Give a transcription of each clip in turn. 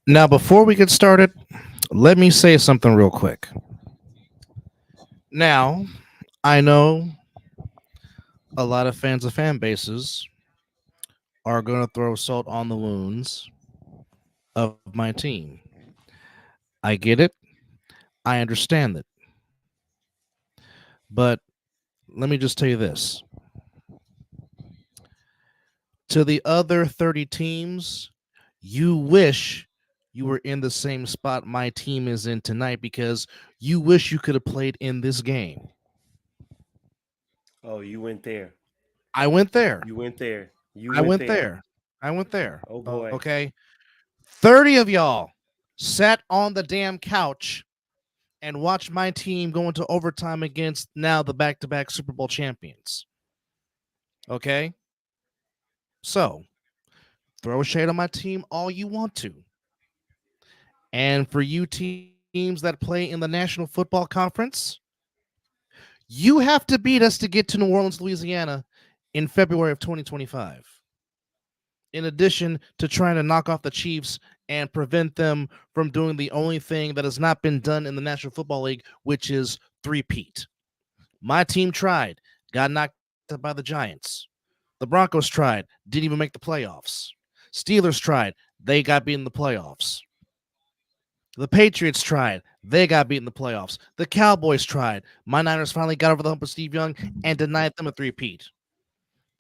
Now, before we get started, let me say something real quick. Now, I know a lot of fans of fan bases are going to throw salt on the wounds of my team. I get it. I understand it. But let me just tell you this: to the other 30 teams, you wish you were in the same spot my team is in tonight because you wish you could have played in this game. Oh, you went there. I went there. You went there. You I went went there. there. I went there. Oh boy. Okay. 30 of y'all sat on the damn couch and watched my team go into overtime against now the back to back Super Bowl champions. Okay. So throw shade on my team all you want to. And for you teams that play in the National Football Conference, you have to beat us to get to New Orleans, Louisiana in February of 2025. In addition to trying to knock off the Chiefs and prevent them from doing the only thing that has not been done in the National Football League, which is three-peat. My team tried, got knocked out by the Giants. The Broncos tried, didn't even make the playoffs. Steelers tried, they got beat in the playoffs. The Patriots tried. They got beat in the playoffs. The Cowboys tried. My Niners finally got over the hump with Steve Young and denied them a three-peat.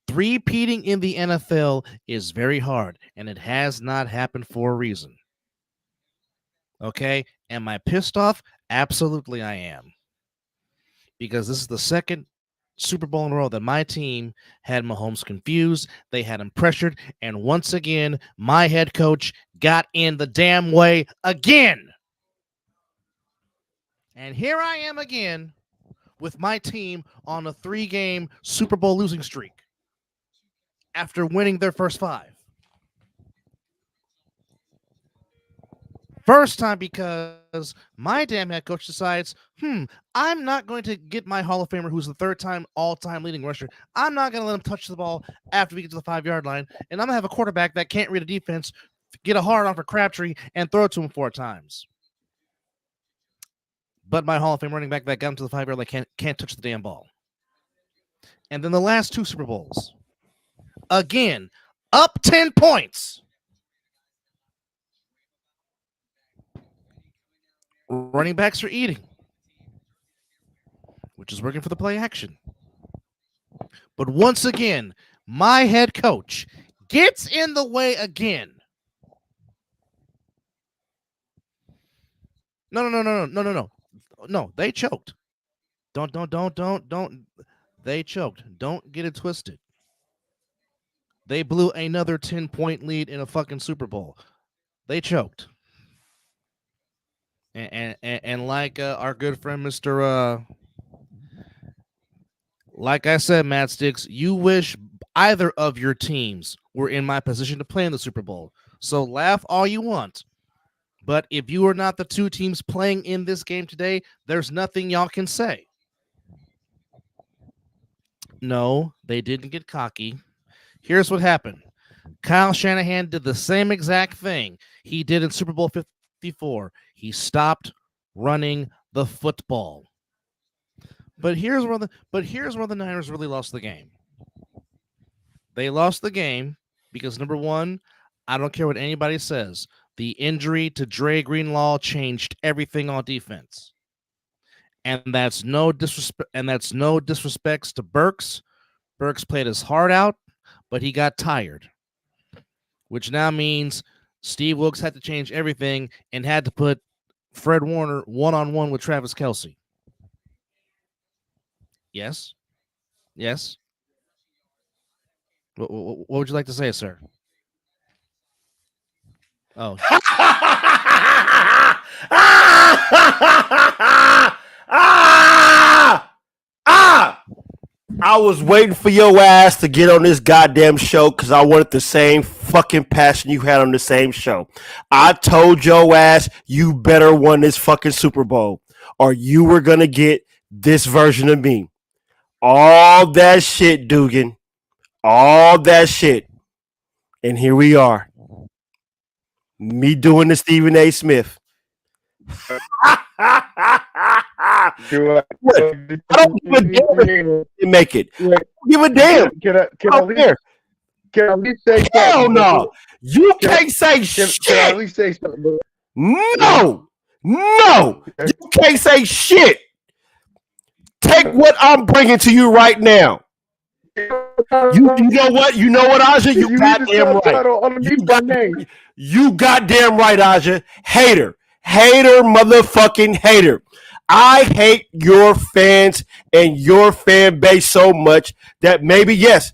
Three-peating in the NFL is very hard, and it has not happened for a reason. Okay? Am I pissed off? Absolutely I am. Because this is the second Super Bowl in a row that my team had Mahomes confused. They had him pressured. And once again, my head coach got in the damn way again. And here I am again with my team on a 3-game Super Bowl losing streak after winning their first 5. First time because my damn head coach decides, I'm not going to get my Hall of Famer, who's the third-time all-time leading rusher. I'm not going to let him touch the ball after we get to the 5-yard line, and I'm going to have a quarterback that can't read a defense, get a hard on for Crabtree, and throw it to him 4 times. But my Hall of Fame running back that got him to the 5-yard line can't touch the damn ball. And then the last 2 Super Bowls, again, up 10 points. Running backs are eating, which is working for the play action. But once again, my head coach gets in the way again. No, they choked. Don't. They choked. Don't get it twisted. They blew another 10-point lead in a fucking Super Bowl. They choked. And like our good friend Mr. Like I said, Matt Sticks, you wish either of your teams were in my position to play in the Super Bowl. So laugh all you want. But if you are not the 2 teams playing in this game today, there's nothing y'all can say. No, they didn't get cocky. Here's what happened. Kyle Shanahan did the same exact thing he did in Super Bowl 54. He stopped running the football. But here's where the Niners really lost the game. They lost the game because, number one, I don't care what anybody says. The injury to Dre Greenlaw changed everything on defense. And that's no disrespects to Burks. Burks played his heart out, but he got tired. Which now means Steve Wilkes had to change everything and had to put Fred Warner one-on-one with Travis Kelce. Yes? Yes? What would you like to say, sir? Oh. I was waiting for your ass to get on this goddamn show because I wanted the same fucking passion you had on the same show. I told your ass you better win this fucking Super Bowl or you were going to get this version of me. All that shit, Dugan. All that shit. And here we are. Me doing the Stephen A. Smith. Do I, What? I don't give a damn if make it. I don't give a damn. Can I don't care. can I at least say Hell something? no. You Can I- can't say Can I shit. at least say something? No. You can't say shit. Take what I'm bringing to you right now. You know what? You know what, Aja? You goddamn right. You goddamn right, Aja. Hater, motherfucking hater. I hate your fans and your fan base so much that maybe, yes,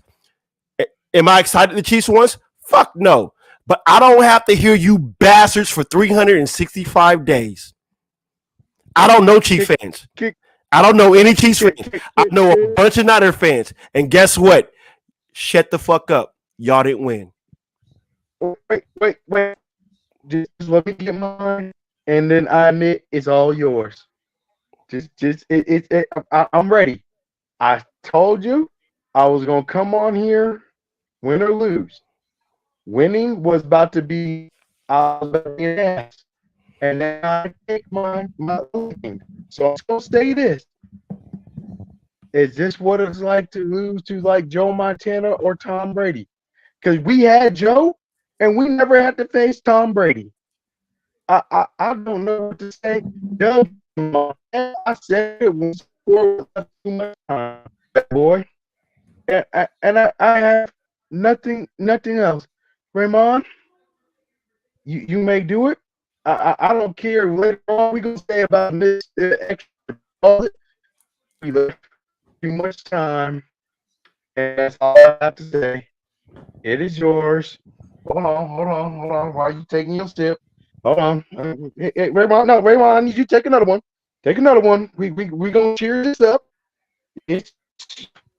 am I excited the Chiefs won? Fuck no. But I don't have to hear you bastards for 365 days. I don't know Chiefs fans. I don't know any Chiefs fans. I know a bunch of Niner fans. And guess what? Shut the fuck up. Y'all didn't win. Wait. Just let me get mine, and then I admit it's all yours. I'm ready. I told you I was gonna come on here, win or lose. Winning was about to be an ass, and now I take my winning. So I'm gonna say this: is this what it's like to lose to like Joe Montana or Tom Brady? Because we had Joe, and we never had to face Tom Brady. I don't know what to say. Doug, I said it was too much time, boy, and I have nothing else. Raymond, you may do it. I don't care. Later on, we gonna say about this extra bullet. We left too much time, and that's all I have to say. It is yours. Hold on. Why are you taking your sip? Hold on. Hey, Raymond, I need you to take another one. Take another one. We gonna cheer this up. It's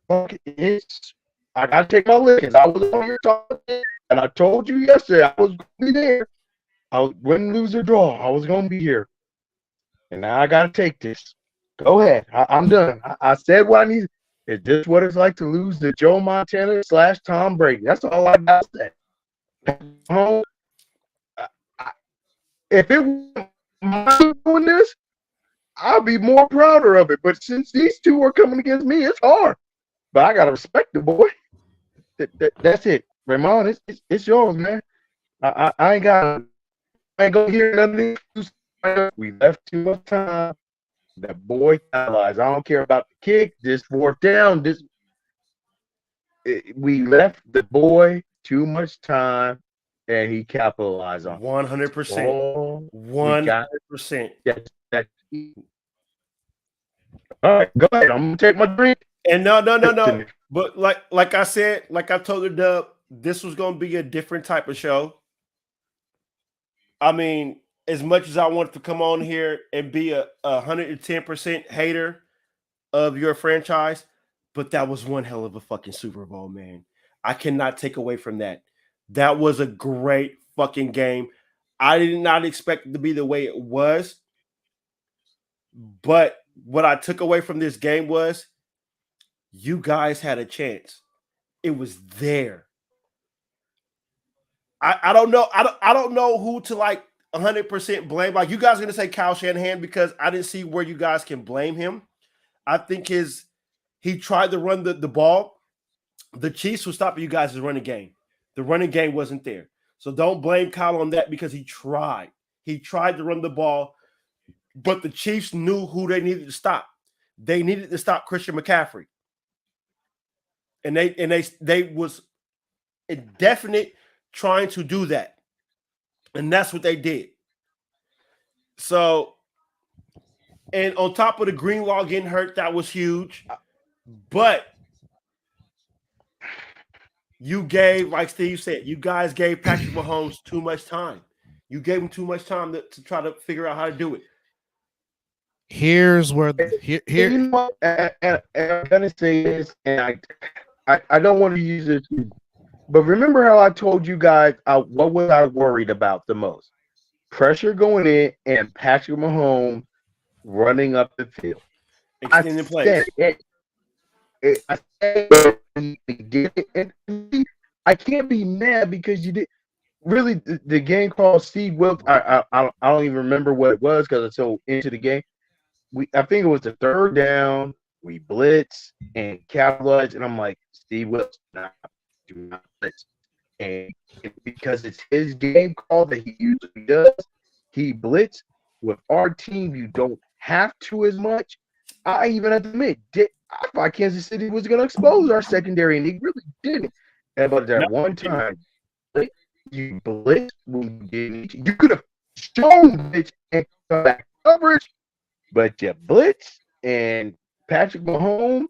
I gotta take my lickings. I was on here talking, and I told you yesterday I was gonna be there. I was win, lose, or draw. I was gonna be here. And now I gotta take this. Go ahead. I'm done. I said what I need. Is this what it's like to lose to Joe Montana / Tom Brady? That's all I got to say. If it was my doing this, I'll be more prouder of it. But since these two are coming against me, it's hard. But I gotta respect the boy. That's it, Raymond. It's yours, man. I ain't gonna hear nothing. We left too much time. That boy capitalized. I don't care about the kick. This fourth down. We left the boy too much time, and he capitalized on 100%. 100%. All right, go ahead. I'm gonna take my drink. And no. But like I said, like I told the Dub, this was gonna be a different type of show. I mean, as much as I wanted to come on here and be a 110% hater of your franchise, but that was one hell of a fucking Super Bowl, man. I cannot take away from that. That was a great fucking game. I did not expect it to be the way it was. But what I took away from this game was you guys had a chance. It was there. I don't know. I don't know who to like 100% blame. Like you guys are gonna say Kyle Shanahan because I didn't see where you guys can blame him. I think he tried to run the ball. The Chiefs were stopping you guys' running game. The running game wasn't there. So don't blame Kyle on that because he tried. He tried to run the ball, but the Chiefs knew who they needed to stop. They needed to stop Christian McCaffrey. And they was indefinite trying to do that. And that's what they did. So, and on top of the Greenlaw getting hurt, that was huge. But you gave, like Steve said, you guys gave Patrick Mahomes too much time. You gave him too much time to try to figure out how to do it. Here's where You know what? And I'm gonna say this, and I don't want to use this, but remember how I told you guys what was I worried about the most? Pressure going in and Patrick Mahomes running up the field. Extending plays. I said he get it, I can't be mad because you did. Really, the game called Steve Wilkes. I don't even remember what it was because I'm so into the game. I think it was the third down. We blitz and capitalize, and I'm like, Steve Wilkes, do not blitz. And because it's his game call that he usually does, he blitz. With our team, you don't have to as much. I even have to admit, I thought Kansas City was going to expose our secondary, and he really didn't. And but that one time, you blitz when you didn't. You could have shown blitz and come back coverage, but you blitz, and Patrick Mahomes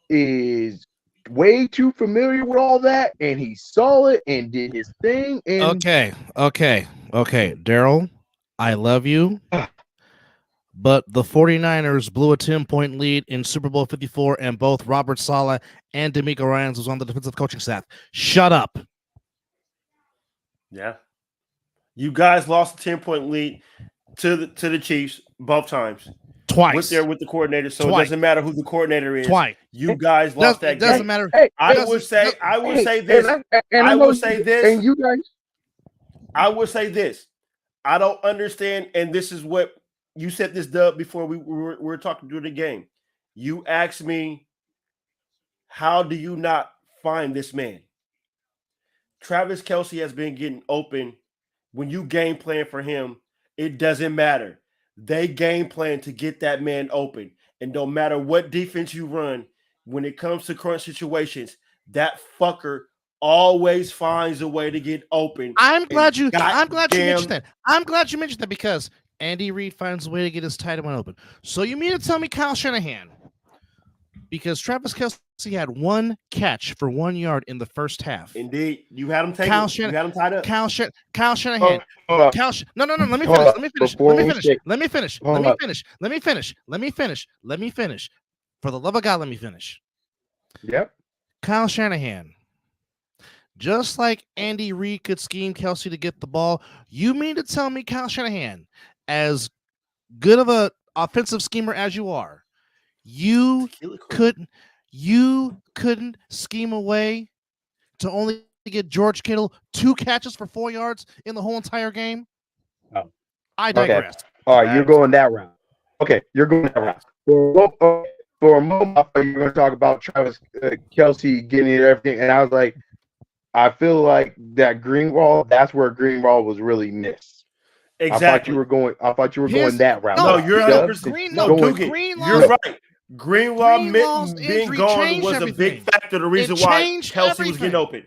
is way too familiar with all that, and he saw it and did his thing. And Okay, Daryl, I love you, but the 49ers blew a 10-point lead in Super Bowl 54, and both Robert Saleh and D'Amico Ryans was on the defensive coaching staff. Shut up. Yeah. You guys lost a 10-point lead to the Chiefs both times. Twice. With the coordinator, so it doesn't matter who the coordinator is. Twice. You guys lost that game. It doesn't matter. I would say this. I will say this. And you guys, I would say this. I don't understand, and this is what you said this, Dub, before we were talking during the game. You asked me, how do you not find this man? Travis Kelce has been getting open. When you game plan for him, it doesn't matter. They game plan to get that man open. And no matter what defense you run, when it comes to crunch situations, that fucker always finds a way to get open. I'm glad you mentioned that. I'm glad you mentioned that because Andy Reid finds a way to get his tight end open. So you mean to tell me Kyle Shanahan, because Travis Kelce had one catch for 1 yard in the first half. Indeed. You had him taken. You had him tied up. Kyle Shanahan. No. Let me finish. For the love of God, let me finish. Yep. Kyle Shanahan. Just like Andy Reid could scheme Kelce to get the ball, you mean to tell me Kyle Shanahan, as good of a offensive schemer as you are, you couldn't scheme a way to only get George Kittle 2 catches for 4 yards in the whole entire game? Oh. I digress. Okay. All right, you're going that route. Okay, you're going that route. For a moment, I thought you were going to talk about Travis Kelce getting everything, and I was like, I feel like that Greenwald, that's where Greenwald was really missed. Exactly. I thought you were going that route. No, you're 100%. You're right. Greenlaw being gone was a big factor. The reason why Kelce was getting open.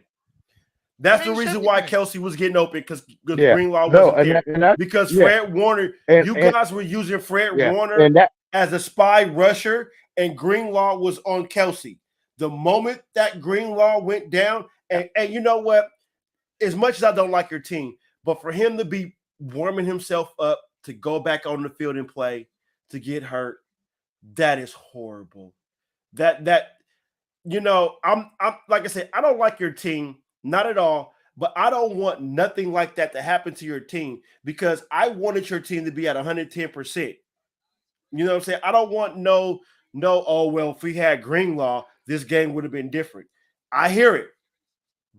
That's the reason why Kelce was getting open, because Greenlaw wasn't there. Because Fred Warner, you guys were using Fred Warner as a spy rusher, and Greenlaw was on Kelce. The moment that Greenlaw went down, and you know what? As much as I don't like your team, but for him to be warming himself up to go back on the field and play, to get hurt, that is horrible. I'm like I said, I don't like your team, not at all, but I don't want nothing like that to happen to your team, because I wanted your team to be at 110%. You know what I'm saying? I don't want no, oh, well, if we had Greenlaw, this game would have been different. I hear it.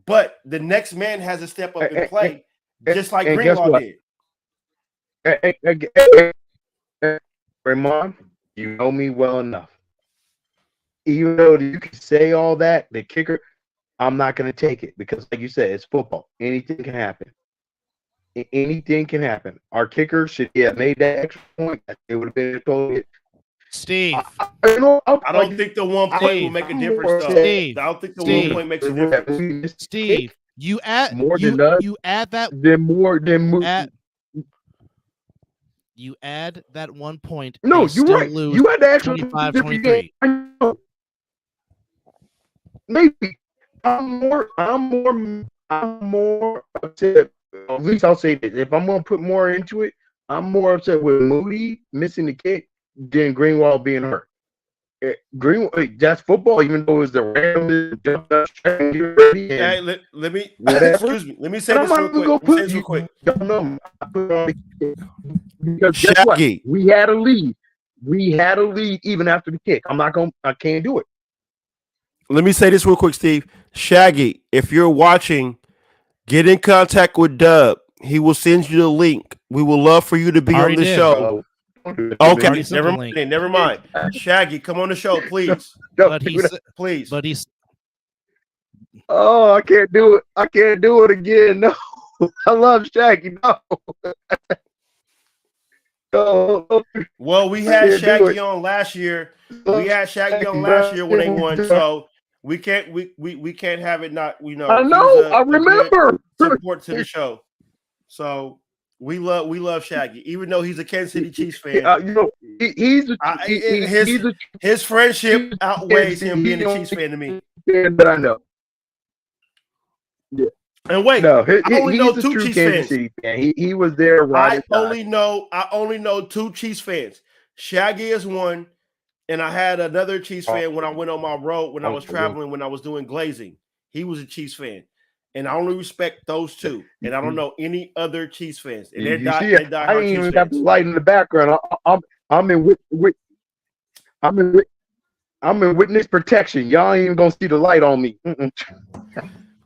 But the next man has to step up and play, just like Greenlaw did. Raymond, you know me well enough. Even though you can say all that, the kicker, I'm not going to take it, because, like you said, it's football. Anything can happen. Anything can happen. Our kicker should have made that extra point. It would have been totally. Steve, I don't think the 1 point will make a difference, though. Steve, I don't think the 1 point makes a difference. Steve, you add more you, than us, you add that then more than you add that 1 point. No, you're right. You had to actually 25-23. Maybe I'm more upset. At least I'll say this: if I'm gonna put more into it, I'm more upset with Moody missing the kick than Greenwald being hurt. Greenwald, that's football. Even though it was the Rams jumped up, hey, let me excuse me. Let me say this real quick. Because guess what? We had a lead. We had a lead even after the kick. I can't do it. Let me say this real quick, Steve. Shaggy, if you're watching, get in contact with Dub. He will send you the link. We would love for you to be on the show. Okay, never mind. Never mind. Shaggy, come on the show, please. Please. But he's. Oh, I can't do it. I can't do it again. No, I love Shaggy. No. No. Well, we had Shaggy on last year. We had Shaggy on last year when they won, so we can't have it not. I know. I remember support to the show. So we love Shaggy, even though he's a Kansas City Chiefs fan. His friendship outweighs him being a Chiefs fan to me. But I know. Yeah. And wait, no, I only know two Chiefs fans. City fan. He was there. Right. I only know two Chiefs fans. Shaggy is one, and I had another Chiefs fan when I went on my road when I was traveling when I was doing glazing. He was a Chiefs fan, and I only respect those two. And I don't know any other Chiefs fans. And I ain't even got the light in the background. I'm in witness protection. Y'all ain't even gonna see the light on me.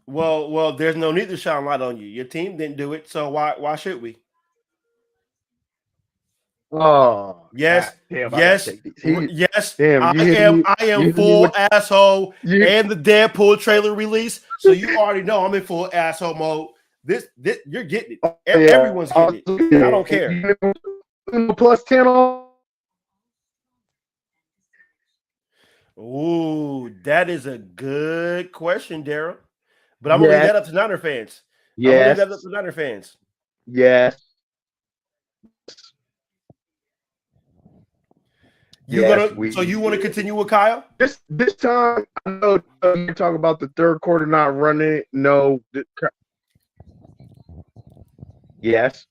Well, there's no need to shine light on you. Your team didn't do it, so why should we? Oh yes, damn, yes. Damn, I am full asshole and the Deadpool trailer release. So you already know I'm in full asshole mode. This you're getting it. Everyone's getting it. I don't care. Plus 10 on. Ooh, that is a good question, Daryl. But I'm gonna leave that up to Niner fans. Yes. Yes. So you want to continue with Kyle? This time, I know you're talking about the third quarter not running it. No. Yes.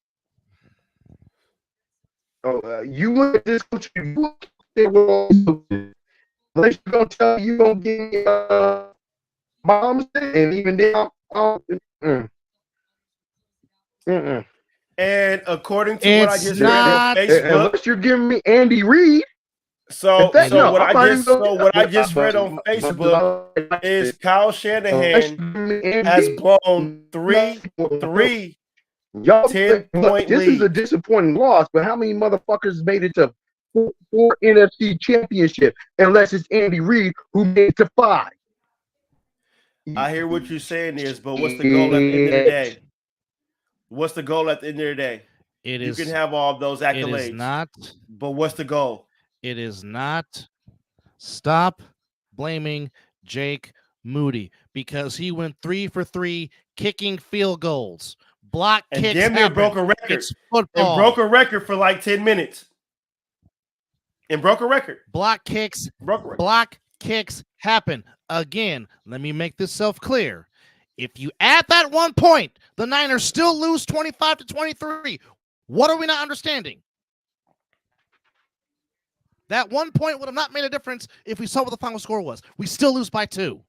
Oh, you look at this coach. Unless you're gonna tell you gonna give me moms, and even then, And according to what I just read on Facebook, unless you're giving me Andy Reid. What I just read on Facebook is Kyle Shanahan has blown three 10-point This is a disappointing loss, but how many motherfuckers made it to four NFC championship unless it's Andy Reid who made it to 5? I hear what you're saying but what's the goal at the end of the day? What's the goal at the end of the day? You can have all of those accolades. It is not. But what's the goal? It is not. Stop blaming Jake Moody because he went 3 for 3 kicking field goals. Block and kicks. Damn near broke a record. It's football. And broke a record for like 10 minutes. And broke a record. Block kicks. Block kicks happen. Again, let me make this self-clear. If you add that 1 point, the Niners still lose 25-23. What are we not understanding? That 1 point would have not made a difference if we saw what the final score was. We still lose by 2.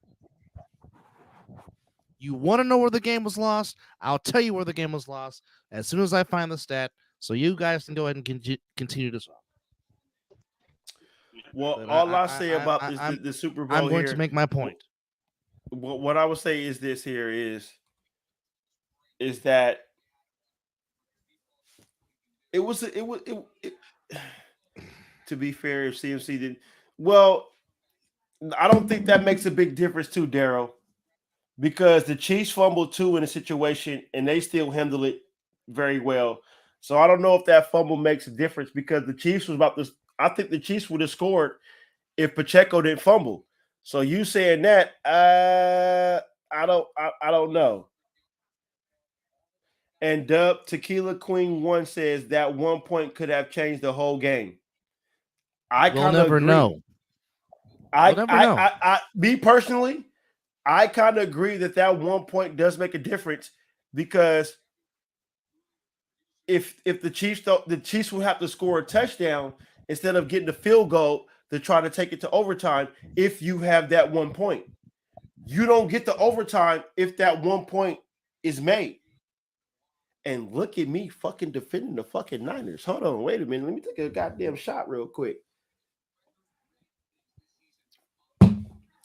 You want to know where the game was lost? I'll tell you where the game was lost as soon as I find the stat, so you guys can go ahead and continue this. Well, all I say about the Super Bowl I'm going to make my point. What I would say is this here is that it was to be fair, if CMC did well, I don't think that makes a big difference too, Daryl, because the Chiefs fumbled 2 in a situation and they still handled it very well. So I don't know if that fumble makes a difference because the Chiefs was about to. I think the Chiefs would have scored if Pacheco didn't fumble. So you saying that, I don't know. And Dub Tequila Queen 1 says that 1 point could have changed the whole game. We'll never know. Me personally, I kind of agree that 1 point does make a difference because if the Chiefs will have to score a touchdown instead of getting the field goal to try to take it to overtime. If you have that 1 point, you don't get the overtime if that 1 point is made. And look at me fucking defending the fucking Niners. Hold on, wait a minute. Let me take a goddamn shot real quick.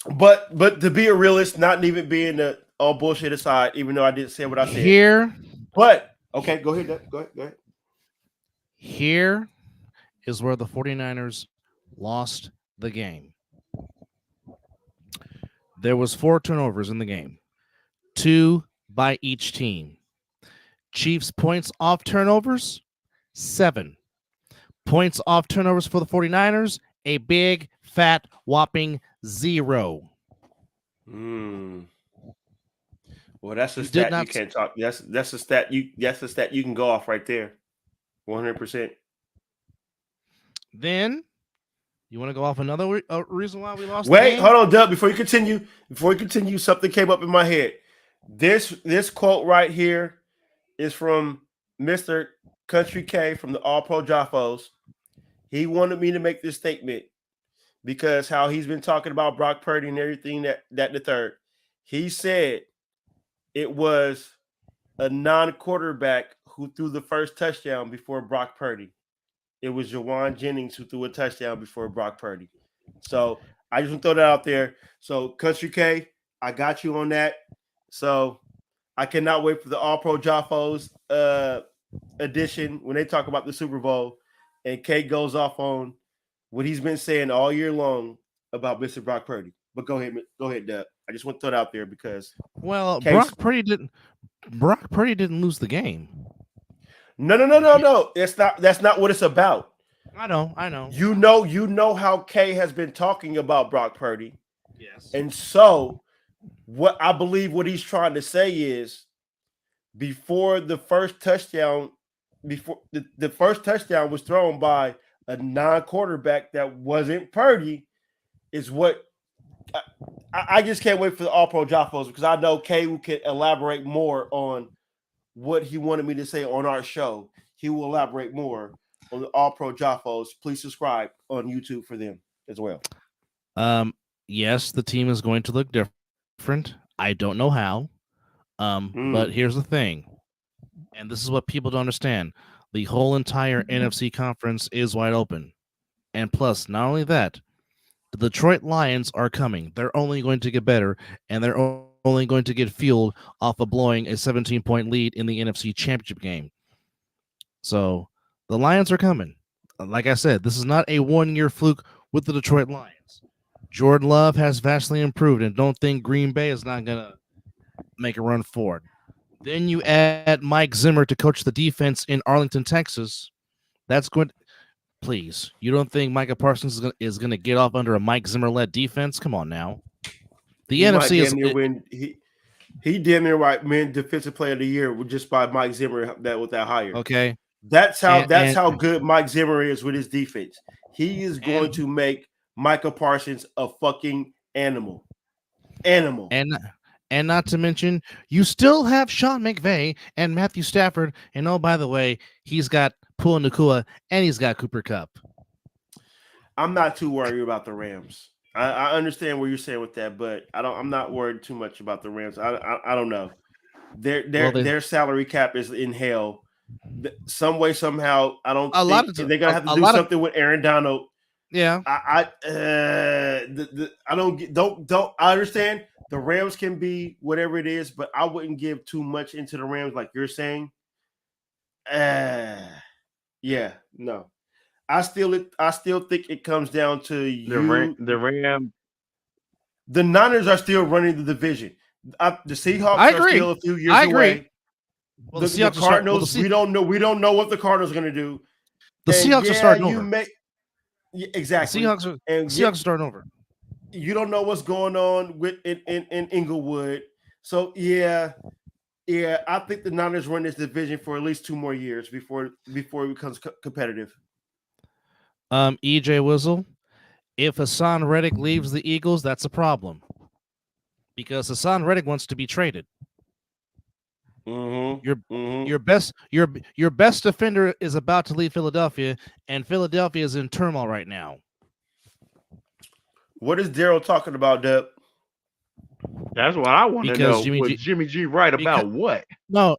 But to be a realist, not even being the all bullshit aside, even though I didn't say what I said. Here, But okay, go ahead. Go ahead. Go ahead. here is where the 49ers lost the game. There was 4 turnovers in the game, 2 by each team. Chiefs points off turnovers, 7. Points off turnovers for the 49ers, a big, fat, whopping 0. Well, that's a You did stat you not. can't talk. That's a stat you can go off right there, 100%. Then you want to go off another reason why we lost the Wait, game? hold on, Doug. Before you continue, something came up in my head. This quote right here is from Mr. Country K from the All Pro Joffos. He wanted me to make this statement because how he's been talking about Brock Purdy and everything that the third. He said it was a non-quarterback who threw the first touchdown before Brock Purdy. It was Jawan Jennings who threw a touchdown before Brock Purdy. So I just want to throw that out there. So Country K, I got you on that. So I cannot wait for the All Pro Joffos edition when they talk about the Super Bowl and K goes off on what he's been saying all year long about Mr. Brock Purdy. But go ahead, Doug. I just want to throw it out there because Brock Purdy didn't lose the game. No. That's not what it's about. I know. You know how K has been talking about Brock Purdy. Yes. And so what I believe what he's trying to say is before the first touchdown, before the first touchdown was thrown by a non-quarterback that wasn't Purdy, is what I just can't wait for the All Pro Joffos because I know K can elaborate more on what he wanted me to say on our show. He will elaborate more on the All Pro Joffos. Please subscribe on YouTube for them as well. Yes, the team is going to look different. I don't know how. But here's the thing, and this is what people don't understand. The whole entire NFC conference is wide open. And plus, not only that, the Detroit Lions are coming. They're only going to get better, and they're only going to get fueled off of blowing a 17-point lead in the NFC Championship game. So the Lions are coming. Like I said, this is not a one-year fluke with the Detroit Lions. Jordan Love has vastly improved, and don't think Green Bay is not going to make a run forward. Then you add Mike Zimmer to coach the defense in Arlington, Texas. That's going. Please, you don't think Micah Parsons is going to get off under a Mike Zimmer-led defense? Come on now. The NFC is win. He damn near right man defensive player of the year just by Mike Zimmer with that hire. Okay, that's how good Mike Zimmer is with his defense. He is going to make Micah Parsons a fucking animal. And not to mention, you still have Sean McVay and Matthew Stafford. And oh, by the way, he's got Pua Nakua and he's got Cooper Kupp. I'm not too worried about the Rams. I understand what you're saying with that, but I'm not worried too much about the Rams. I don't know. Their salary cap is in hell. Some way, somehow, I don't think they're gonna have to do something with Aaron Donald. Yeah. I don't I understand the Rams can be whatever it is, but I wouldn't give too much into the Rams like you're saying. Yeah, no. I still think it comes down to the Rams. The Niners are still running the division. The Seahawks are still a few years away. Well, the Cardinals, we don't know what the Cardinals are going to do. The Seahawks are starting over. Exactly. The Seahawks are starting over. You don't know what's going on in Inglewood. So yeah, I think the Niners run this division for at least 2 more years before it becomes competitive. EJ Wizzle, if Hassan Reddick leaves the Eagles, that's a problem. Because Hassan Reddick wants to be traded. Your best defender is about to leave Philadelphia, and Philadelphia is in turmoil right now. What is Daryl talking about, Deb? That's what I want to know. Jimmy G right about what? No.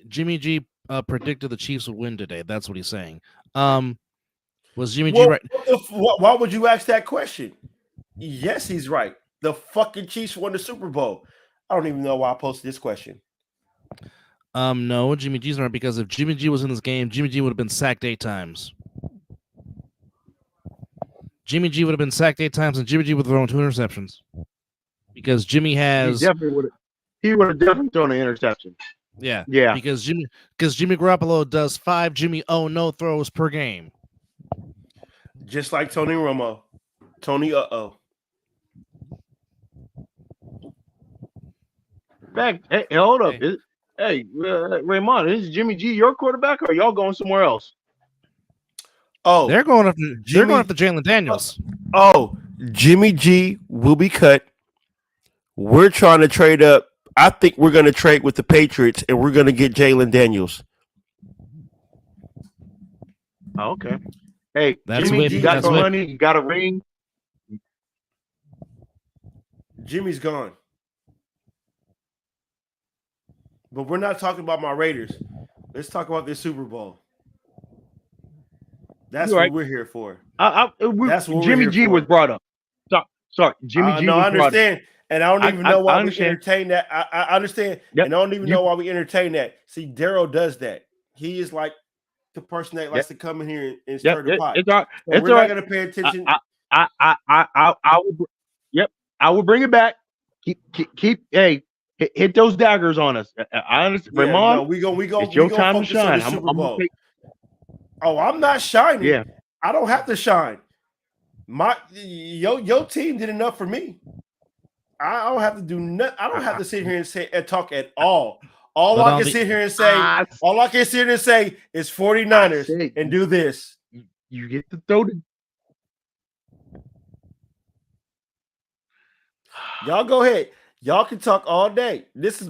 Jimmy G predicted the Chiefs would win today. That's what he's saying. Was Jimmy G right? Why would you ask that question? Yes, he's right. The fucking Chiefs won the Super Bowl. I don't even know why I posted this question. No, Jimmy G's not, because if Jimmy G was in this game, Jimmy G would have been sacked 8 times. Jimmy G would have been sacked 8 times, and Jimmy G would have thrown 2 interceptions. Because Jimmy has, He would have definitely thrown an interception. yeah, Yeah. Because Jimmy Garoppolo does 5 Jimmy no throws per game. Just like Tony Romo. Tony Back, hey, hold up. Hey, Raymond, is Jimmy G your quarterback, or are y'all going somewhere else? Oh, they're going after Jalen Daniels. Jimmy G will be cut. We're trying to trade up. I think we're going to trade with the Patriots, and we're going to get Jalen Daniels. Oh, okay. Hey, That's Jimmy, you got some money. You got a ring. Jimmy's gone. But we're not talking about my Raiders. Let's talk about this Super Bowl. That's what we're here for. That's what Jimmy G was brought up. Sorry, Jimmy G. No, I understand, and I don't even know why we entertain that. I understand, and I don't even know why we entertain that. See, Daryl does that. He is like the person that likes to come in here and stir the pot. We're not going to pay attention. I will bring it back. Keep. Hey, hit those daggers on us. I understand, Raymond. No, we go. It's your time to shine. I'm not shining. Yeah. I don't have to shine. Your team did enough for me. I don't have to do nothing. I don't have to sit here and say and talk at all. All I can sit here and say is 49ers and do this. You get to throw the. Y'all go ahead. Y'all can talk all day. This is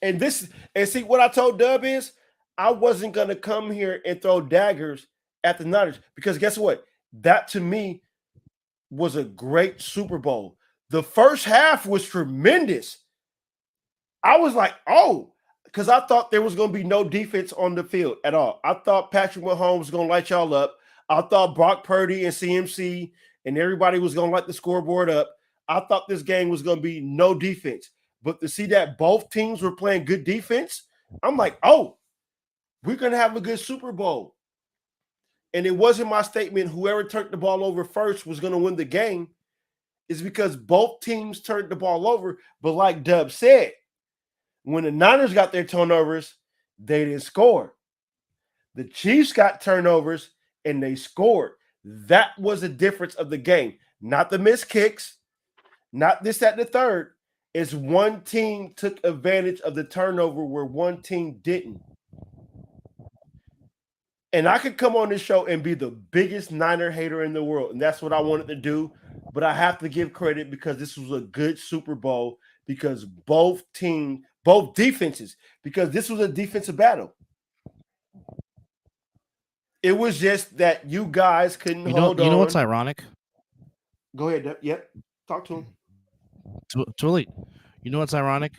and see what I told Dub is I wasn't gonna come here and throw daggers at the Niners because guess what? That to me was a great Super Bowl. The first half was tremendous. I was like, oh, because I thought there was going to be no defense on the field at all. I thought Patrick Mahomes was going to light y'all up. I thought Brock Purdy and CMC and everybody was going to light the scoreboard up. I thought this game was going to be no defense. But to see that both teams were playing good defense, I'm like, oh, we're going to have a good Super Bowl. And it wasn't my statement, whoever turned the ball over first was going to win the game. It's because both teams turned the ball over. But like Dub said, when the Niners got their turnovers, they didn't score. The Chiefs got turnovers and they scored. That was the difference of the game. Not the missed kicks, not this, that, and the third. It's one team took advantage of the turnover where one team didn't. And I could come on this show and be the biggest Niner hater in the world, and that's what I wanted to do. But I have to give credit because this was a good Super Bowl because both defenses, because this was a defensive battle. It was just that you guys couldn't hold on. You know what's ironic? Go ahead. Yep. Talk to him. Totally. You know what's ironic?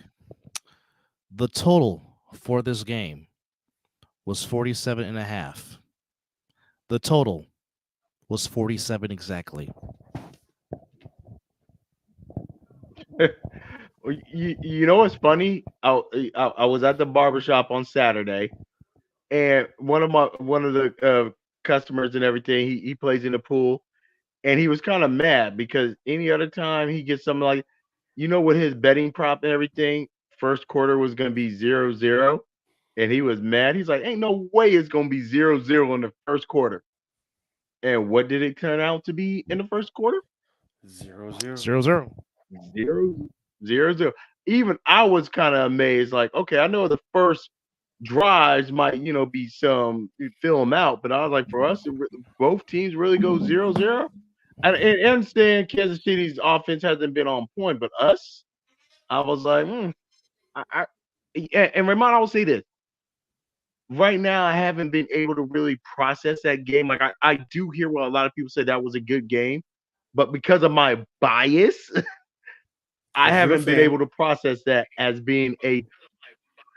The total for this game was 47.5. The total was 47 exactly. You know what's funny? I was at the barbershop on Saturday, and one of the customers and everything, he plays in the pool, and he was kind of mad because any other time he gets something like, with his betting prop and everything, first quarter was going to be 0-0, and he was mad. He's like, ain't no way it's going to be 0-0 in the first quarter. And what did it turn out to be in the first quarter? 0-0. 0-0. Even I was kind of amazed. Like, okay, I know the first drives might, be some fill them out, but I was like, for us, both teams really go 0-0. And understand Kansas City's offense hasn't been on point, but us, I was like, and Raymond, I will say this. Right now, I haven't been able to really process that game. Like, I do hear what a lot of people say that was a good game, but because of my bias, I haven't been able to process that as being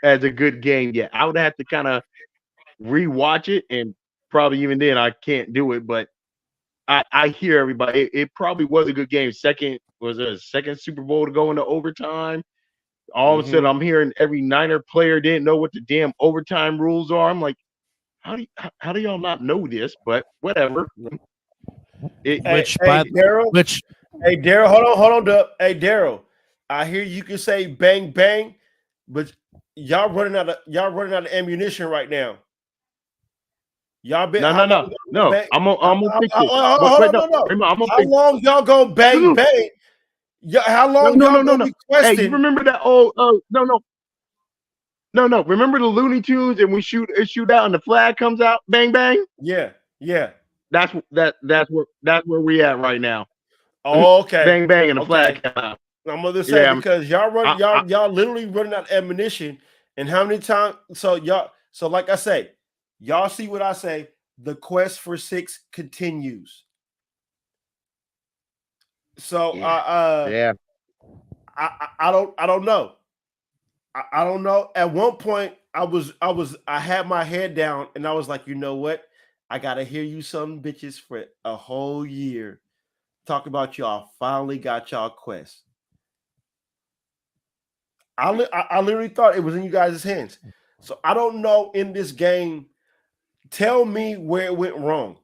as a good game yet. I would have to kind of rewatch it, and probably even then I can't do it. But I hear everybody. It probably was a good game. Was it a second Super Bowl to go into overtime? All of a sudden, I'm hearing every Niner player didn't know what the damn overtime rules are. I'm like, how do y'all not know this? But whatever. Hey, Daryl, hold on, Dub. Hey, Daryl, I hear you can say bang bang, but y'all running out of ammunition right now. Y'all been no. I'm gonna fix it. Hold on. How long y'all gonna bang bang? How long y'all gonna be questing? Hey, you remember that old? No. Remember the Looney Tunes and we shoot out and the flag comes out, bang bang. Yeah. That's where we at right now. Oh, okay. Bang bang and the flag comes out. I'm gonna say because y'all literally running out of ammunition. And how many times? So like I say, y'all see what I say. The quest for 6 continues. So I don't know. I don't know. At one point, I had my head down and I was like, you know what? I gotta hear you some bitches for a whole year. Talk about y'all finally got y'all quest. I literally thought it was in you guys' hands. So I don't know in this game. Tell me where it went wrong.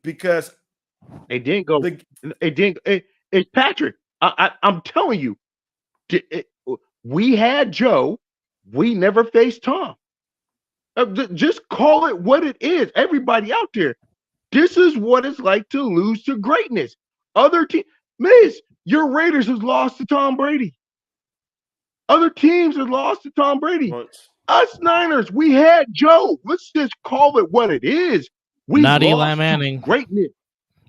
Because it didn't go. It didn't. It's Patrick. I'm telling you. We had Joe. We never faced Tom. Just call it what it is. Everybody out there. This is what it's like to lose to greatness. Other team, Miz, your Raiders has lost to Tom Brady. Other teams have lost to Tom Brady. Us Niners, we had Joe. Let's just call it what it is. We not lost Eli Manning. To greatness.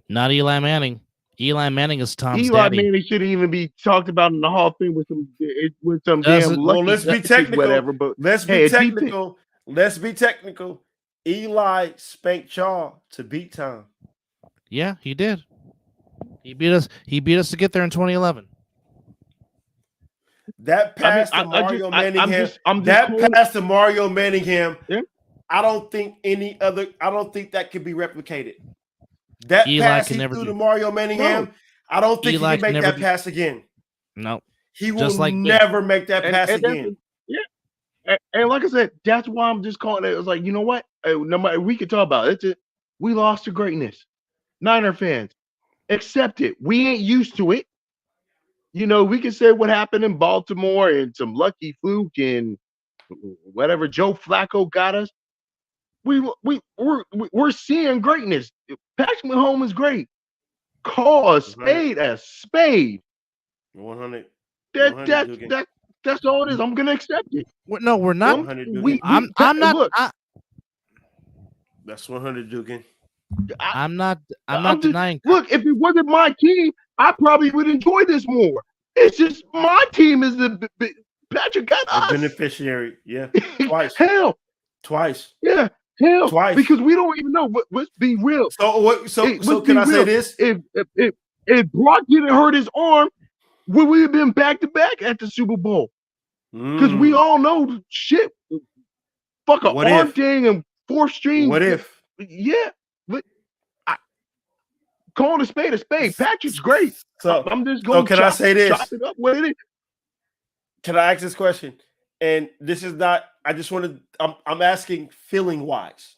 Not Eli Manning. Eli Manning is Tom's Eli daddy. Manning shouldn't even be talked about in the Hall of Fame with some damn lucky. Well, let's be technical. Whatever, but let's be technical. Let's be technical. Eli spanked y'all to beat Tom. Yeah, he did. He beat us. He beat us to get there in 2011. That pass to Mario Manningham. Pass to Mario Manningham. Yeah. I don't think that could be replicated. That Eli pass can he never threw do. to Mario Manningham, no. I don't think Eli he can make that pass again. No. He will never make that pass again. And like I said, that's why I'm just calling it. It's like, you know what? No matter, we could talk about it. We lost to greatness. Niner fans, accept it. We ain't used to it. You know, we can say what happened in Baltimore and some lucky fluke and whatever Joe Flacco got us. We're seeing greatness. Patrick Mahomes is great. Call a spade a spade. 100. That's all it is. I'm gonna accept it. No, we're not. I'm not. Look, that's 100, Dugan. I'm not denying. Look, if it wasn't my team, I probably would enjoy this more. It's just my team is the Patrick got us. The beneficiary. Yeah, twice. Hell, twice. Yeah, hell, twice. Because we don't even know. Let's be real. So can I say this? If Brock didn't hurt his arm, would we have been back to back at the Super Bowl? Because we all know shit. Fuck an arm thing and 4th string. What if? Yeah, but calling a spade a spade. Patrick's great. So I'm just going. Can I say this? Chop it up with it. Can I ask this question? And this is not. I just want to. I'm asking feeling wise.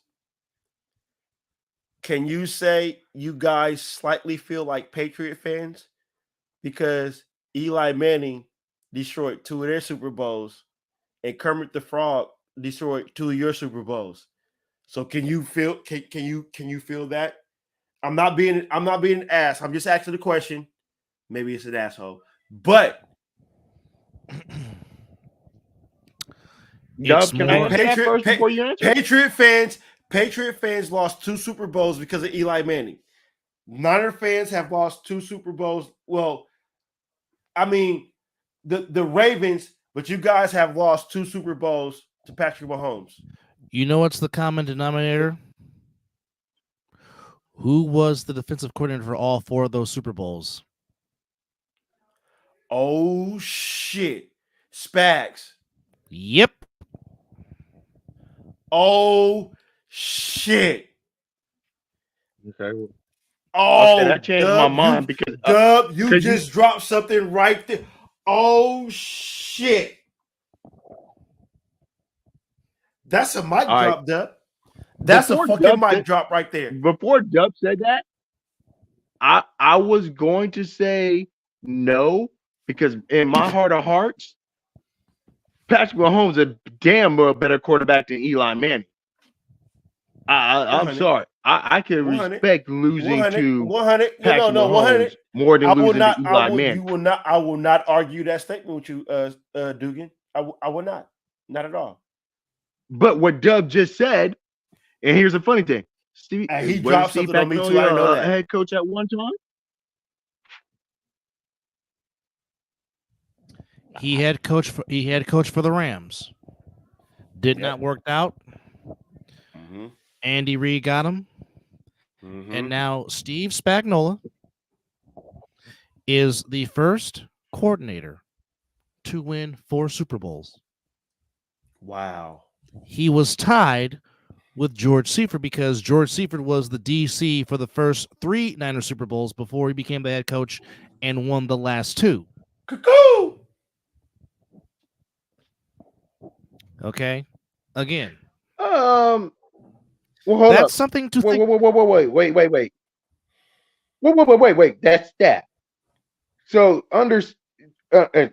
Can you say you guys slightly feel like Patriot fans because Eli Manning destroyed 2 of their Super Bowls and Kermit the Frog destroyed 2 of your Super Bowls? So can you feel? Can you feel that? I'm not being an ass. I'm just asking the question. Maybe it's an asshole, but Patriot fans lost 2 Super Bowls because of Eli Manning. Niner fans have lost 2 Super Bowls. Well, I mean, the Ravens, but you guys have lost 2 Super Bowls to Patrick Mahomes. You know what's the common denominator? Who was the defensive coordinator for all 4 of those Super Bowls? Oh, shit. Spags. Yep. Oh, shit. Okay. Oh, Okay, that changed my mind because Dub, you 'cause just dropped something right there. Oh shit. That's a mic all right. drop, Dub. That's a Before fucking Dub mic said- drop right there. Before Dub said that, I was going to say no because in my heart of hearts, Patrick Mahomes is a damn well better quarterback than Eli Manning. I'm 100. sorry. I can 100. respect losing 100. to 100. Patrick No, Mahomes 100. more than I will losing not. to Eli Manning. You will not. I will not argue that statement with you, Dugan. I will not. Not at all. But what Dub just said, and here's the funny thing: Steve, And he wasn't dropped Steve something on me too. Spagnuolo I know that. head coach at one time? He head coach for the Rams. Did not work out. Mm-hmm. Andy Reid got him. Mm-hmm. And now Steve Spagnuolo is the first coordinator to win 4 Super Bowls. Wow. He was tied with George Seifert because George Seifert was the DC for the first 3 Niners Super Bowls before he became the head coach and won the last 2. Cuckoo! Okay. Again. Well, hold That's up. something to Wait, think. Wait. That's that. So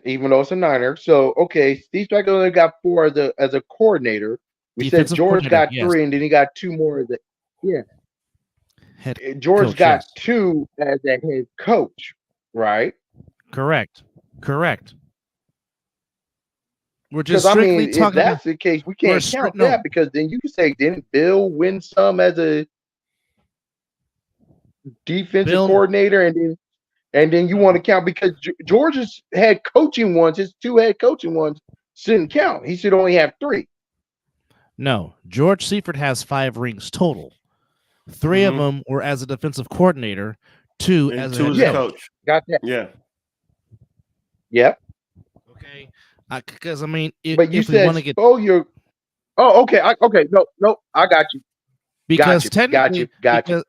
even though it's a Niner, so okay, Steve Spagnuolo got 4 as a coordinator. We said Defensive George got coordinator, 3, and then he got 2 more. Head George coach, got yes. 2 as a head coach, right? Correct. We're Because just I strictly mean, if talking that's about. the case, we can't count no. that because then you can say, didn't Bill win some as a defensive coordinator, and then you want to count because George's head coaching ones, his 2 head coaching ones, shouldn't count. He should only have 3. No, George Seifert has 5 rings total. 3 of them were as a defensive coordinator, 2 as a head coach. Got that? Yeah. Yep. Okay, because I mean, But you if we said want to get, okay. No, I got you. because Got you.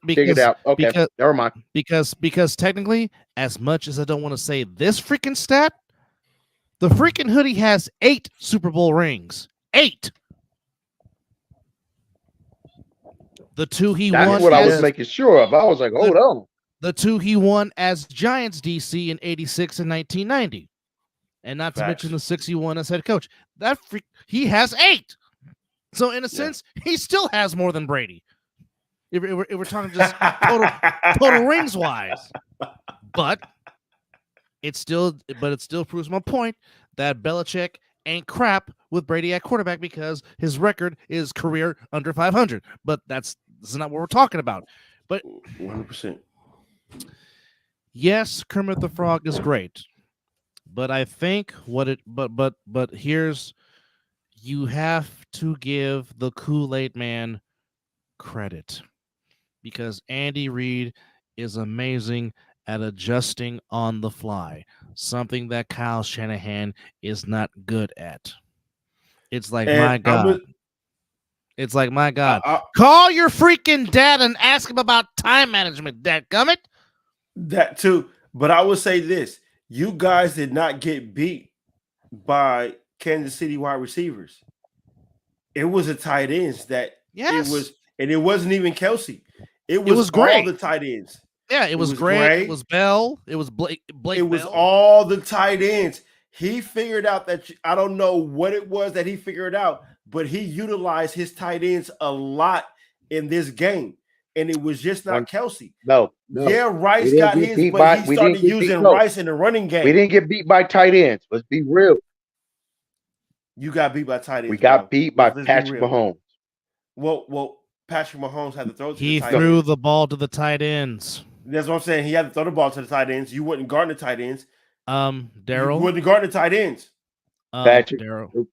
Figured out. Okay, never mind. Because technically, as much as I don't want to say this freaking stat, the freaking hoodie has 8 Super Bowl rings. 8. The 2 he won. That's what I was making sure of. I was like, hold on. The 2 he won as Giants DC in '86 and 1990, and not to mention the 6 he won as head coach. He has 8. So in a sense, he still has more than Brady. If we're talking just total rings wise, but it still proves my point that Belichick ain't crap with Brady at quarterback because his record is career under 500. But this is not what we're talking about. But 100%. Yes, Kermit the Frog is great, but I think but here's, you have to give the Kool-Aid Man credit because Andy Reid is amazing at adjusting on the fly, something that Kyle Shanahan is not good at. It's like, my God. It's like, my God. Call your freaking dad and ask him about time management, dadgummit. That too. But I would say this. You guys did not get beat by Kansas City wide receivers. It was the tight ends that it was, and it wasn't even Kelsey. It was all the tight ends. Yeah, it was Gray. It was Bell. It was Blake. It was Bell. all the tight ends. He figured out that I don't know what it was that he figured out, but he utilized his tight ends a lot in this game. And it was just not Kelsey. No. Yeah, Rice got his, but he started using Rice in the running game. We didn't get beat by tight ends. Let's be real. You got beat by tight ends. We got beat by Patrick Mahomes. Well, Patrick Mahomes had to throw to the tight ends. He threw the ball to the tight ends. That's what I'm saying. He had to throw the ball to the tight ends. You wouldn't guard the tight ends. Daryl. You wouldn't guard the tight ends. Daryl.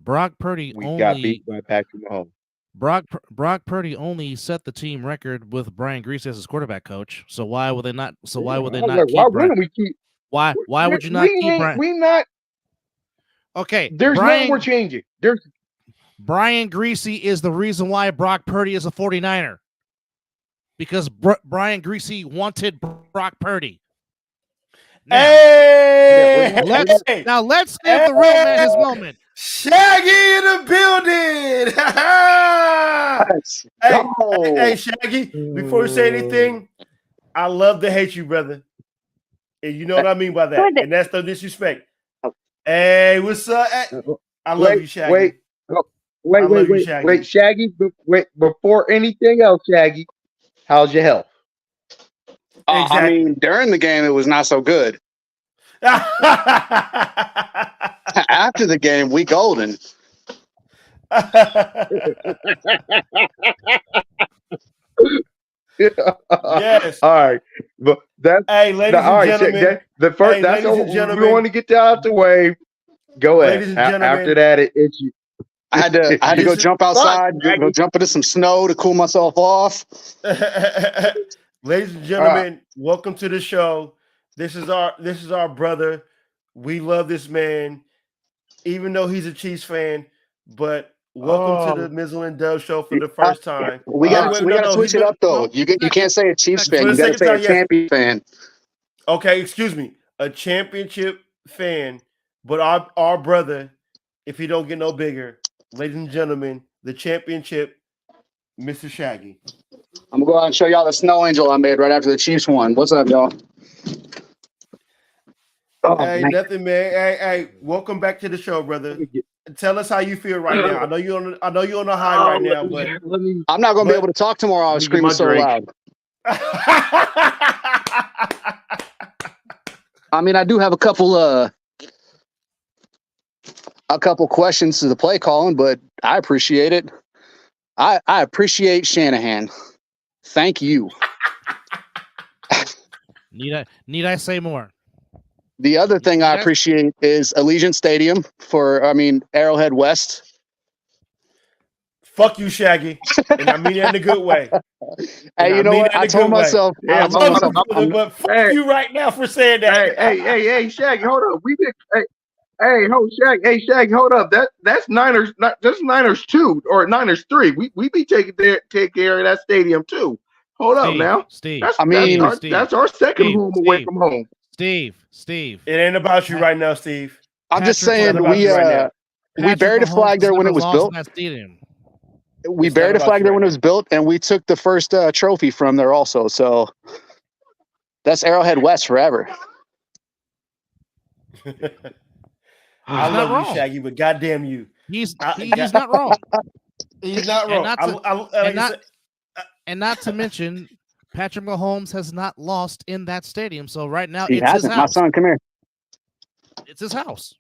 Brock Purdy got beat by Patrick Mahomes. Brock Purdy only set the team record with Brian Grease as his quarterback coach. So why would they not? So why would they not? Keep why wouldn't we keep? Why would you not keep Brian? We not. Okay, There's nothing we're changing. Brian Greasy is the reason why Brock Purdy is a 49er. Because Brian Greasy wanted Brock Purdy. Now, Hey, let's give the real man his moment. Shaggy in the building. Hey, Shaggy, before you say anything, I love to hate you, brother. And you know what I mean by that. And that's no disrespect. Hey, what's up? I love you, Shaggy. Wait, Shaggy. Wait, before anything else, Shaggy, how's your health? Exactly. I mean, during the game, it was not so good. After the game, we golden. Yes. All right. But that's ladies and gentlemen. The first that's all we want to get that out the way. Go ahead. Ladies and gentlemen. After that, it's you. I had to go jump outside, go jump into some snow to cool myself off. Ladies and gentlemen, welcome to the show. This is our brother. We love this man, even though he's a Chiefs fan. But welcome to the Mizzle and Dub show for the first time. We got to switch it up though. You can't say a Chiefs fan. You got to say a champion fan. Okay, excuse me, a championship fan. But our brother, if he don't get no bigger, ladies and gentlemen, the championship, Mr. Shaggy. I'm gonna go out and show y'all the snow angel I made right after the Chiefs won. What's up, y'all? Nothing, man. Hey, welcome back to the show, brother. Tell us how you feel right now. I know you're on the high right now, but I'm not gonna be able to talk tomorrow. I was screaming so loud. I mean, I do have a couple questions to the play calling, but I appreciate it. I appreciate Shanahan. Thank you. Need I say more? The other thing I appreciate is Allegiant Stadium Arrowhead West. Fuck you, Shaggy. And I mean it in a good way. Hey, you know what? I told myself. But fuck you right now for saying that. Hey, Shaggy, hold up. Shaggy, hold up. That's Niners. That's Niners 2 or Niners 3. We be take care of that stadium too. Hold up now, Steve. That's our second home away from home. Steve. It ain't about you right now, Steve. I'm just saying we buried a flag there when it was built. We buried a flag there when it was built, and we took the first trophy from there also. So that's Arrowhead West forever. I love you, Shaggy, but goddamn you. He's not wrong. He's not wrong. And not to mention, Patrick Mahomes has not lost in that stadium. So right now, it's his house. My son, come here. It's his house.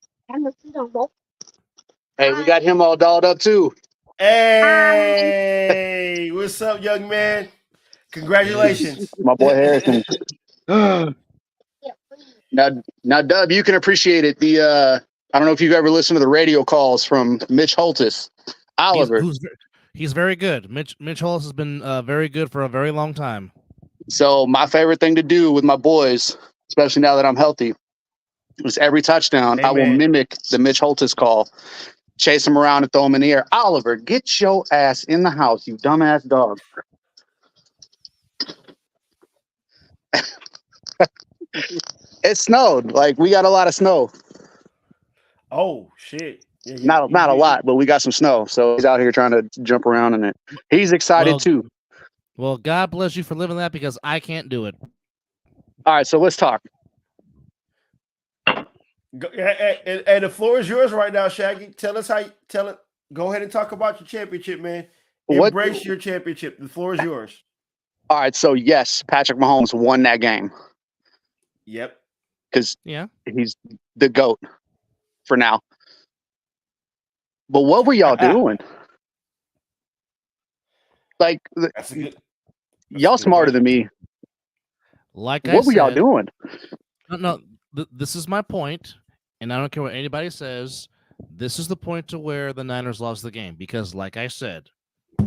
Hey, we got him all dolled up too. Hey, what's up, young man? Congratulations. My boy Harrison. Now, Dub, you can appreciate it. I don't know if you've ever listened to the radio calls from Mitch Holtis. Oliver. He's very good. Mitch Holtis has been very good for a very long time. So my favorite thing to do with my boys, especially now that I'm healthy, is every touchdown, I will mimic the Mitch Holtis call, chase him around and throw him in the air. Oliver, get your ass in the house, you dumbass dog. It snowed. Like, we got a lot of snow. Oh, shit. Yeah, not a lot, but we got some snow. So he's out here trying to jump around in it. He's excited too. Well, God bless you for living that, because I can't do it. All right, so let's talk. And the floor is yours right now, Shaggy. Tell it. Go ahead and talk about your championship, man. Embrace your championship. The floor is yours. All right, so yes, Patrick Mahomes won that game. Yep. Because he's the GOAT for now. But what were y'all doing? Like, y'all smarter than me. What were y'all doing? No, this is my point, and I don't care what anybody says. This is the point to where the Niners lost the game, because, like I said,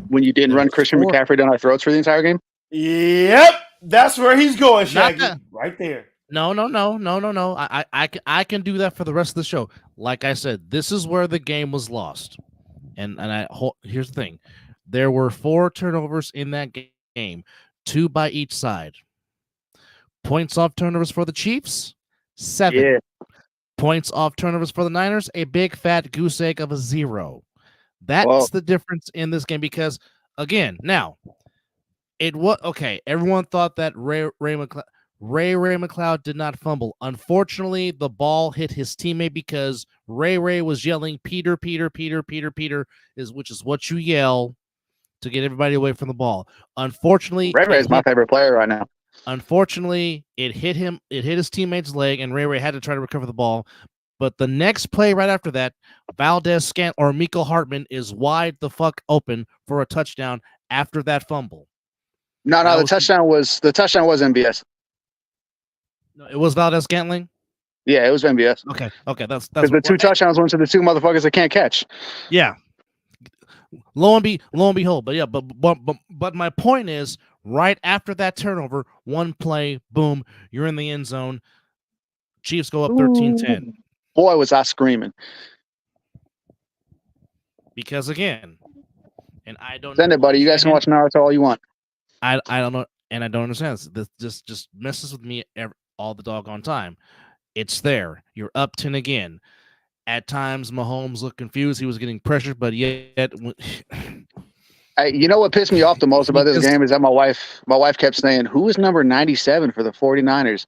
when you didn't run Christian McCaffrey down our throats for the entire game. Yep, that's where he's going, Shaggy. Right there. No. I can do that for the rest of the show. Like I said, this is where the game was lost. And here's the thing: there were 4 turnovers in that game, 2 by each side. Points off turnovers for the Chiefs, 7. Yeah. Points off turnovers for the Niners, a big fat goose egg of a 0. That's the difference in this game because, again, now it was okay. Everyone thought that Ray McCloud did not fumble. Unfortunately, the ball hit his teammate because Ray was yelling Peter, which is what you yell to get everybody away from the ball. Unfortunately, Ray is my favorite player right now. Unfortunately, it hit him. It hit his teammate's leg, and Ray had to try to recover the ball. But the next play right after that, Miko Hartman is wide the fuck open for a touchdown after that fumble. No, the touchdown was MBS. No, it was Valdez-Scantling. Yeah, it was MBS. Okay, that's because the 2 touchdowns went to the 2 motherfuckers that can't catch. Yeah. Lo and behold, but my point is, right after that turnover, 1 play, boom, you're in the end zone. Chiefs go up 13-10. Boy, was I screaming. Because again, and I don't send it, buddy. You guys can watch Naruto all you want. I don't know, and I don't understand this. Just messes with me all the doggone time. It's there. You're up 10 again. At times, Mahomes looked confused. He was getting pressured, but yet. You know what pissed me off the most about this game is that my wife kept saying, "Who is number 97 for the 49ers?"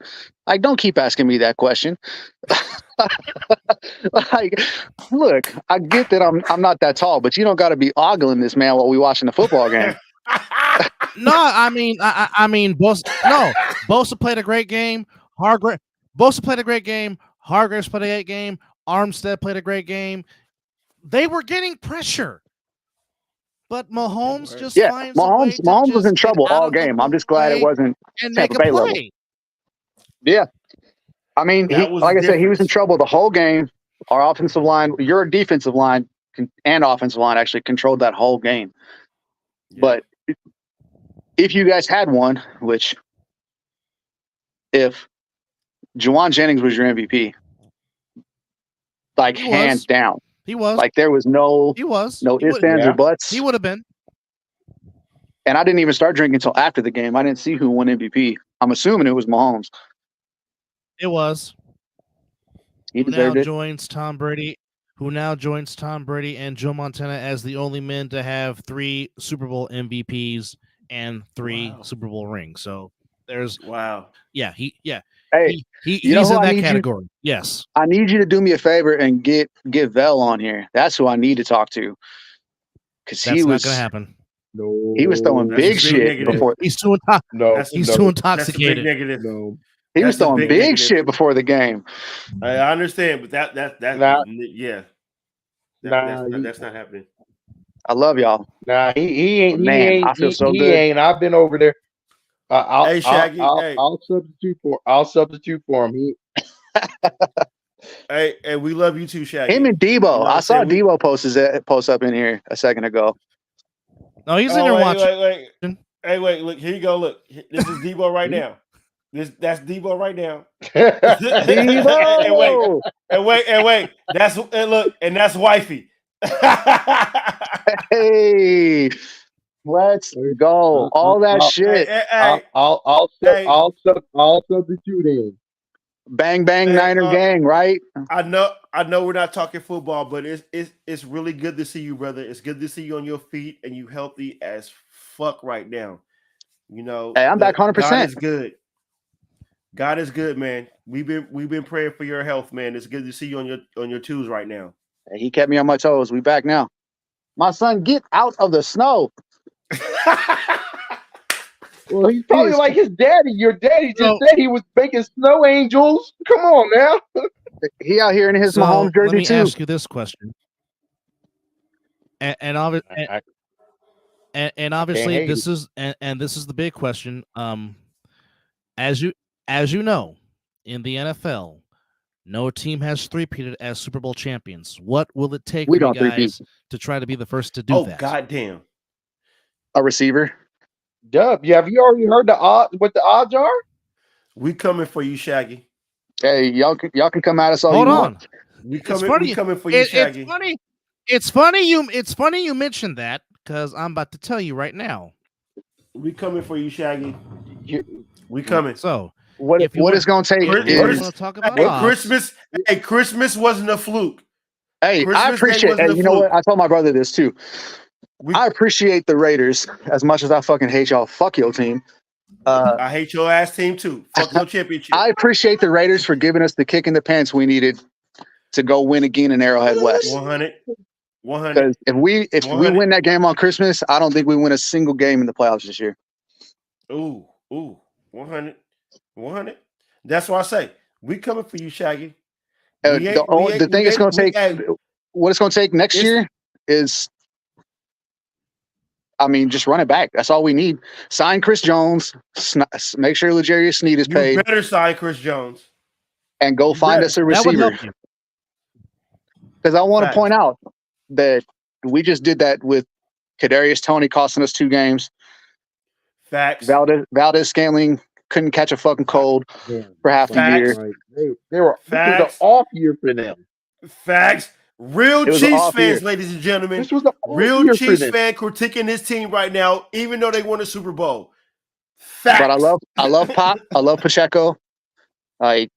Like, don't keep asking me that question. Like, look, I get that I'm not that tall, but you don't got to be ogling this man while we watching the football game. No, I mean, Bosa played a great game. Bosa played a great game. Hargraves played a great game. Armstead played a great game. They were getting pressure. But Mahomes just finds Mahomes was in trouble all game. I'm just glad it wasn't Tampa Bay level. Yeah. I mean, like I said, he was in trouble the whole game. Our offensive line, your defensive line and offensive line actually controlled that whole game. Yeah. But if you guys had one, which if Juwan Jennings was your MVP, like hands down. He was. Like there was no ifs, ands, or buts. He would have been. And I didn't even start drinking until after the game. I didn't see who won MVP. I'm assuming it was Mahomes. It was. He deserved it. Who now joins Tom Brady and Joe Montana as the only men to have 3 Super Bowl MVPs and 3 Super Bowl rings. So there's yeah. Hey, he's in that category. Yes. I need you to do me a favor and get Vel on here. That's who I need to talk to. Because he was not gonna happen. No, he was throwing big shit before. He's too intoxicated. Negative. No. He was throwing big shit before the game. I understand, but that's not happening. I love y'all. Nah, he ain't. Man, he ain't. I feel so he good. ain't. I've been over there. Hey, Shaggy. I'll substitute for him. Hey, we love you too, Shaggy. Him and Debo. I saw Debo post up in here a second ago. No, he's in there watching. Wait, look, here you go. Look, this is Debo right now. That's Debo right now. Debo! and wait. That's wifey. Hey, let's go. All that shit. I'll substitute in. Bang bang Niner gang, right? I know we're not talking football, but it's really good to see you, brother. It's good to see you on your feet and you healthy as fuck right now. You know, hey, I'm back 100%. God is good. God is good, man. We've been praying for your health, man. It's good to see you on your twos right now. Hey, he kept me on my toes. We back now. My son, get out of the snow. Well, he's probably like his daddy. Your daddy just said he was making snow angels. Come on now. He out here in his Mahomes jersey too. Let me ask you this question. And obviously this is the big question. As you know, in the NFL, no team has three-peated as Super Bowl champions. What will it take for you guys to try to be the first to do that? Oh, goddamn. A receiver. Dub, have you already heard what the odds are? We coming for you, Shaggy. Hey, y'all can come at us all Hold you on. want. We coming for you, Shaggy. It's funny you mentioned that because I'm about to tell you right now. We coming for you, Shaggy. You- We coming. So What if you what would- it's gonna take if you Chris- is want to talk about Hey, odds, Christmas wasn't a fluke. hey, I Christmas Day appreciate. wasn't Hey, a you know fluke. what? I told my brother this too. We, I appreciate the Raiders as much as I fucking hate y'all. Fuck your team. I hate your ass team too. Fuck your championship. I appreciate the Raiders for giving us the kick in the pants we needed to go win again in Arrowhead West. 100. Because if we 100. win that game on Christmas, I don't think we win a single game in the playoffs this year. Ooh, 100. That's why I say we coming for you, Shaggy. The thing it's going to take, what it's going to take next year is, I mean, just run it back. That's all we need. Sign Chris Jones. Make sure L'Jarius Sneed is You paid, better sign Chris Jones. and go find us a that would receiver. help you. Because I want to Facts. point out that we just did that with Kadarius Toney costing us 2 games. Facts. Valdez Scantling couldn't catch a fucking cold for half the Facts. year. Right. They were this was Facts. an off year for them. Facts. Real It was an Chiefs off fans, year. ladies and gentlemen. This was an off Real year for Chiefs them. fan critiquing this team right now, even though they won a Super Bowl. Facts. But I love Pop. I love Pacheco. Like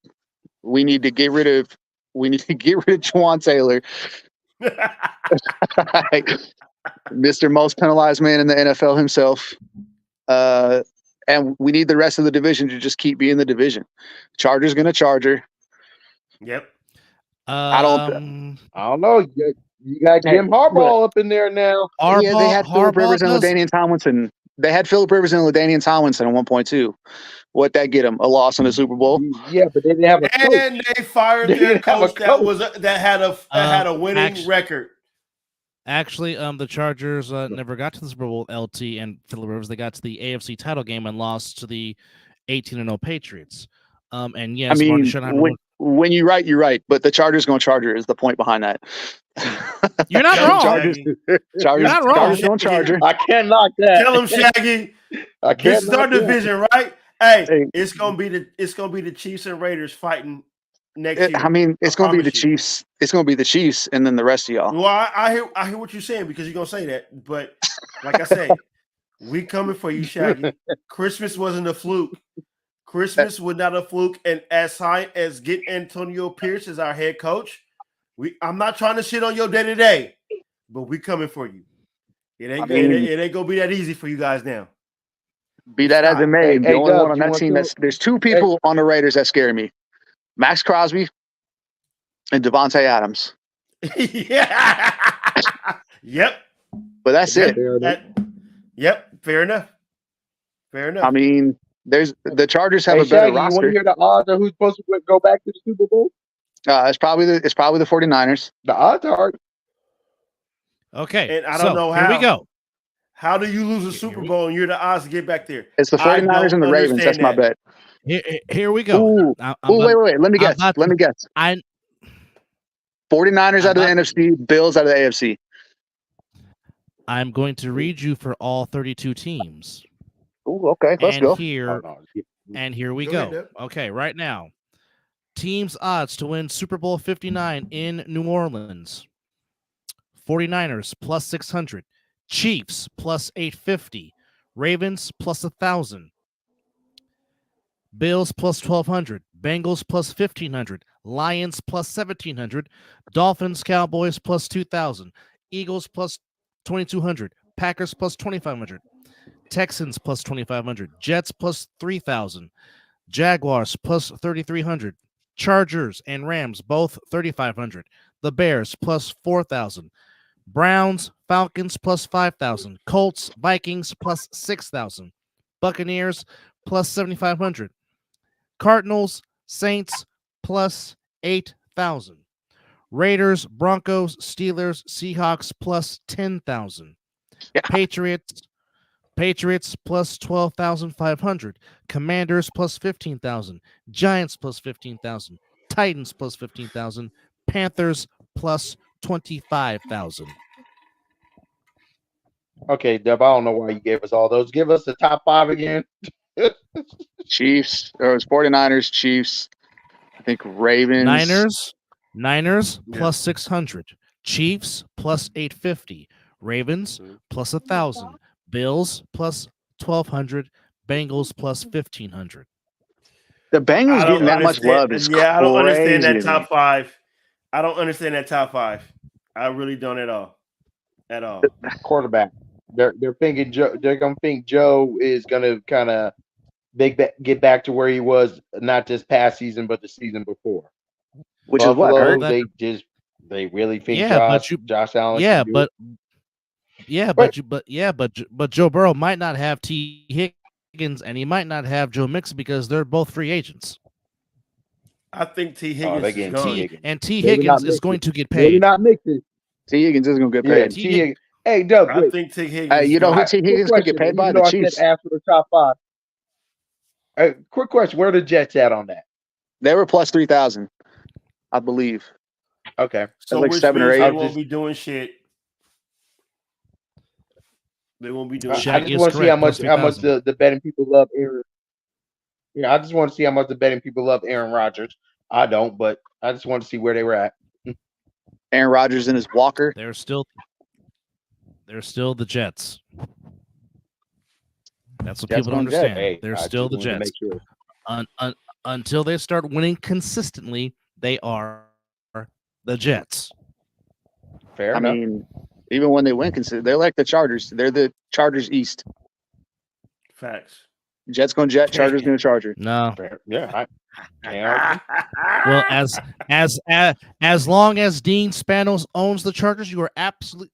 we need to get rid of Juwan Taylor, like, Mr. Most Penalized Man in the NFL himself. And we need the rest of the division to just keep being the division. Chargers gonna Charger. Yep. I don't- I don't know. You got Jim Harbaugh up in there now. Yeah, they had Philip Rivers and does- LaDainian Tomlinson. They had Philip Rivers and LaDainian Tomlinson at 1.2. What that get them? A loss in the Super Bowl. Yeah, but they didn't have a coach. And they fired They their didn't have a coach that coach. had a winning Actually- record. Actually, the Chargers never got to the Super Bowl LT and Philip Rivers. They got to the AFC title game and lost to the 18-0 Patriots. And yes, I Marty mean, Schottenheimer when you're right. But the Chargers going Charger is the point behind that. You're not Tell wrong. Chargers, You're not wrong. Chargers going Charger. I can't knock that. Tell him, Shaggy. I This can't is our knock that. division, right? Hey, Hey. it's gonna be the Chiefs and Raiders fighting next year. I mean, it's going to be the promise you. Chiefs. It's going to be the Chiefs, and then the rest of y'all. Well, I hear what you're saying because you're gonna say that, but like I say, we coming for you, Shaggy. Christmas wasn't a fluke. Christmas was not a fluke, and as high as get Antonio Pierce as our head coach, I'm not trying to shit on your day to day, but we coming for you. It ain't gonna be that easy for you guys now. Be that as it may, the Hey, only Dub, one on you that want team to- there's 2 people on the Raiders that scare me: Max Crosby and Devontae Adams. Yeah. Yep. But that's it. Yep. Fair enough. I mean, the Chargers have Hey, a better Shaggy, you want to roster. hear the odds of who's supposed to go back to the Super Bowl? It's probably the 49ers. The odds are Okay, And I don't know Here we how. go. How do you lose a Super Bowl and you're the odds to get back there? It's the I 49ers and the don't Ravens. That's understand my that. bet. Here we go. Ooh, wait. Let me guess. about Let me guess. 49ers out of the NFC, Bills out of the AFC. I'm going to read you for all 32 teams. Ooh, okay. Let's go. And here we Go ahead, go. Deb. Okay, right now. Teams odds to win Super Bowl 59 in New Orleans. 49ers plus 600. Chiefs plus 850. Ravens plus 1,000. Bills plus 1,200. Bengals plus 1,500. Lions plus 1,700. Dolphins, Cowboys plus 2,000. Eagles plus 2,200. Packers plus 2,500. Texans plus 2,500. Jets plus 3,000. Jaguars plus 3,300. Chargers and Rams both 3,500. The Bears plus 4,000. Browns, Falcons plus 5,000. Colts, Vikings plus 6,000. Buccaneers plus 7,500. Cardinals, Saints plus 8,000. Raiders, Broncos, Steelers, Seahawks plus 10,000. Yeah. Patriots plus 12,500. Commanders plus 15,000. Giants plus 15,000. Titans plus 15,000. Panthers plus 25,000. okay, Deb. I don't know why you gave us all those. Give us the top 5 again. Chiefs, or it's 49ers, Chiefs. I think Ravens. Niners Yeah. plus 600. Chiefs plus 850. Ravens plus 1,000. Bills plus 1,200. Bengals plus 1,500. The Bengals getting that much love is crazy. I don't understand that to top me. 5. I don't understand that top 5. I really don't at all. At all. Quarterback. They're thinking Joe. They're gonna think Joe is gonna kind of get back to where he was not this past season, but the season before. Which Buffalo, is what hurt. They really think Yeah, Josh Allen. Yeah, can do but it. but Joe Burrow might not have T. Higgins and he might not have Joe Mixon because they're both free agents. I think T. Higgins is gone. And T. Higgins is going to get paid. Maybe not mixing. T. Higgins is going to get paid. T. Higgins. Hey, Doug. I think T. Higgins. Hey, you know who T. Higgins could get paid by? The Chiefs. Ask for the top 5. Hey, quick question: where are the Jets at on that? They were plus 3,000, I believe. Okay, so like 7 or 8. They won't be doing shit. They won't be doing. I just want to see how much the betting people love Aaron. Yeah, I just want to see how much the betting people love Aaron Rodgers. I don't, but I just want to see where they were at. Aaron Rodgers and his walker. They're still the Jets. That's what people don't understand. Hey, they're still the Jets. Sure. Until they start winning consistently, they are the Jets. Fair enough. I mean, even when they win, they're like the Chargers. They're the Chargers East. Facts. Jets going Jet, Chargers going Charger. No. Fair. Yeah. Well, as long as Dean Spanos owns the Chargers, you are absolutely.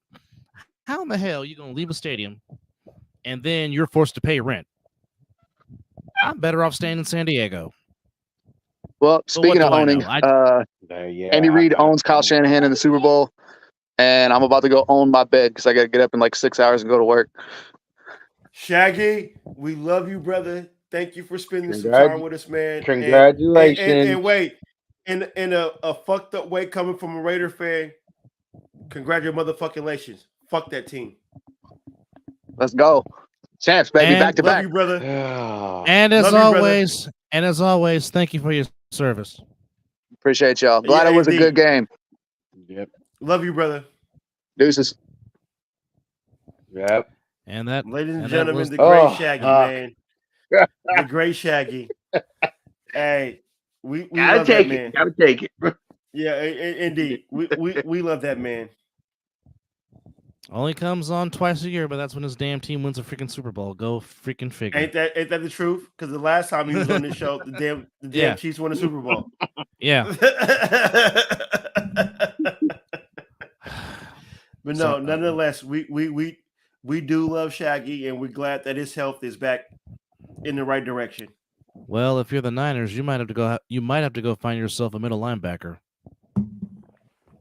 How in the hell are you going to leave a stadium and then you're forced to pay rent? I'm better off staying in San Diego. Well, speaking of owning, Andy Reid owns Kyle Shanahan in the Super Bowl, and I'm about to go own my bed because I got to get up in like 6 hours and go to work. Shaggy, we love you, brother. Thank you for spending some time with us, man. Congratulations. And wait, in a fucked up way coming from a Raider fan, congratulations. Fuck that team. Let's go. Champs, baby, back to back. Love you, brother. And as always, thank you for your service. Appreciate y'all. Glad it was a good game. Yep. Love you, brother. Deuces. Yep. And that, ladies and gentlemen, the great Shaggy, man. The great Shaggy. Hey, we love that man. Gotta take it. Yeah, indeed. We love that man. Only comes on twice a year, but that's when his damn team wins a freaking Super Bowl. Go freaking figure. Ain't that the truth? Because the last time he was on this show, the damn Chiefs won a Super Bowl. Yeah. But no, nonetheless, we do love Shaggy, and we're glad that his health is back in the right direction. Well, if you're the Niners, you might have to go find yourself a middle linebacker.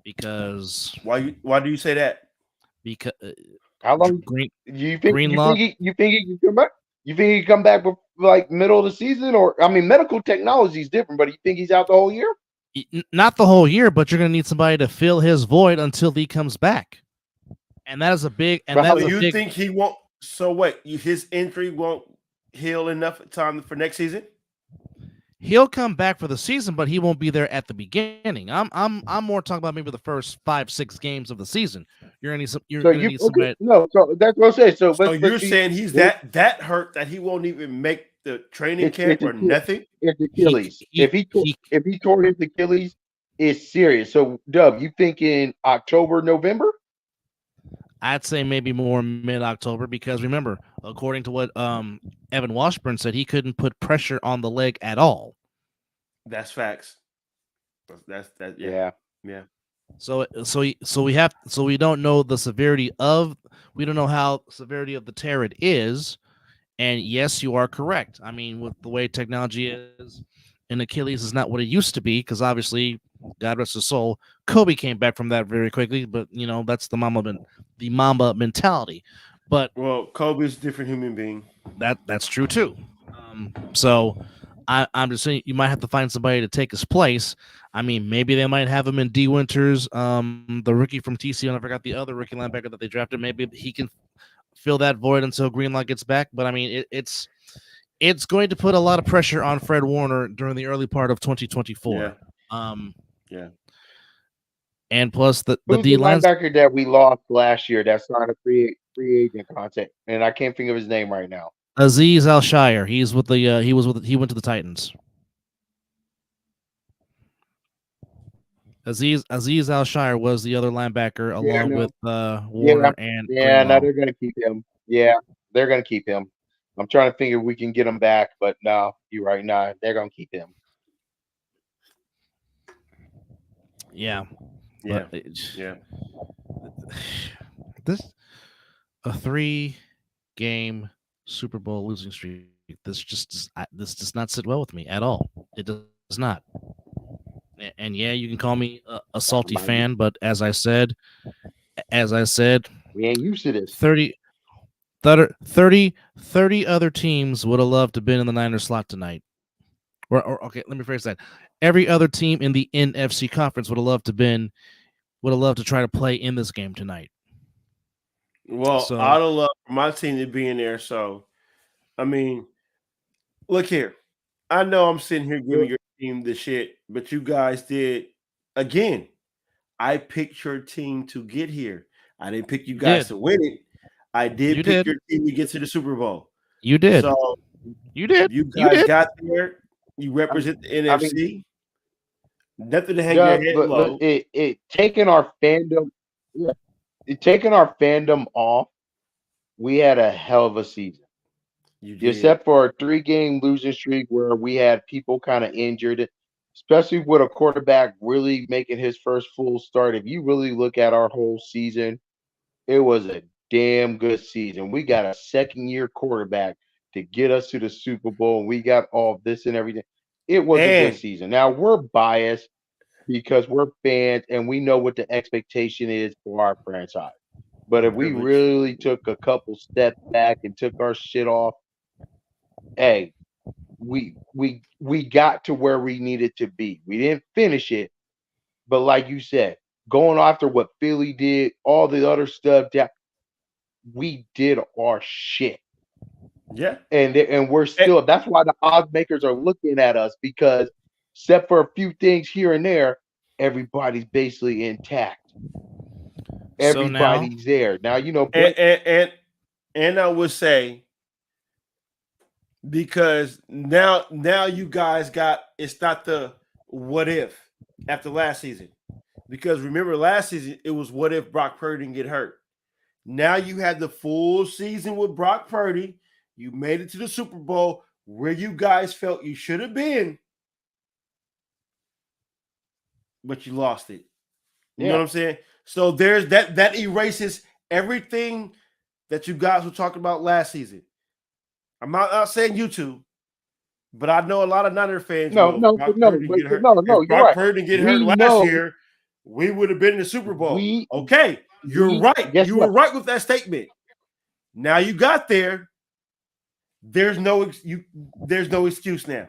Because why do you say that? Because how long you think he can come back? You think he can come back like middle of the season, or I mean, medical technology is different, but you think he's out the whole year? Not the whole year, but you're going to need somebody to fill his void until he comes back, and that is a big. And that's you think he won't? So what? His injury won't heal enough time for next season? He'll come back for the season, but he won't be there at the beginning. I'm more talking about maybe the first 5-6 games of the season. You're gonna need somebody. No, so that's what I'm saying. So you're saying he's that hurt that he won't even make the training camp or nothing? It's Achilles. If he tore his Achilles, it's serious. So Dub, you thinking October, November? I'd say maybe more mid-October because remember, according to what Evan Washburn said, he couldn't put pressure on the leg at all. That's facts. That's yeah. So we don't know the severity of we don't know how severity of the tear it is, and yes, you are correct. I mean, with the way technology is, an Achilles is not what it used to be because obviously, God rest his soul, Kobe came back from that very quickly. But you know that's the Mamba mentality. But Kobe's a different human being. That's true too. So I'm just saying you might have to find somebody to take his place. I mean, maybe they might have him in D. Winters, the rookie from TCU, and I forgot the other rookie linebacker that they drafted. Maybe he can fill that void until Greenlaw gets back. But I mean, it's going to put a lot of pressure on Fred Warner during the early part of 2024. Yeah. And plus the Who's D the lines. linebacker that we lost last year that signed a free agent contract? And I can't think of his name right now. Azeez Al-Shire. He's with the he went to the Titans. Azeez Al-Shire was the other linebacker along with Warner and yeah. No, Greenlaw. they're gonna keep him. Yeah, they're gonna keep him. I'm trying to think if we can get him back, but no, you're right. No, they're gonna keep him. Yeah. Yeah. This a 3-game Super Bowl losing streak. This does not sit well with me at all. It does not. And yeah, you can call me a salty fan, but as I said, we ain't used to this. 30 other teams would have loved to have been in the Niners slot tonight. Or okay, let me phrase that. Every other team in the NFC conference would have loved to try to play in this game tonight. Well, I'd have loved for my team to be in there. So, I mean, look here. I know I'm sitting here giving your team the shit, but you guys did again. I picked your team to get here. I didn't pick you guys to win it. I did pick your team to get to the Super Bowl. You did. So you did. You guys got there. You represent the NFC. Nothing to hang your head low. It taking our fandom, taking our fandom off. We had a hell of a season. Except for a 3-game losing streak where we had people kind of injured, especially with a quarterback really making his first full start. If you really look at our whole season, it was a damn good season. We got a second-year quarterback to get us to the Super Bowl, and we got all this and everything. It was a good season. Now, we're biased because we're fans, and we know what the expectation is for our franchise. But if we really took a couple steps back and took our shit off, hey, we got to where we needed to be. We didn't finish it, but like you said, going after what Philly did, all the other stuff that we did our shit. Yeah. And we're still, that's why the odds makers are looking at us, because except for a few things here and there, everybody's basically intact. Everybody's there. Now, you know, and I would say, because now you guys got, it's not the what if after last season. Because remember last season, it was what if Brock Purdy didn't get hurt. Now you had the full season with Brock Purdy. You made it to the Super Bowl where you guys felt you should have been, but you lost it. You know what I'm saying? So there's that erases everything that you guys were talking about last season. I'm not saying you two, but I know a lot of Niner fans. You're Brock Purdy didn't get hurt last year, we would have been in the Super Bowl. You're right. You were right with that statement. Now you got there. There's no excuse now.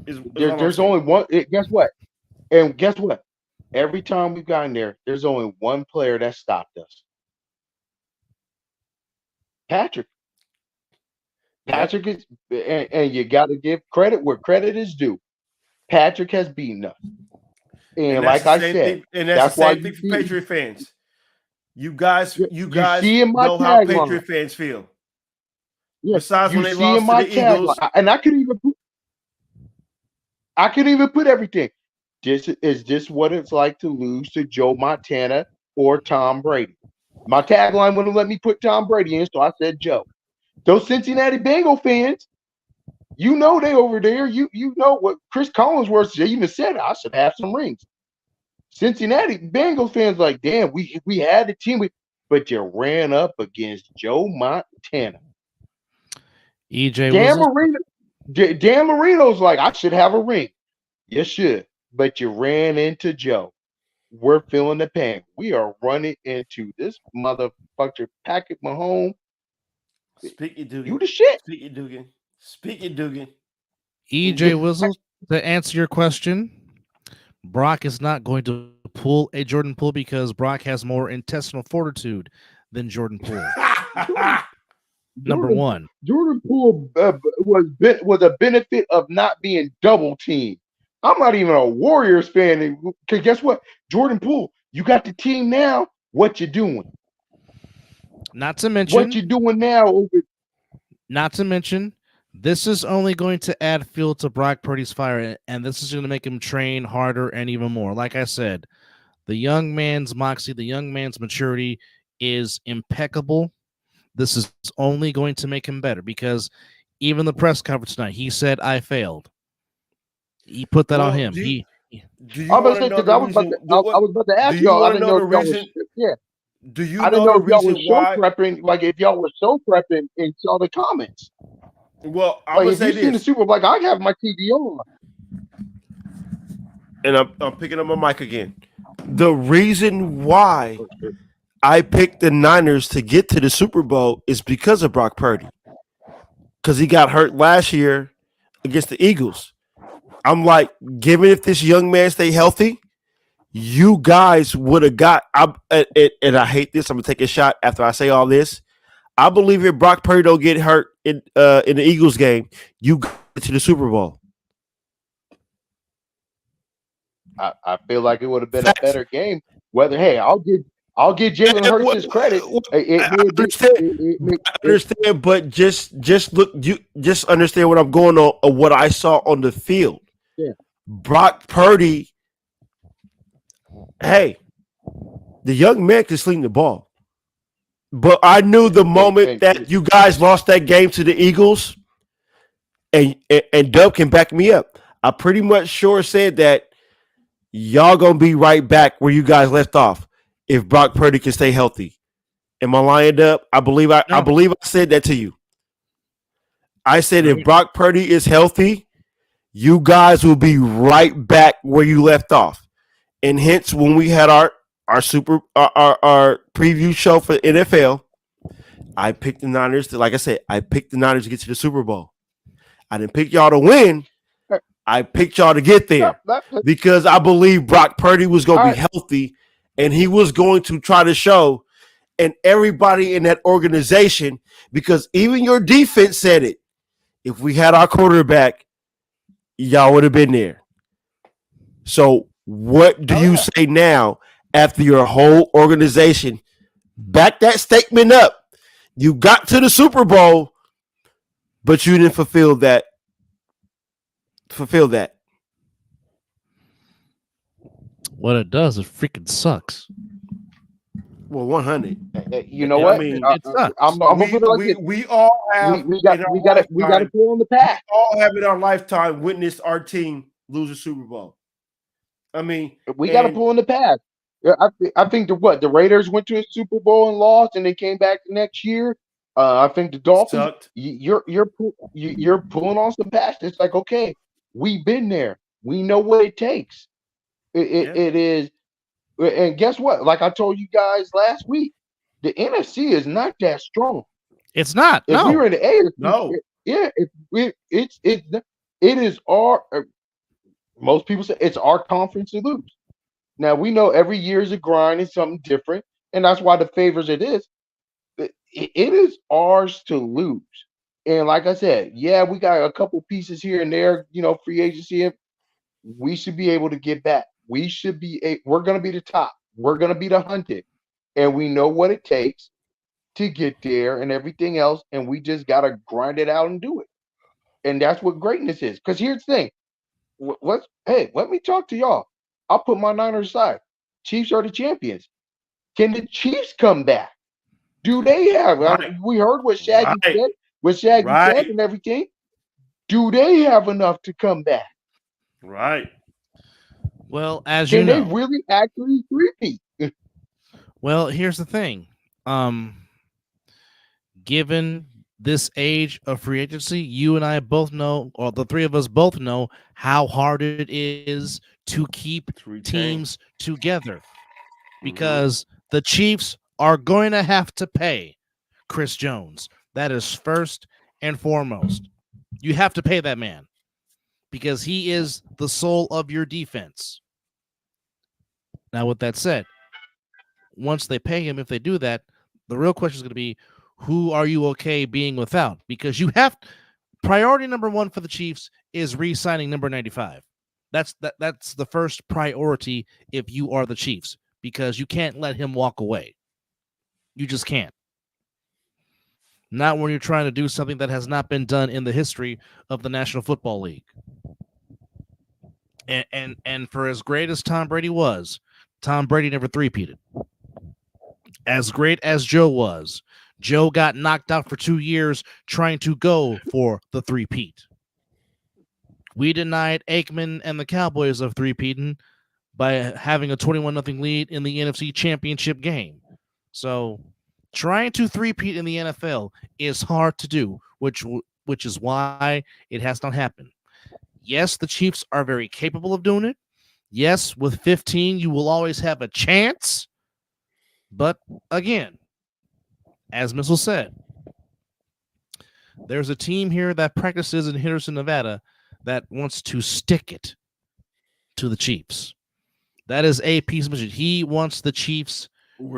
There's only one. Guess what? And guess what? Every time we've gotten there, there's only one player that stopped us. Patrick. Patrick is, and you got to give credit where credit is due. Patrick has beaten us. And like I said, that's the same thing for Patriot fans. You guys know how Patriot fans feel. Besides when they lost to the Eagles. And I could even put everything. Is this what it's like to lose to Joe Montana or Tom Brady? My tagline wouldn't let me put Tom Brady in, so I said Joe. Those Cincinnati Bengal fans, you know they over there. You know what Chris Collinsworth even said. I should have some rings. Cincinnati Bengals fans like, damn, we had the team, but you ran up against Joe Montana. Dan Marino's like, I should have a ring. You should, but you ran into Joe. We're feeling the pain. We are running into this motherfucker, Patrick Mahomes. Speak it, Dugan. You the shit. Speak it, Dugan. Speak it, Dugan. EJ Mizzle, to answer your question, Brock is not going to pull a Jordan Poole because Brock has more intestinal fortitude than Jordan Poole. Number one. Jordan Poole was a benefit of not being double teamed. I'm not even a Warriors fan. Because guess what? Jordan Poole, you got the team now. What you doing? Not to mention What you doing now? Not to mention, this is only going to add fuel to Brock Purdy's fire, and this is going to make him train harder and even more. Like I said, the young man's moxie, the young man's maturity is impeccable. This is only going to make him better because even the press conference tonight, he said, I failed. He put that on him. Do you I was want to know the I was reason? about to ask Do you y'all. I want to didn't know know the if y'all reason? was, yeah. Do you I didn't know know the if y'all reason were show why? prepping, like if y'all were show prepping and saw the comments. Well, I'm Like gonna if say you seen the this, Super Bowl, like I have my TV on. and I'm picking up my mic again. The reason why I picked the Niners to get to the Super Bowl is because of Brock Purdy, because he got hurt last year against the Eagles. I'm like, given if this young man stay healthy, you guys would have got. And I hate this. I'm gonna take a shot after I say all this. I believe if Brock Purdy don't get hurt in the Eagles game, you get to the Super Bowl. I feel like it would have been a better game. Whether I'll give Jalen Hurts his credit. I understand, but just look. You just understand what I'm going on, or what I saw on the field. Yeah. Brock Purdy. Hey, the young man can sling the ball, but I knew the moment that you guys lost that game to the Eagles, and Dub can back me up. I pretty much sure said that y'all gonna be right back where you guys left off if Brock Purdy can stay healthy. Am I lying up? I believe I said that to you. I said if Brock Purdy is healthy, you guys will be right back where you left off. And hence, when we had our preview show for NFL, I picked the Niners. Like I said, I picked the Niners to get to the Super Bowl. I didn't pick y'all to win. I picked y'all to get there because I believe Brock Purdy was going to be healthy and he was going to try to show, and everybody in that organization, because even your defense said it, if we had our quarterback, y'all would have been there. So what do you say now after your whole organization backed that statement up? You got to the Super Bowl, but you didn't fulfill that. What it does, it freaking sucks. Well, 100. You know what? I mean, it sucks. I'm gonna put it like this. We all have. We got to pull on the pack. We all have in our lifetime witnessed our team lose a Super Bowl. I mean, we got to pull in the past. I think the Raiders went to a Super Bowl and lost, and they came back the next year. I think the Dolphins. Sucked. You're pulling on some past. It's like, okay, we've been there. We know what it takes. It is, and guess what? Like I told you guys last week, the NFC is not that strong. It's not. If we were in the AFC, no. It is our. Most people say it's our conference to lose. Now we know every year is a grind and something different, and that's why the favors it is. It is ours to lose. And like I said, yeah, we got a couple pieces here and there, free agency. We should be able to get back. We're going to be the top. We're going to be the hunted. And we know what it takes to get there and everything else. And we just got to grind it out and do it. And that's what greatness is. Because here's the thing. Let me talk to y'all. I'll put my Niners aside. Chiefs are the champions. Can the Chiefs come back? Do they have? Right. We heard what Shaggy said. What Shaggy said and everything. Do they have enough to come back? Right. Well, as can you know, they really actually repeat? Well, here's the thing. Given this age of free agency, you and I both know, or the three of us both know, how hard it is to keep teams together. Because the Chiefs are going to have to pay Chris Jones. That is first and foremost. You have to pay that man because he is the soul of your defense. Now, with that said, once they pay him, if they do that, the real question is going to be, who are you okay being without? Because you have priority number one for the Chiefs is re-signing number 95. That's the first priority if you are the Chiefs, because you can't let him walk away. You just can't. Not when you're trying to do something that has not been done in the history of the National Football League. And for as great as Tom Brady was, Tom Brady never three-peated. As great as Joe was, Joe got knocked out for 2 years trying to go for the three-peat. We denied Aikman and the Cowboys of three-peating by having a 21-0 lead in the NFC Championship game. So trying to three-peat in the NFL is hard to do, which is why it has not happened. Yes, the Chiefs are very capable of doing it. Yes, with 15, you will always have a chance. But again, as Mizzle said, there's a team here that practices in Henderson, Nevada, that wants to stick it to the Chiefs. That is AP's mission. He wants the Chiefs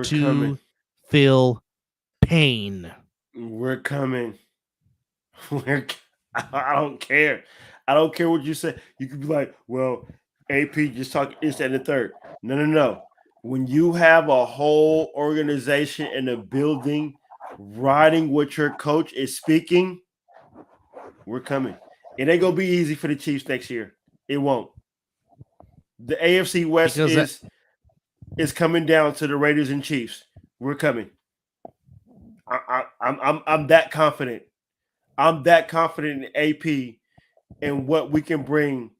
to feel pain. We're coming. I don't care. I don't care what you say. You could be like, well, AP just talking this and the third. No. When you have a whole organization and a building riding what your coach is speaking, we're coming. It ain't gonna be easy for the Chiefs next year. It won't. The AFC West is coming down to the Raiders and Chiefs. We're coming. I'm that confident. I'm that confident in AP and what we can bring.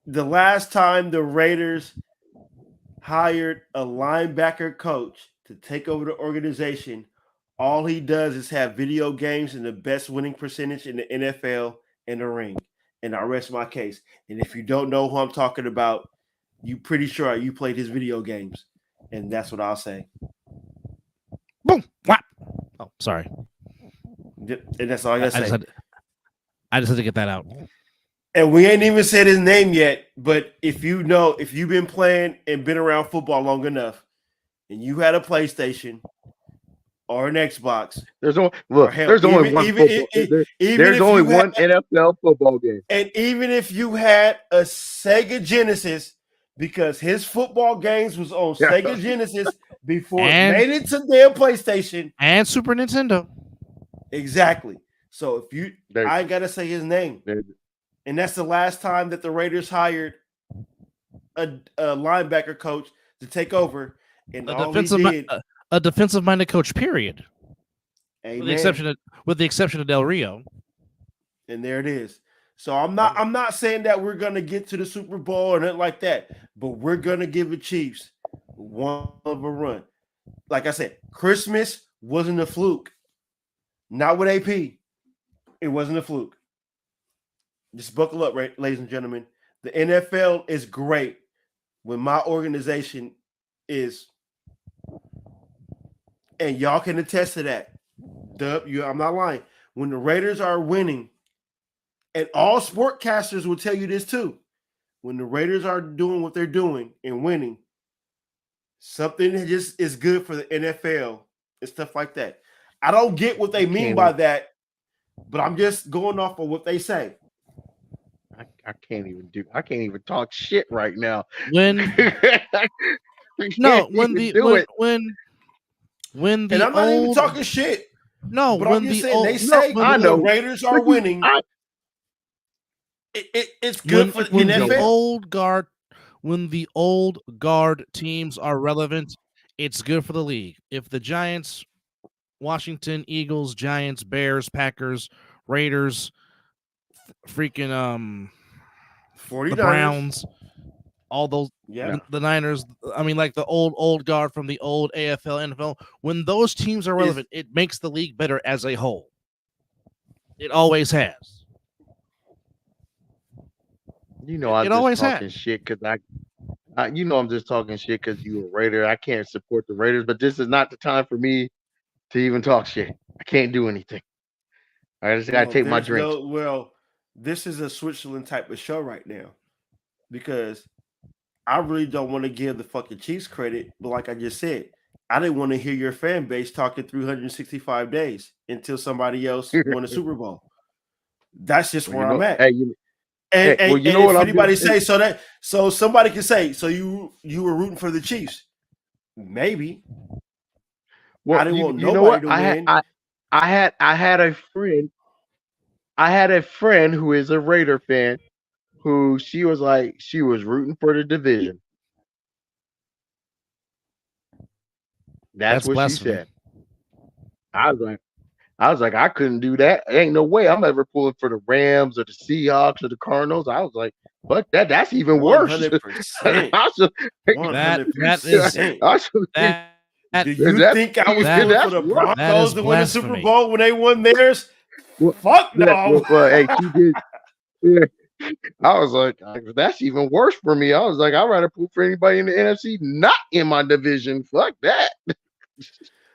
The last time the Raiders hired a linebacker coach to take over the organization, all he does is have video games and the best winning percentage in the NFL in the ring. And I rest my case. And if you don't know who I'm talking about, you pretty sure you played his video games. And that's what I'll say. Boom. Whap. Oh, sorry. And that's all I gotta say. I just had to get that out. And we ain't even said his name yet, but if you've been playing and been around football long enough, and you had a PlayStation or an Xbox, there's only one NFL football game. And even if you had a Sega Genesis, because his football games was on Sega Genesis before it made it to their PlayStation and Super Nintendo. Exactly. So I gotta say his name. And that's the last time that the Raiders hired a linebacker coach to take over. And a defensive-minded coach, period. Amen. With the exception of Del Rio. And there it is. So I'm not saying that we're gonna get to the Super Bowl or nothing like that, but we're gonna give the Chiefs one of a run. Like I said, Christmas wasn't a fluke. Not with AP. It wasn't a fluke. Just buckle up, right, ladies and gentlemen. The NFL is great when my organization is, and y'all can attest to that. I'm not lying. When the Raiders are winning, and all sportcasters will tell you this too, when the Raiders are doing what they're doing and winning, something that just is good for the NFL and stuff like that. I don't get what they mean by that, but I'm just going off of what they say. I can't even talk shit right now. And I'm not even talking shit. No, but I'm just saying they say when the Raiders are winning, it's good for the NFL. When the old guard teams are relevant, it's good for the league. If the Giants, Washington, Eagles, Giants, Bears, Packers, Raiders, freaking 49ers. The Browns, all those, the Niners, I mean, like the old guard from the old AFL, NFL, when those teams are relevant, it makes the league better as a whole. It always has. I'm just talking shit because I'm just talking shit because you're a Raider. I can't support the Raiders, but this is not the time for me to even talk shit. I can't do anything. I just gotta take my drink. This is a Switzerland type of show right now because I really don't want to give the fucking Chiefs credit, but like I just said, I didn't want to hear your fan base talking 365 days until somebody else won a Super Bowl. That's just where I'm at. And, Well, you and know what if I'm anybody doing? say so somebody can say, so you were rooting for the Chiefs. Maybe. Well, I didn't want you know nobody what? to win. I had a friend. I had a friend who is a Raider fan who she was rooting for the division. That's That's what she blasphemy. said. I was like, I couldn't do that. Ain't no way I'm ever pulling for the Rams or the Seahawks or the Cardinals. I was like, fuck that. That's even worse. 100%. I should, That is 100%. I should think that Do you that's think I was pulling for that's the worse. that is Broncos to win the Super blasphemy. Bowl when they won theirs? Well, Fuck yeah, no. well, hey, she did. Yeah. I was like, that's even worse for me. I was like, I'd rather pull for anybody in the NFC not in my division. Fuck that.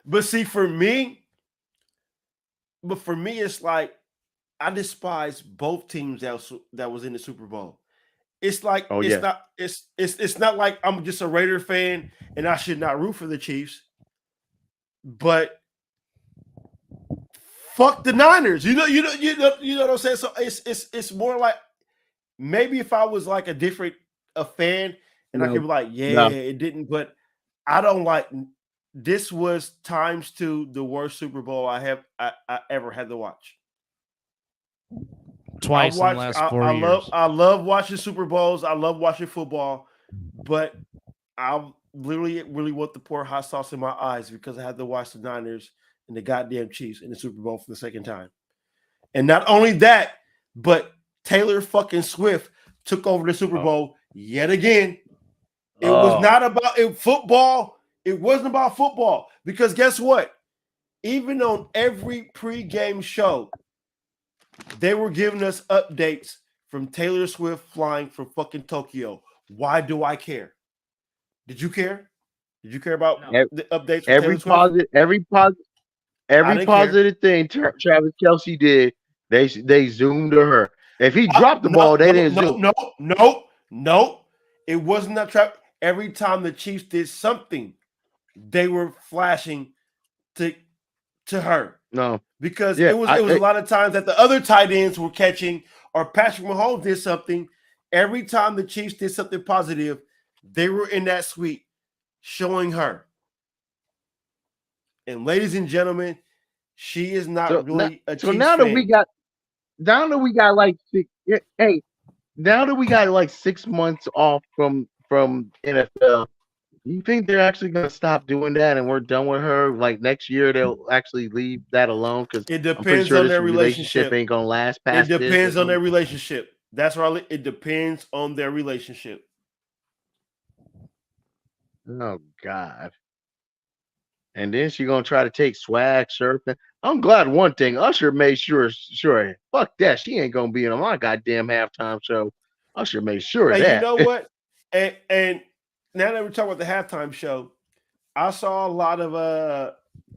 But see, for me, it's like I despise both teams that was in the Super Bowl. It's like Oh, it's yeah. not it's not like I'm just a Raider fan and I should not root for the Chiefs. But fuck the Niners. You know what I'm saying? So it's more like maybe if I was like a fan and I No, could be like, yeah, no. it didn't, but I don't like this was times 2 the worst Super Bowl I ever had to watch. Twice in the last 4 years. I love watching Super Bowls. I love watching football, but I literally really want to pour hot sauce in my eyes because I had to watch the Niners and the goddamn Chiefs in the Super Bowl for the second time. And not only that, but Taylor fucking Swift took over the Super Bowl yet again. It was not about football. It wasn't about football because guess what? Even on every pregame show, they were giving us updates from Taylor Swift flying from fucking Tokyo. Why do I care? Did you care? Did you care about the updates from Taylor Swift? Every positive thing Travis Kelce did, they zoomed to her. If he dropped the ball, they didn't zoom. No. It wasn't that trap. Every time the Chiefs did something, they were flashing to her. No, because it was a lot of times that the other tight ends were catching or Patrick Mahomes did something. Every time the Chiefs did something positive, they were in that suite showing her. And ladies and gentlemen, she is not really a Chiefs fan. Now that we got like 6 months off from NFL, do you think they're actually going to stop doing that and we're done with her? Like next year, they'll actually leave that alone because it depends on their relationship. Ain't going to last past. It depends on their relationship. That's right. It depends on their relationship. Oh God! And then she's gonna try to take swag surfing. I'm glad one thing Usher made sure. Fuck that. She ain't gonna be in my goddamn halftime show. Usher made sure of that. You know what? and now that we're talking about the halftime show, I saw a lot of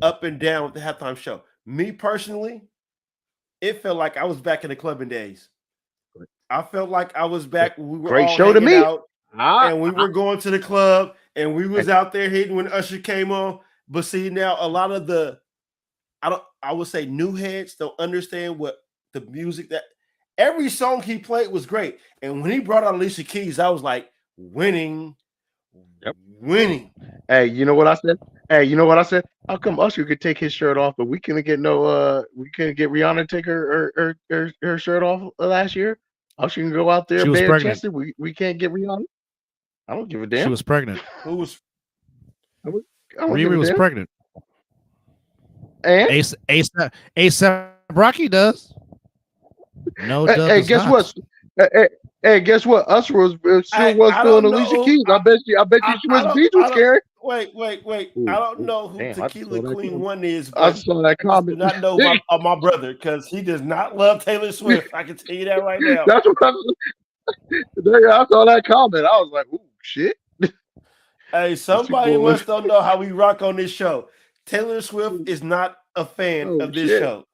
up and down with the halftime show. Me personally, it felt like I was back in the clubbing days. I felt like I was back. We were great all show to me. Out, and we were going to the club, and we was out there hitting when Usher came on. But see, now a lot of I would say new heads don't understand what the music that every song he played was great. And when he brought out Alicia Keys, I was like, winning. Winning. Hey, you know what I said? How come Usher could take his shirt off, but we couldn't get Rihanna to take her shirt off last year? Usher can go out there bare chested. We can't get Rihanna. I don't give a damn. She was pregnant. Who was? Riri was pregnant. And ASAP Rocky does. No, hey, guess what? Hey, guess what? Usher was feeling Alicia Keys. I bet you she was Beatles, Karen. Wait. I don't know who Tequila Queen 1 is. I saw that comment. I do not know my brother because he does not love Taylor Swift. I can tell you that right now. That's what I saw that comment. I was like, "Ooh, shit." Hey, somebody must don't know how we rock on this show. Taylor Swift is not a fan of this show.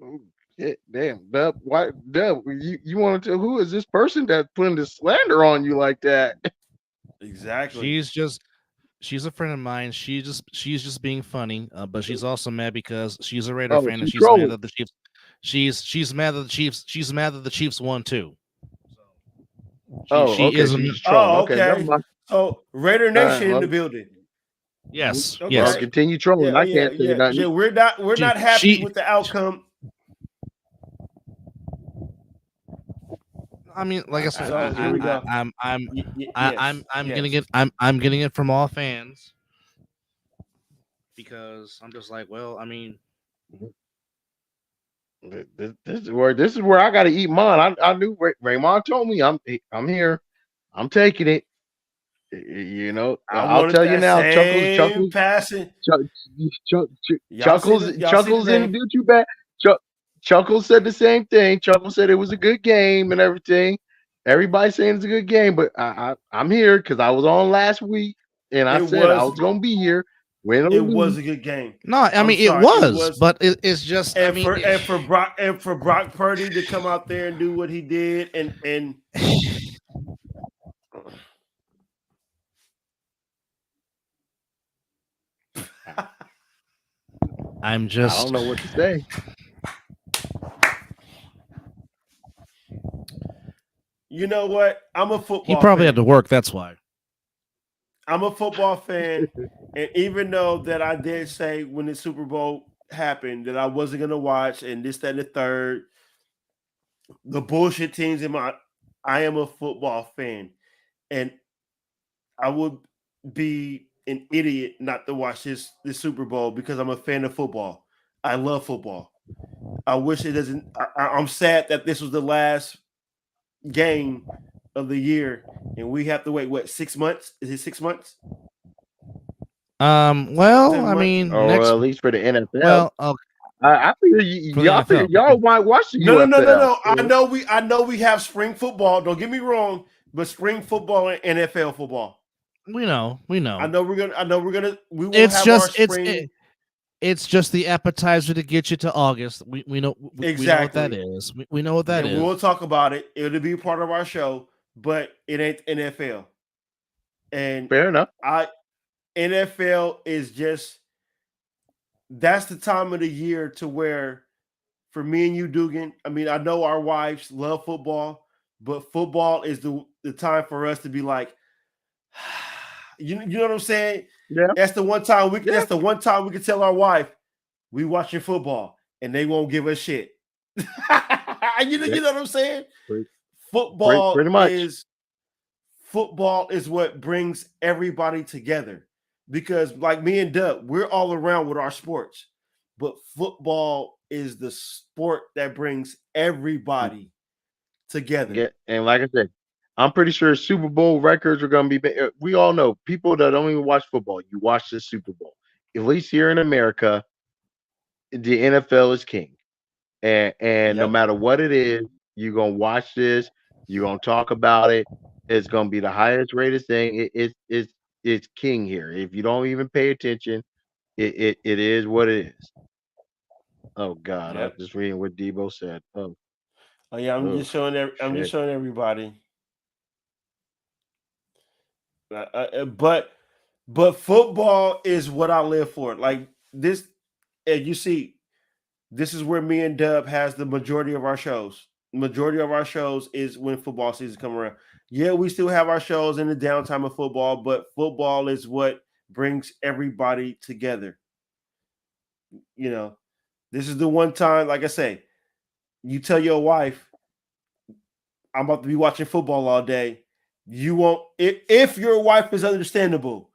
Oh, shit, damn, Dub. Why, Dub? You want to tell who is this person that's putting this slander on you like that? Exactly. She's a friend of mine. She's just being funny, but she's also mad because she's a Raider fan and she's mad that the Chiefs. she's mad that the Chiefs. She's mad that the Chiefs won too. Okay. Is. She's trolling. Okay. Never mind. So Raider Nation in the building. Yes. Okay. Yes. Well, continue trolling. I can't say nothing. Yeah, we're not happy with the outcome. I mean, like I said, So, here we go. I'm getting it. I'm getting it from all fans because I'm just like, well, I mean, this is where I got to eat mine. I knew Raymond told me I'm here. I'm taking it. You know, I'll tell you now. Chuckles, passing. Chuckles didn't do too bad. Chuckles said the same thing. Chuckles said it was a good game and everything. Everybody's saying it's a good game, but I'm here because I was on last week and I said I was gonna be here. It was a good game. No, I mean it was, but it's just and for Brock Purdy to come out there and do what he did and I don't know what to say. You know what? I'm a football. He probably fan. had to work. That's why. I'm a football fan, and even though that I did say when the Super Bowl happened that I wasn't gonna watch and this, that, and the third, the bullshit teams I am a football fan, and I would be an idiot not to watch this Super Bowl because I'm a fan of football. I love football. I wish it doesn't. I'm sad that this was the last game of the year, and we have to wait 6 months? Is it 6 months? Well, I mean, at least for the NFL. Well, okay. I figure y'all might watch the No. UFL. I know we have spring football. Don't get me wrong, but spring football and NFL football. We know. We will It's have just our spring. It's just the appetizer to get you to August. We know exactly. We know what that is. We know what that is. We'll talk about it. It'll be part of our show, but it ain't NFL. And fair enough. NFL is just that's the time of the year to where for me and you, Dugan, I mean, I know our wives love football, but football is the time for us to be like, you know what I'm saying? Yeah. That's the one time we can tell our wife we watching football and they won't give us shit. You know what I'm saying? Football pretty much. Football is what brings everybody together. Because like me and Doug, we're all around with our sports, but football is the sport that brings everybody together. Yeah, and like I said, I'm pretty sure Super Bowl records are going to be. We all know people that don't even watch football. You watch the Super Bowl. At least here in America, the NFL is king, and no matter what it is, you're gonna watch this. You're gonna talk about it. It's gonna be the highest rated thing. It's king here. If you don't even pay attention, it is what it is. Oh God, I'm just reading what Debo said. Oh yeah, I'm just showing everybody. But football is what I live for. Like this, and you see, this is where me and Dub has the majority of our shows. Majority of our shows is when football season come around. Yeah, we still have our shows in the downtime of football, but football is what brings everybody together. You know, this is the one time, like I say, you tell your wife, I'm about to be watching football all day. You won't, if your wife is understandable,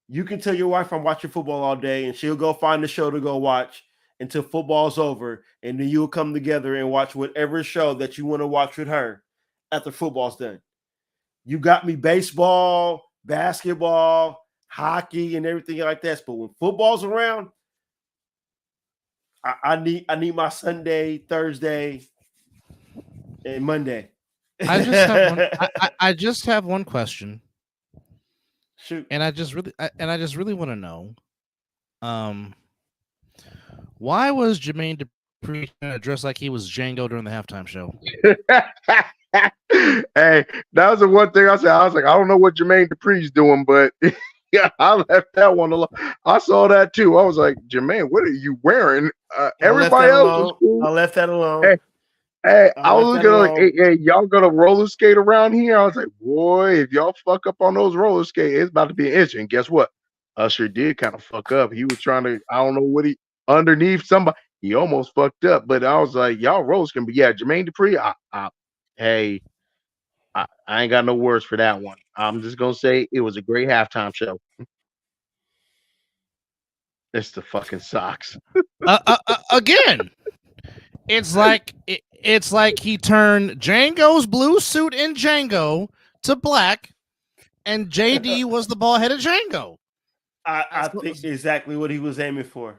you can tell your wife I'm watching football all day and she'll go find a show to go watch until football's over. And then you'll come together and watch whatever show that you want to watch with her after football's done. You got me baseball, basketball, hockey, and everything like that. But when football's around, I need my Sunday, Thursday, and Monday. I just have one question. Shoot. And I just really want to know, why was Jermaine Dupri dressed like he was Django during the halftime show? Hey, that was the one thing I said. I was like, I don't know what Jermaine Dupri's doing, but yeah, I left that one alone. I saw that too. I was like, Jermaine, what are you wearing? Everybody else was cool. I left that alone. Hey, I was looking like, hey, y'all gonna roller skate around here? I was like, boy, if y'all fuck up on those roller skates, it's about to be an issue. And guess what? Usher did kind of fuck up. He was trying to, I don't know what underneath somebody, he almost fucked up. But I was like, y'all roller skating. But yeah, Jermaine Dupri, hey, I ain't got no words for that one. I'm just gonna say it was a great halftime show. It's the fucking socks. Again, it's like he turned Django's blue suit in Django to black, and JD was the ball-headed Django. I think exactly what he was aiming for.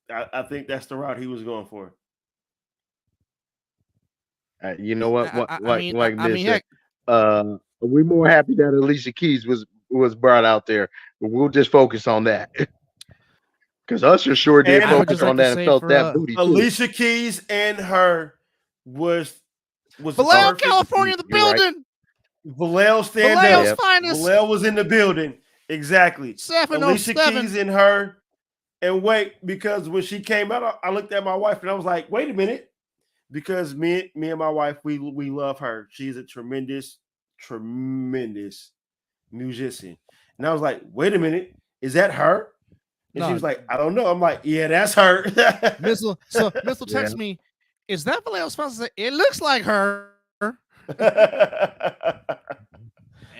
I think that's the route he was going for. You know what? Heck, We're more happy that Alicia Keys was brought out there. But we'll just focus on that. Because Usher sure did focus on that and felt that booty too. Alicia Keys and her was Vallejo, California, the building. Right. Vallejo stand Vallejo's up. finest. Vallejo was in the building. Exactly. Alicia Keys and her. And wait, because when she came out, I looked at my wife and I was like, wait a minute. Because me and my wife, we love her. She's a tremendous musician. And I was like, wait a minute, is that her? And she was like, I don't know. I'm like, yeah, that's her. Mizzle text me, is that Vallejo's sponsor? It looks like her. And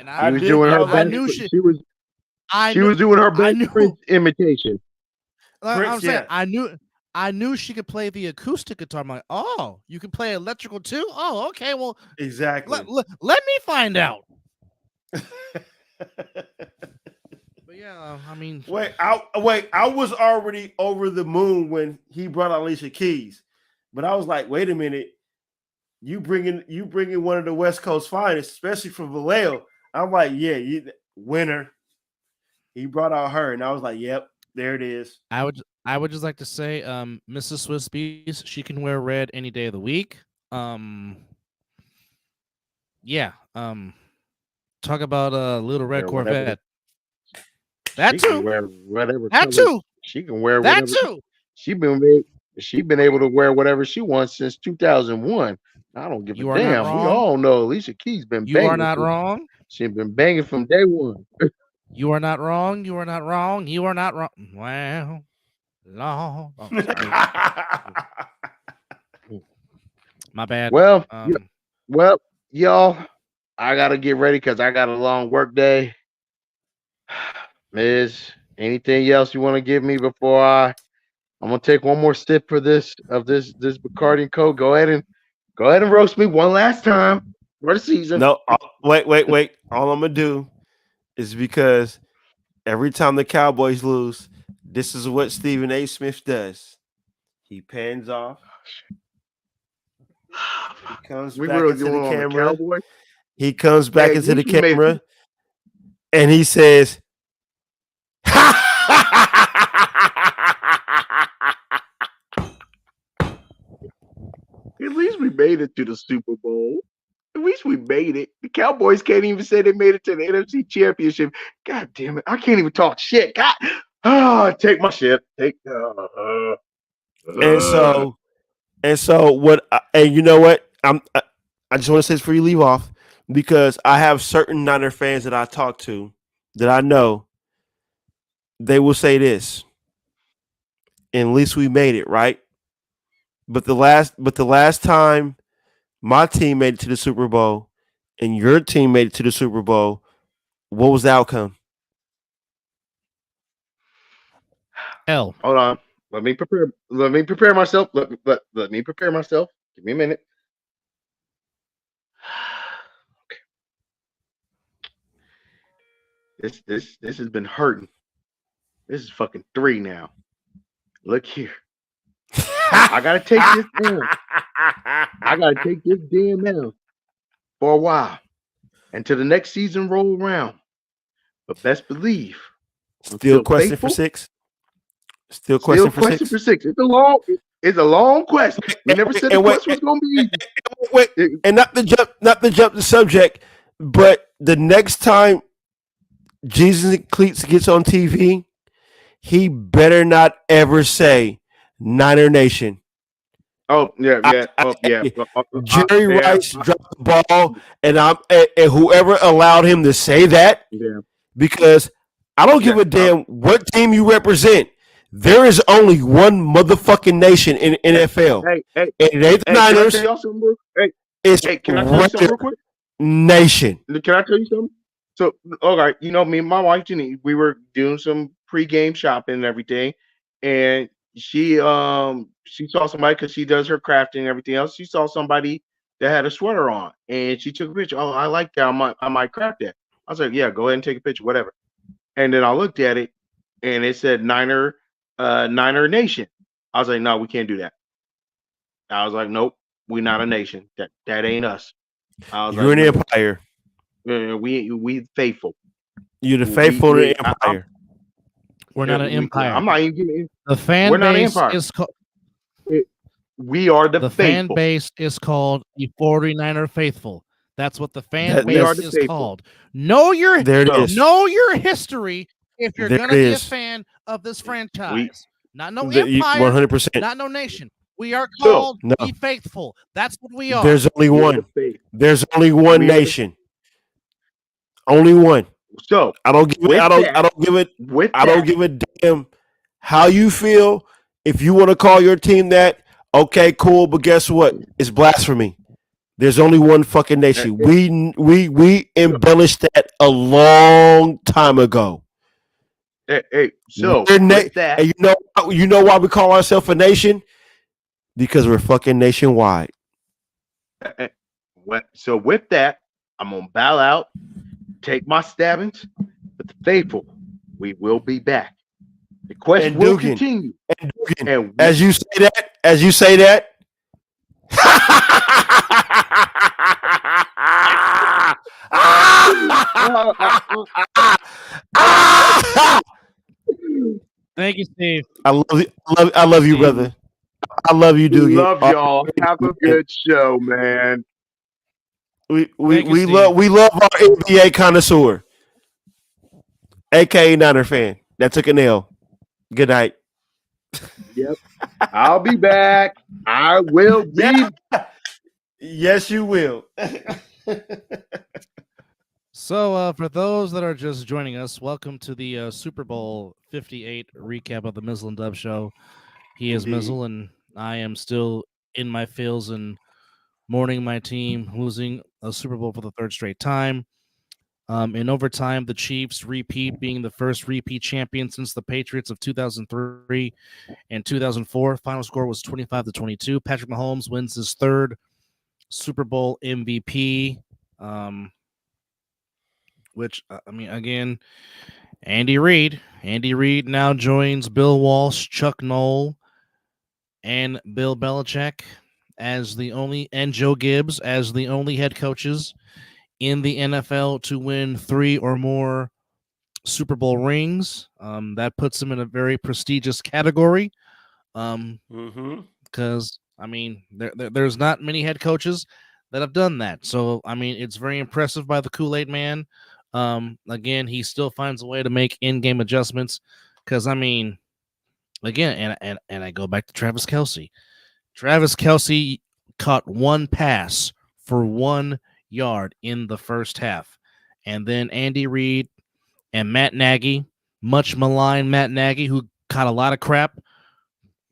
I was doing her best. She was doing her best Prince imitation. I'm saying, I knew she could play the acoustic guitar. I'm like, oh, you can play electrical too? Oh, okay. Well, exactly. Let me find out. But yeah, I mean, I was already over the moon when he brought out Alicia Keys, but I was like, wait a minute, you bringing one of the West Coast finest, especially from Vallejo. I'm like, yeah, winner. He brought out her, and I was like, yep, there it is. I would just like to say, Mrs. Swiss Beast, she can wear red any day of the week. Yeah. Talk about a little red Corvette. That too. That too. She can wear whatever. That too. She been able to wear whatever she wants since 2001. I don't give a damn. We all know Alicia Keys been banging. You are not wrong. She's been banging from day one. You are not wrong. You are not wrong. You are not wrong. Well, long. Oh, my bad. Well, y'all, I gotta get ready because I got a long work day. Miz, anything else you want to give me before I'm gonna take one more sip for this Bacardi and Coke? Go ahead and roast me one last time for the season. No, wait. All I'm gonna do is because every time the Cowboys lose, this is what Stephen A. Smith does. He pans off. He comes back into the camera. He comes back into the camera, and he says, At least we made it to the Super Bowl. At least we made it. The Cowboys can't even say they made it to the NFC Championship. God damn it. I can't even talk shit. God. Take my shit. And so what, and you know what? I just want to say this before you leave off, because I have certain Niner fans that I talk to that I know, they will say this, and at least we made it, right? But the last time my team made it to the Super Bowl and your team made it to the Super Bowl, what was the outcome? L. Hold on. Let me prepare myself. Let me prepare myself. Give me a minute. Okay. This has been hurting. This is fucking 3 now. Look here. I gotta take this down. I gotta take this damn down for a while until the next season roll around. But best believe, still question faithful, for 6. Still question for 6. It's a long quest. We never said the quest was gonna be easy. Wait, and not to jump the subject, but the next time Jesus Cleats gets on TV, he better not ever say Niner Nation. Oh yeah. Jerry Rice dropped the ball, and whoever allowed him to say that, because I don't give a damn what team you represent. There is only one motherfucking nation in NFL, and it ain't the Niners. It's can I tell you something real quick? Nation. Can I tell you something? So, all right, me and my wife Jenny, we were doing some pre-game shopping and everything, and she saw somebody because she does her crafting and everything else. She saw somebody that had a sweater on, and she took a picture. Oh, I like that. I might craft that. I was like, yeah, go ahead and take a picture, whatever. And then I looked at it, and it said Niner Nation. I was like, no, we can't do that. I was like, nope, we're not a nation. That ain't us. I was You're an empire. We faithful. You're the faithful of the empire. We're not an empire. I'm not even giving. The fan base is called. We are the fan base is called the 49er faithful. That's what the fan base is called. Know your history if you're gonna be a fan of this franchise. Not no empire. 100%. Not no nation. We are called the faithful. That's what we are. There's only one. There's only one nation. Only one. So I don't give a damn how you feel. If you want to call your team that, okay, cool. But guess what? It's blasphemy. There's only one fucking nation. We embellished that a long time ago. So you know why we call ourselves a nation? Because we're fucking nationwide. So with that, I'm gonna bow out, take my stabbings, but the faithful, we will be back. The quest will continue. And as you say that, Thank you, Steve. I love you, brother. I love you, Doogie. Love y'all. Have a good show, man. We love our NBA connoisseur, aka Niner fan. That took an L. Good night. Yep. I'll be back. I will be. Yes, you will. So, for those that are just joining us, welcome to the Super Bowl 58 recap of the Mizzle and Dub Show. He is Mizzle, and I am still in my feels and mourning my team losing a Super Bowl for the third straight time. In overtime, the Chiefs repeat, being the first repeat champion since the Patriots of 2003 and 2004. Final score was 25-22. Patrick Mahomes wins his third Super Bowl MVP, which, again, Andy Reid. Andy Reid now joins Bill Walsh, Chuck Noll, and Bill Belichick and Joe Gibbs as the only head coaches in the NFL to win 3 or more Super Bowl rings. That puts them in a very prestigious category. Because there's not many head coaches that have done that. So it's very impressive by the Kool-Aid man. Again, he still finds a way to make in-game adjustments. Because again, and I go back to Travis Kelce. Travis Kelce caught one pass for 1 yard in the first half. And then Andy Reid and Matt Nagy, much maligned Matt Nagy, who caught a lot of crap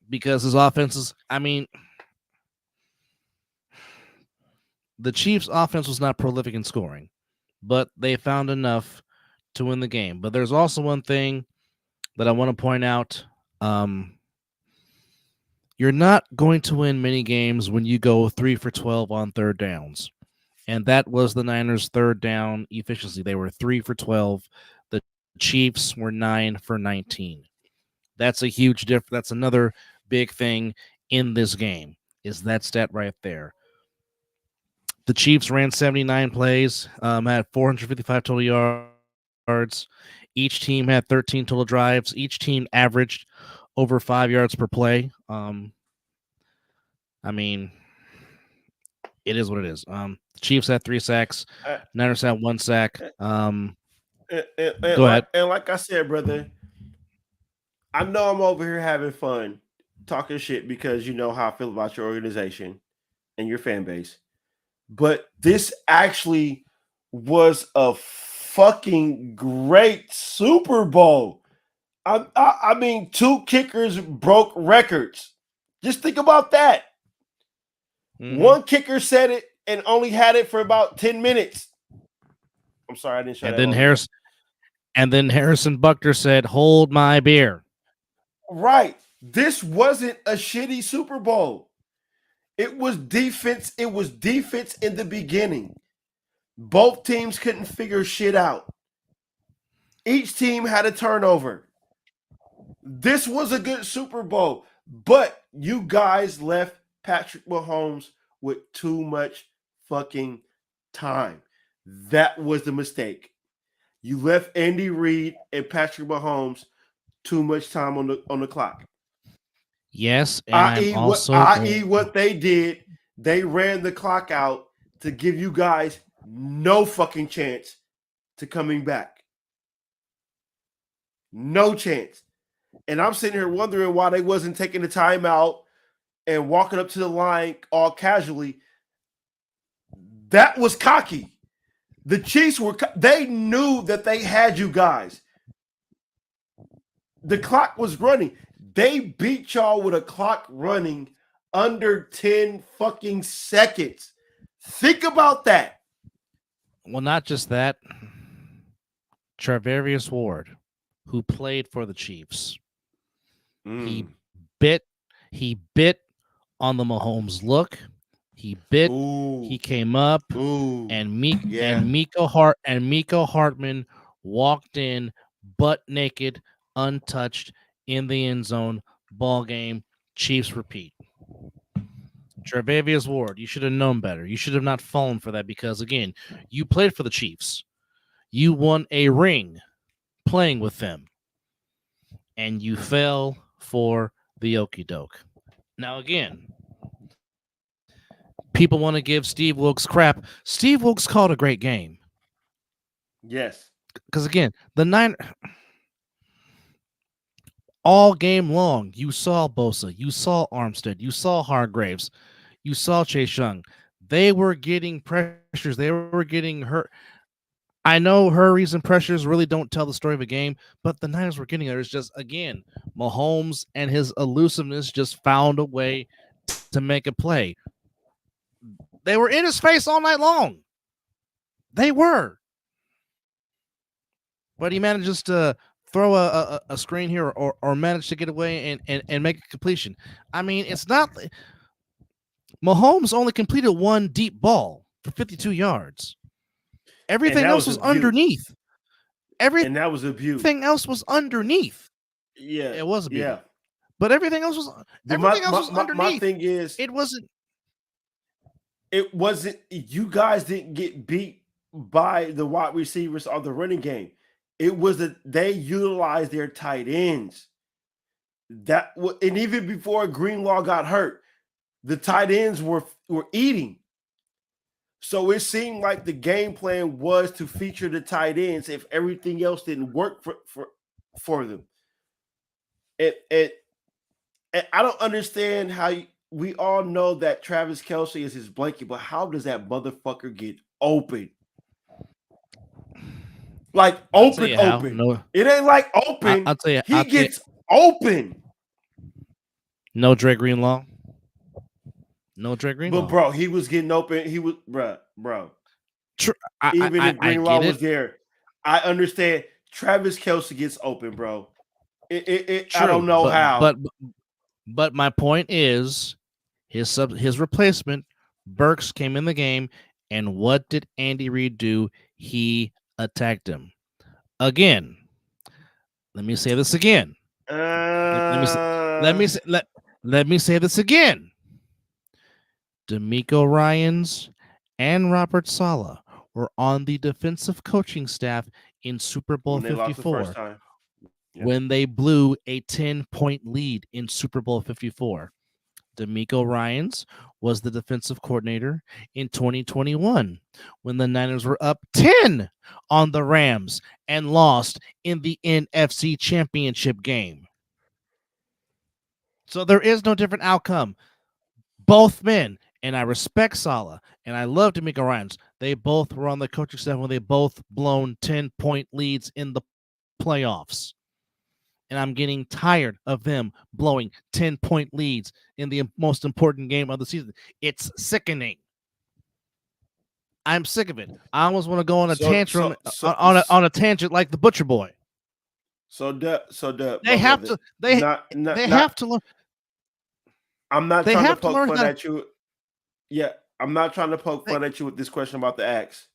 because his offenses, the Chiefs' offense was not prolific in scoring, but they found enough to win the game. But there's also one thing that I want to point out. You're not going to win many games when you go 3 for 12 on third downs. And that was the Niners' third down efficiency. They were 3 for 12. The Chiefs were 9 for 19. That's a huge difference. That's another big thing in this game, is that stat right there. The Chiefs ran 79 plays, had 455 total yards. Each team had 13 total drives. Each team averaged over 5 yards per play. It is what it is. The Chiefs had 3 sacks. Niners had 1 sack. Go ahead. And like I said, brother, I know I'm over here having fun, talking shit because you know how I feel about your organization and your fan base. But this actually was a fucking great Super Bowl. I mean, 2 kickers broke records. Just think about that. Mhm. One kicker said it and only had it for about 10 minutes. I'm sorry, I didn't show And that. then Harrison Buckner said, "Hold my beer." Right. This wasn't a shitty Super Bowl. It was defense. It was defense in the beginning. Both teams couldn't figure shit out. Each team had a turnover. This was a good Super Bowl, but you guys left Patrick Mahomes with too much fucking time. That was the mistake. You left Andy Reid and Patrick Mahomes too much time on the clock. Yes, and i.e. what they did, they ran the clock out to give you guys no fucking chance to coming back. No chance. And I'm sitting here wondering why they wasn't taking the time out and walking up to the line all casually. That was cocky. The Chiefs they knew that they had you guys. The clock was running. They beat y'all with a clock running under 10 fucking seconds. Think about that. Well, not just that. Charvarius Ward, who played for the Chiefs, he bit on the Mahomes look. He bit. Ooh. He came up, Ooh. and Miko Hartman walked in butt naked, untouched in the end zone. Ball game. Chiefs repeat. Charvarius Ward, you should have known better. You should have not fallen for that because, again, you played for the Chiefs. You won a ring playing with them, and you fell for the okie doke. Now, again, people want to give Steve Wilkes crap. Steve Wilkes called a great game. Yes. Because, again, the Niners, all game long, you saw Bosa, you saw Armstead, you saw Hargraves, you saw Chase Young. They were getting pressures. They were getting hurt. I know hurries and pressures really don't tell the story of a game, but the Niners were getting there. It's just, again, Mahomes and his elusiveness just found a way to make a play. They were in his face all night long. They were. But he manages to throw a screen here or manage to get away and make a completion. I mean, it's not... Mahomes only completed one deep ball for 52 yards. Everything else was underneath. And that was a beauty. Everything else was underneath. Yeah. It was a beauty. Yeah. But everything else was underneath. My thing is, it wasn't, you guys didn't get beat by the wide receivers or the running game. It was that they utilized their tight ends. And even before Greenlaw got hurt, the tight ends were eating. So it seemed like the game plan was to feature the tight ends if everything else didn't work for them. And I don't understand how we all know that Travis Kelce is his blanket, but how does that motherfucker get open? Like open. No, it ain't like open. I'll tell you. He gets open. No Dre Greenlaw. No Dre Greenlaw. But bro, he was getting open. He was bro. Even if Greenlaw was there, I understand. Travis Kelce gets open, bro. True, I don't know how. But my point is, his replacement, Burks, came in the game, and what did Andy Reid do? He attacked him again. Let me say this again. Let me say this again. DeMeco Ryans and Robert Saleh were on the defensive coaching staff in Super Bowl 54 when they blew a 10-point lead in Super Bowl 54. DeMeco Ryans was the defensive coordinator in 2021 when the Niners were up 10 on the Rams and lost in the NFC Championship game. So there is no different outcome. Both men, and I respect Saleh, and I love D'Amico Ryans. They both were on the coaching staff when they both blown 10-point leads in the playoffs. And I'm getting tired of them blowing 10-point leads in the most important game of the season. It's sickening. I'm sick of it. I almost want to go on a tantrum on a tangent like the Butcher Boy. So they have to. They have to learn. I'm not trying to poke fun at you. Yeah, I'm not trying to poke fun at you with this question about the axe.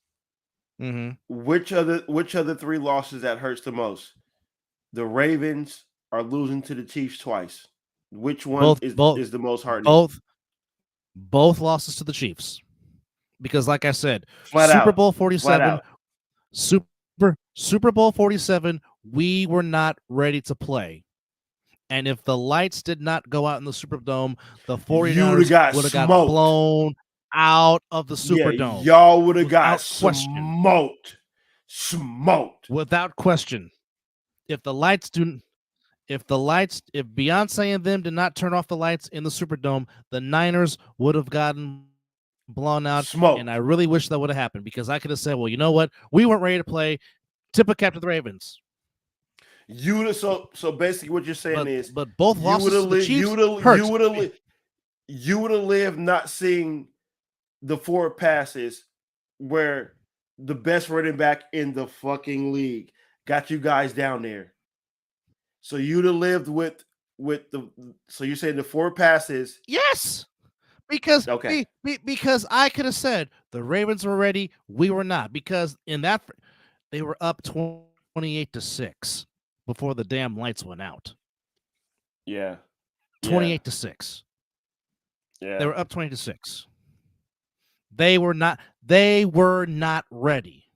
Mm-hmm. Which of the three losses that hurts the most? The Ravens are losing to the Chiefs twice. Which one is the most heartening? Both losses to the Chiefs. Because like I said, Flat Super out. Bowl 47, Super Bowl 47, we were not ready to play. And if the lights did not go out in the Superdome, the 49ers would have got blown out of the Superdome. Y'all would have got smoked. Without question. If Beyonce and them did not turn off the lights in the Superdome, the Niners would have gotten blown out. Smoke. And I really wish that would have happened because I could have said, well, you know what? We weren't ready to play. Tip of cap to the Ravens. So basically what you're saying is but both losses to the Chiefs you would have lived not seeing the 4 passes where the best running back in the fucking league got you guys down there. So you'd have lived with so you're saying the 4 passes. Yes. Because because I could have said the Ravens were ready, we were not. Because in that they were up 28-6 before the damn lights went out. Yeah. 28-6. Yeah. They were up 20-6. They were not ready.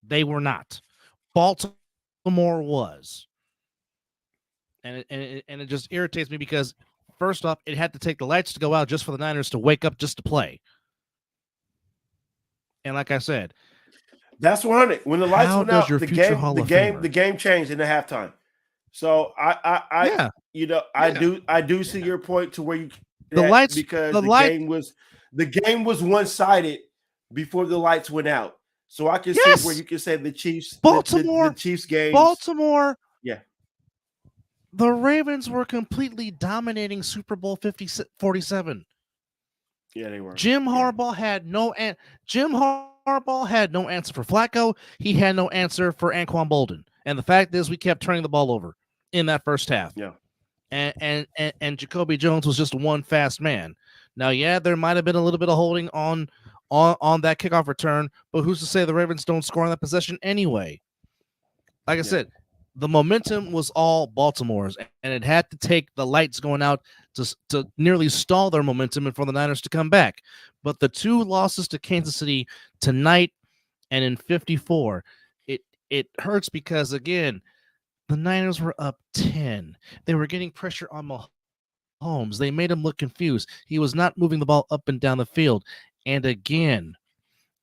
They were not. Baltimore was. And it just irritates me because first off, it had to take the lights to go out just for the Niners to wake up just to play. And like I said, that's 100. When the lights went out, the game changed in the halftime. So I do see your point to where the game was one-sided before the lights went out. So I can see where you can say the Chiefs, the Chiefs game. Baltimore. Yeah. The Ravens were completely dominating Super Bowl 47. Yeah, they were. Jim Harbaugh had no answer for Flacco. He had no answer for Anquan Bolden. And the fact is, we kept turning the ball over in that first half. Yeah. And Jacoby Jones was just one fast man. Now, yeah, there might have been a little bit of holding on that kickoff return, but who's to say the Ravens don't score on that possession anyway? Like I said, the momentum was all Baltimore's, and it had to take the lights going out to nearly stall their momentum and for the Niners to come back. But the 2 losses to Kansas City tonight and in 54, it hurts because, again, the Niners were up 10. They were getting pressure on Mahomes. They made him look confused. He was not moving the ball up and down the field. And again,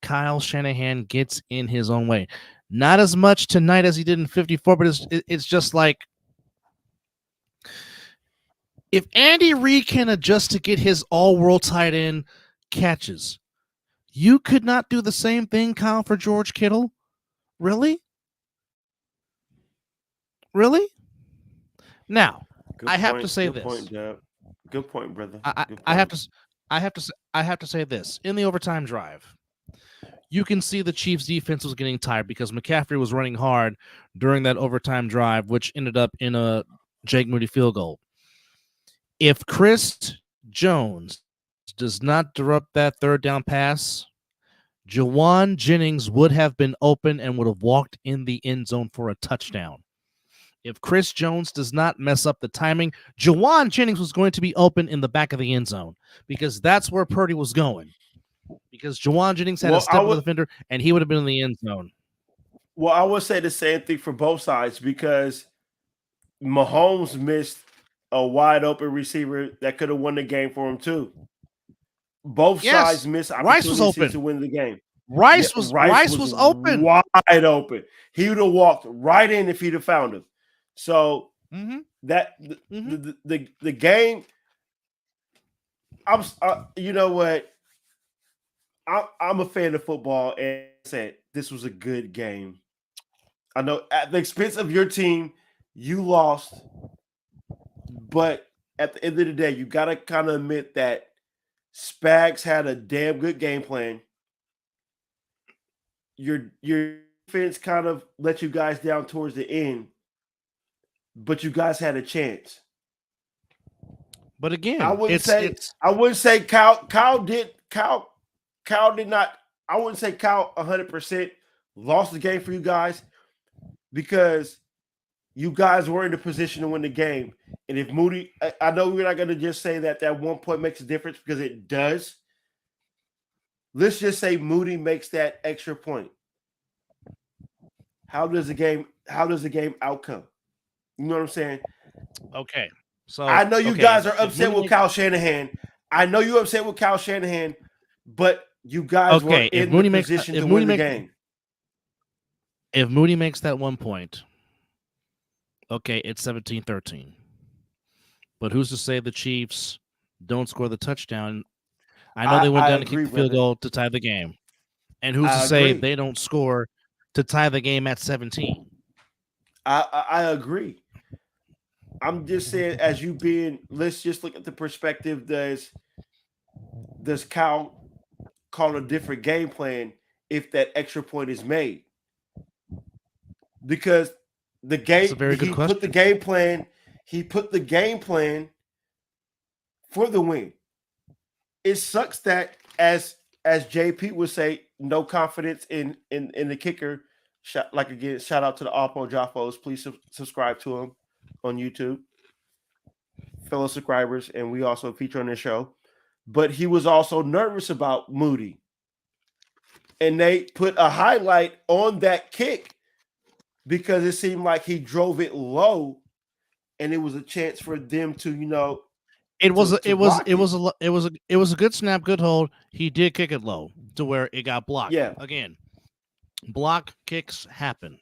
Kyle Shanahan gets in his own way. Not as much tonight as he did in 54, but it's just like if Andy Reid can adjust to get his all-world tight end catches, you could not do the same thing, Kyle, for George Kittle? Really? Really? Now, I have to say this. Good point, brother. I have to say this. In the overtime drive, you can see the Chiefs' defense was getting tired because McCaffrey was running hard during that overtime drive, which ended up in a Jake Moody field goal. If Chris Jones does not disrupt that third down pass, Jawan Jennings would have been open and would have walked in the end zone for a touchdown. If Chris Jones does not mess up the timing, Jawan Jennings was going to be open in the back of the end zone because that's where Purdy was going. Because Jawan Jennings had a step on the defender, and he would have been in the end zone. Well, I would say the same thing for both sides because Mahomes missed a wide open receiver that could have won the game for him too. Both sides missed opportunities to win the game. Rice was open, wide open. He would have walked right in if he'd have found him. So that the game. You know what? I'm a fan of football, and said this was a good game. I know at the expense of your team, you lost, but at the end of the day, you got to kind of admit that Spags had a damn good game plan. Your defense kind of let you guys down towards the end, but you guys had a chance. But again, I wouldn't say Kyle did not. I wouldn't say Kyle 100% lost the game for you guys because you guys were in the position to win the game. And if Moody, I know we're not going to just say that 1 point makes a difference because it does. Let's just say Moody makes that extra point. How does the game outcome? You know what I'm saying? Okay. So I know you guys are upset with Kyle Shanahan. I know you're upset with Kyle Shanahan, but you guys were in the position to win the game. If Moody makes that 1 point, okay, it's 17-13. But who's to say the Chiefs don't score the touchdown? I know they went down to kick the field goal to tie the game. And who's to say they don't score to tie the game at 17? I agree. I'm just saying, let's just look at the perspective. Does Kyle call a different game plan if that extra point is made? Because the game, he put the game plan for the win. It sucks that as JP would say, no confidence in the kicker. Shout out to the Alpo Jaffos. Please subscribe to him on YouTube, fellow subscribers, and we also feature on this show. But he was also nervous about Moody, and they put a highlight on that kick because it seemed like he drove it low, and it was a chance for them to, It was a good snap, good hold. He did kick it low to where it got blocked. Yeah. Again, block kicks happen.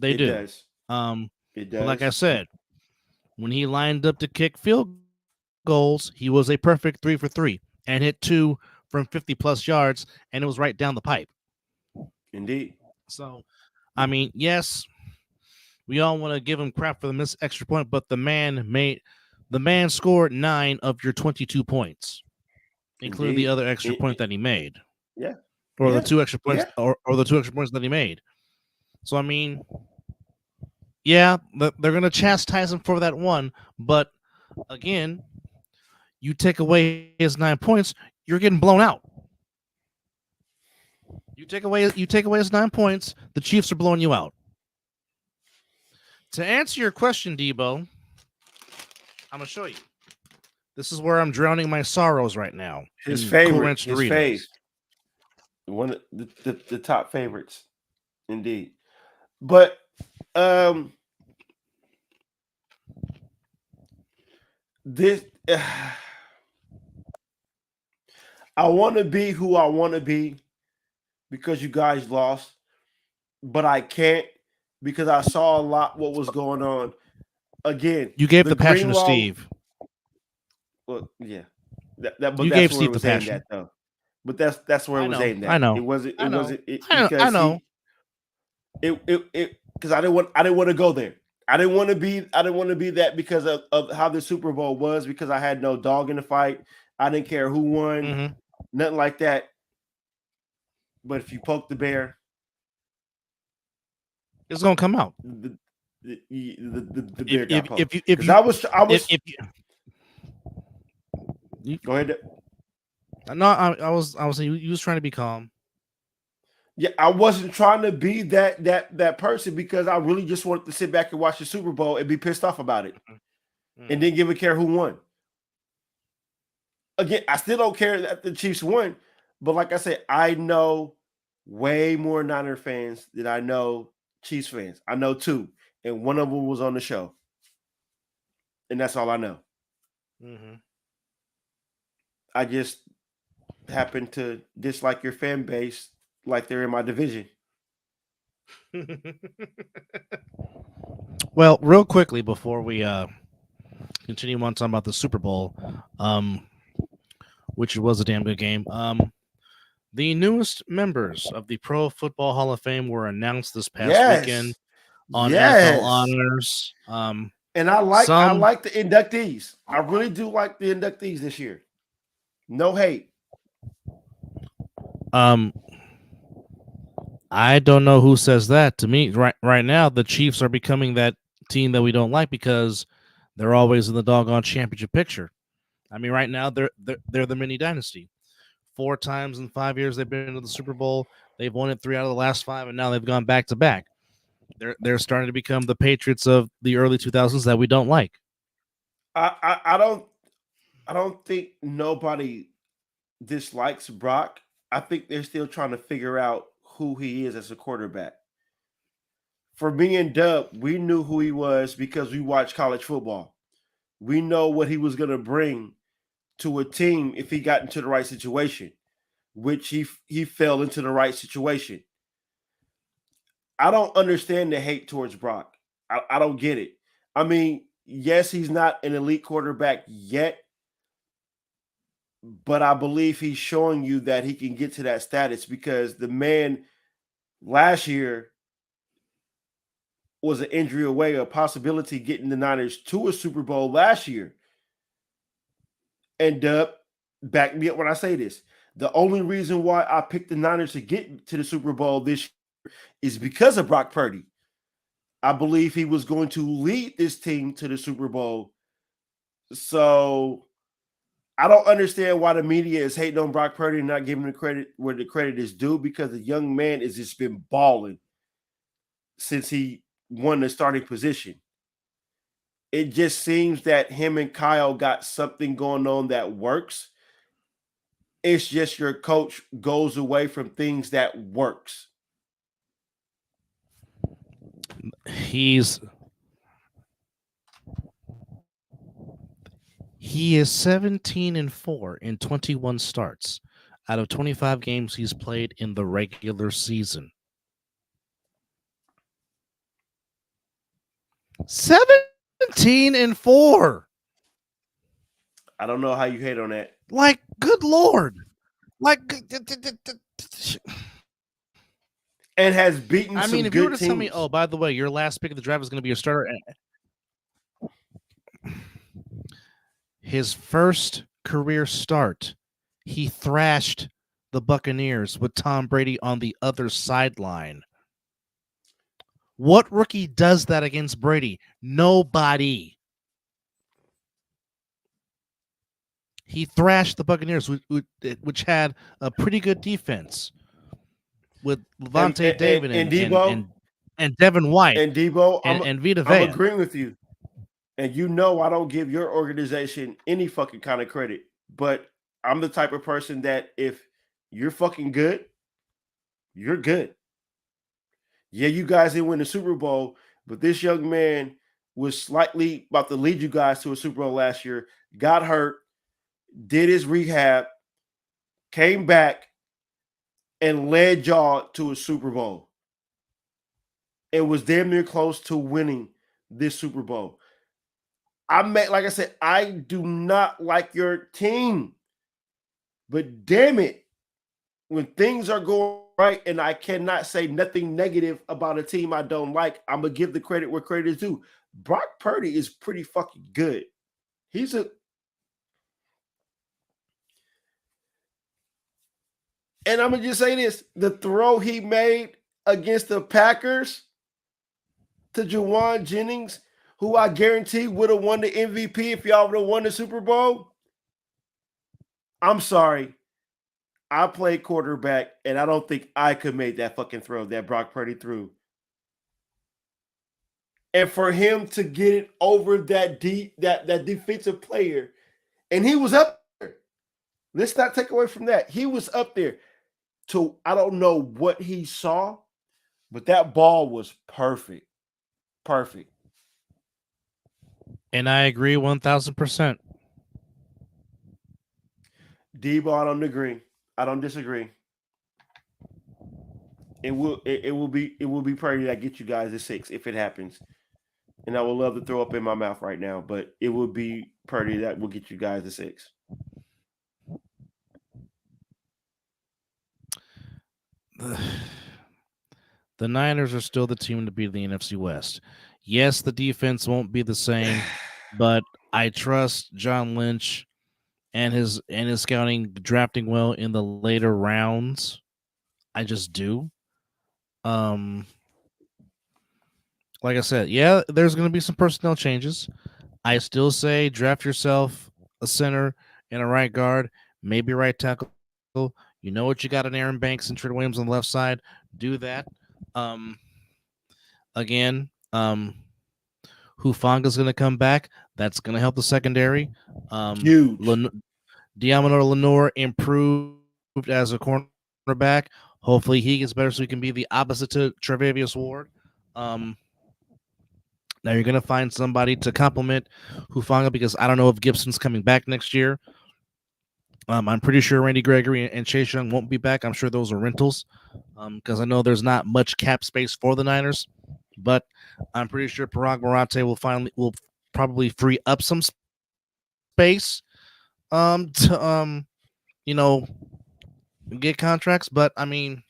They do. Does. It does. But like I said, when he lined up to kick field goals, he was a perfect 3 for 3 and hit 2 from 50+ yards, and it was right down the pipe. Indeed. So, I mean, yes, we all want to give him crap for the missed extra point, but the man scored 9 of your 22 points, including the other extra point that he made. Yeah. Or the 2 extra points, or the 2 extra points that he made. So, I mean, yeah, they're going to chastise him for that one, but again, you take away his 9 points, you're getting blown out. You take away his 9 points, the Chiefs are blowing you out. To answer your question, Debo, I'm going to show you. This is where I'm drowning my sorrows right now. His favorite. One of the top favorites. Indeed. But this I want to be who I want to be because you guys lost, but I can't because I saw a lot what was going on. Again, you gave the passion to Steve. Well, yeah, you gave Steve the passion. At, though. But that's where it was aimed at. I know. It wasn't. I know. Because I know. Because I didn't want to go there. I didn't want to be that because of how the Super Bowl was, because I had no dog in the fight. I didn't care who won, nothing like that. But if you poke the bear, it's gonna come out. The bear got poked. If go ahead. No, I was saying you was trying to be calm. Yeah, I wasn't trying to be that person because I really just wanted to sit back and watch the Super Bowl and be pissed off about it, and didn't give a care who won. Again, I still don't care that the Chiefs won, but like I said, I know way more Niner fans than I know Chiefs fans. I know 2, and one of them was on the show, and that's all I know. I just happen to dislike your fan base like they're in my division. Well, real quickly before we continue on talking about the Super Bowl, which was a damn good game. The newest members of the Pro Football Hall of Fame were announced this past weekend Yes. on NFL Yes. Honors. And I Some like the inductees. I really do like the inductees this year. No hate. I don't know who says that. To me, right now, the Chiefs are becoming that team that we don't like because they're always in the doggone championship picture. I mean, right now they're the mini dynasty. 4 times in 5 years they've been to the Super Bowl. They've won it 3 out of the last 5, and now they've gone back to back. They're starting to become the Patriots of the early 2000s that we don't like. I don't think nobody dislikes Brock. I think they're still trying to figure out who he is as a quarterback. For me and Dub, we knew who he was because we watched college football. We know what he was going to bring to a team if he got into the right situation, which he fell into the right situation. I don't understand the hate towards Brock. I don't get it. I mean, yes, he's not an elite quarterback yet, but I believe he's showing you that he can get to that status because the man last year was an injury away, a possibility getting the Niners to a Super Bowl last year. And back me up when I say this. The only reason why I picked the Niners to get to the Super Bowl this year is because of Brock Purdy. I believe he was going to lead this team to the Super Bowl. So I don't understand why the media is hating on Brock Purdy and not giving him credit where the credit is due because the young man has just been balling since he won the starting position. It just seems that him and Kyle got something going on that works. It's just your coach goes away from things that works. He is 17-4 in 21 starts out of 25 games he's played in the regular season. 17-4. I don't know how you hate on that. Like, good Lord. Like, and has beaten I some mean, if good you were to teams. tell me, oh, by the way, your last pick of the draft is going to be your starter. His first career start, he thrashed the Buccaneers with Tom Brady on the other sideline. What rookie does that against Brady? Nobody. He thrashed the Buccaneers, which had a pretty good defense with Levante David and Debo and Devin White and Debo and Vita I'm Vea. agreeing with you. And you know I don't give your organization any fucking kind of credit. But I'm the type of person that if you're fucking good, you're good. Yeah, you guys didn't win the Super Bowl, but this young man was slightly about to lead you guys to a Super Bowl last year, got hurt, did his rehab, came back, and led y'all to a Super Bowl. And was damn near close to winning this Super Bowl. Like I said, I do not like your team. But damn it, when things are going right and I cannot say nothing negative about a team I don't like, I'm going to give the credit where credit is due. Brock Purdy is pretty fucking good. And I'm going to just say this. The throw he made against the Packers to Juwan Jennings, who I guarantee would have won the MVP if y'all would have won the Super Bowl. I'm sorry. I played quarterback, and I don't think I could make that fucking throw that Brock Purdy threw. And for him to get it over that defensive player, and he was up there. Let's not take away from that. He was up there. I don't know what he saw, but that ball was perfect. Perfect. And I agree 1,000%. Debo, I don't agree. I don't disagree. It will be Purdy that gets you guys a 6 if it happens. and I would love to throw up in my mouth right now, but it would be Purdy that will get you guys the 6. The Niners are still the team to beat the NFC West. Yes, the defense won't be the same, but I trust John Lynch and his scouting drafting well in the later rounds. I just do. Like I said, yeah, there's going to be some personnel changes. I still say draft yourself a center and a right guard, maybe right tackle. You know what you got in Aaron Banks and Trent Williams on the left side. Do that. Again, Hufanga's going to come back. That's going to help the secondary. Huge. Diamondor Lenore improved as a cornerback. Hopefully he gets better so he can be the opposite to Tre'Davious Ward. Now you're going to find somebody to complement Hufanga because I don't know if Gibson's coming back next year. I'm pretty sure Randy Gregory and Chase Young won't be back. I'm sure those are rentals because I know there's not much cap space for the Niners. But I'm pretty sure Parag Marante will probably free up some space to get contracts. But I mean,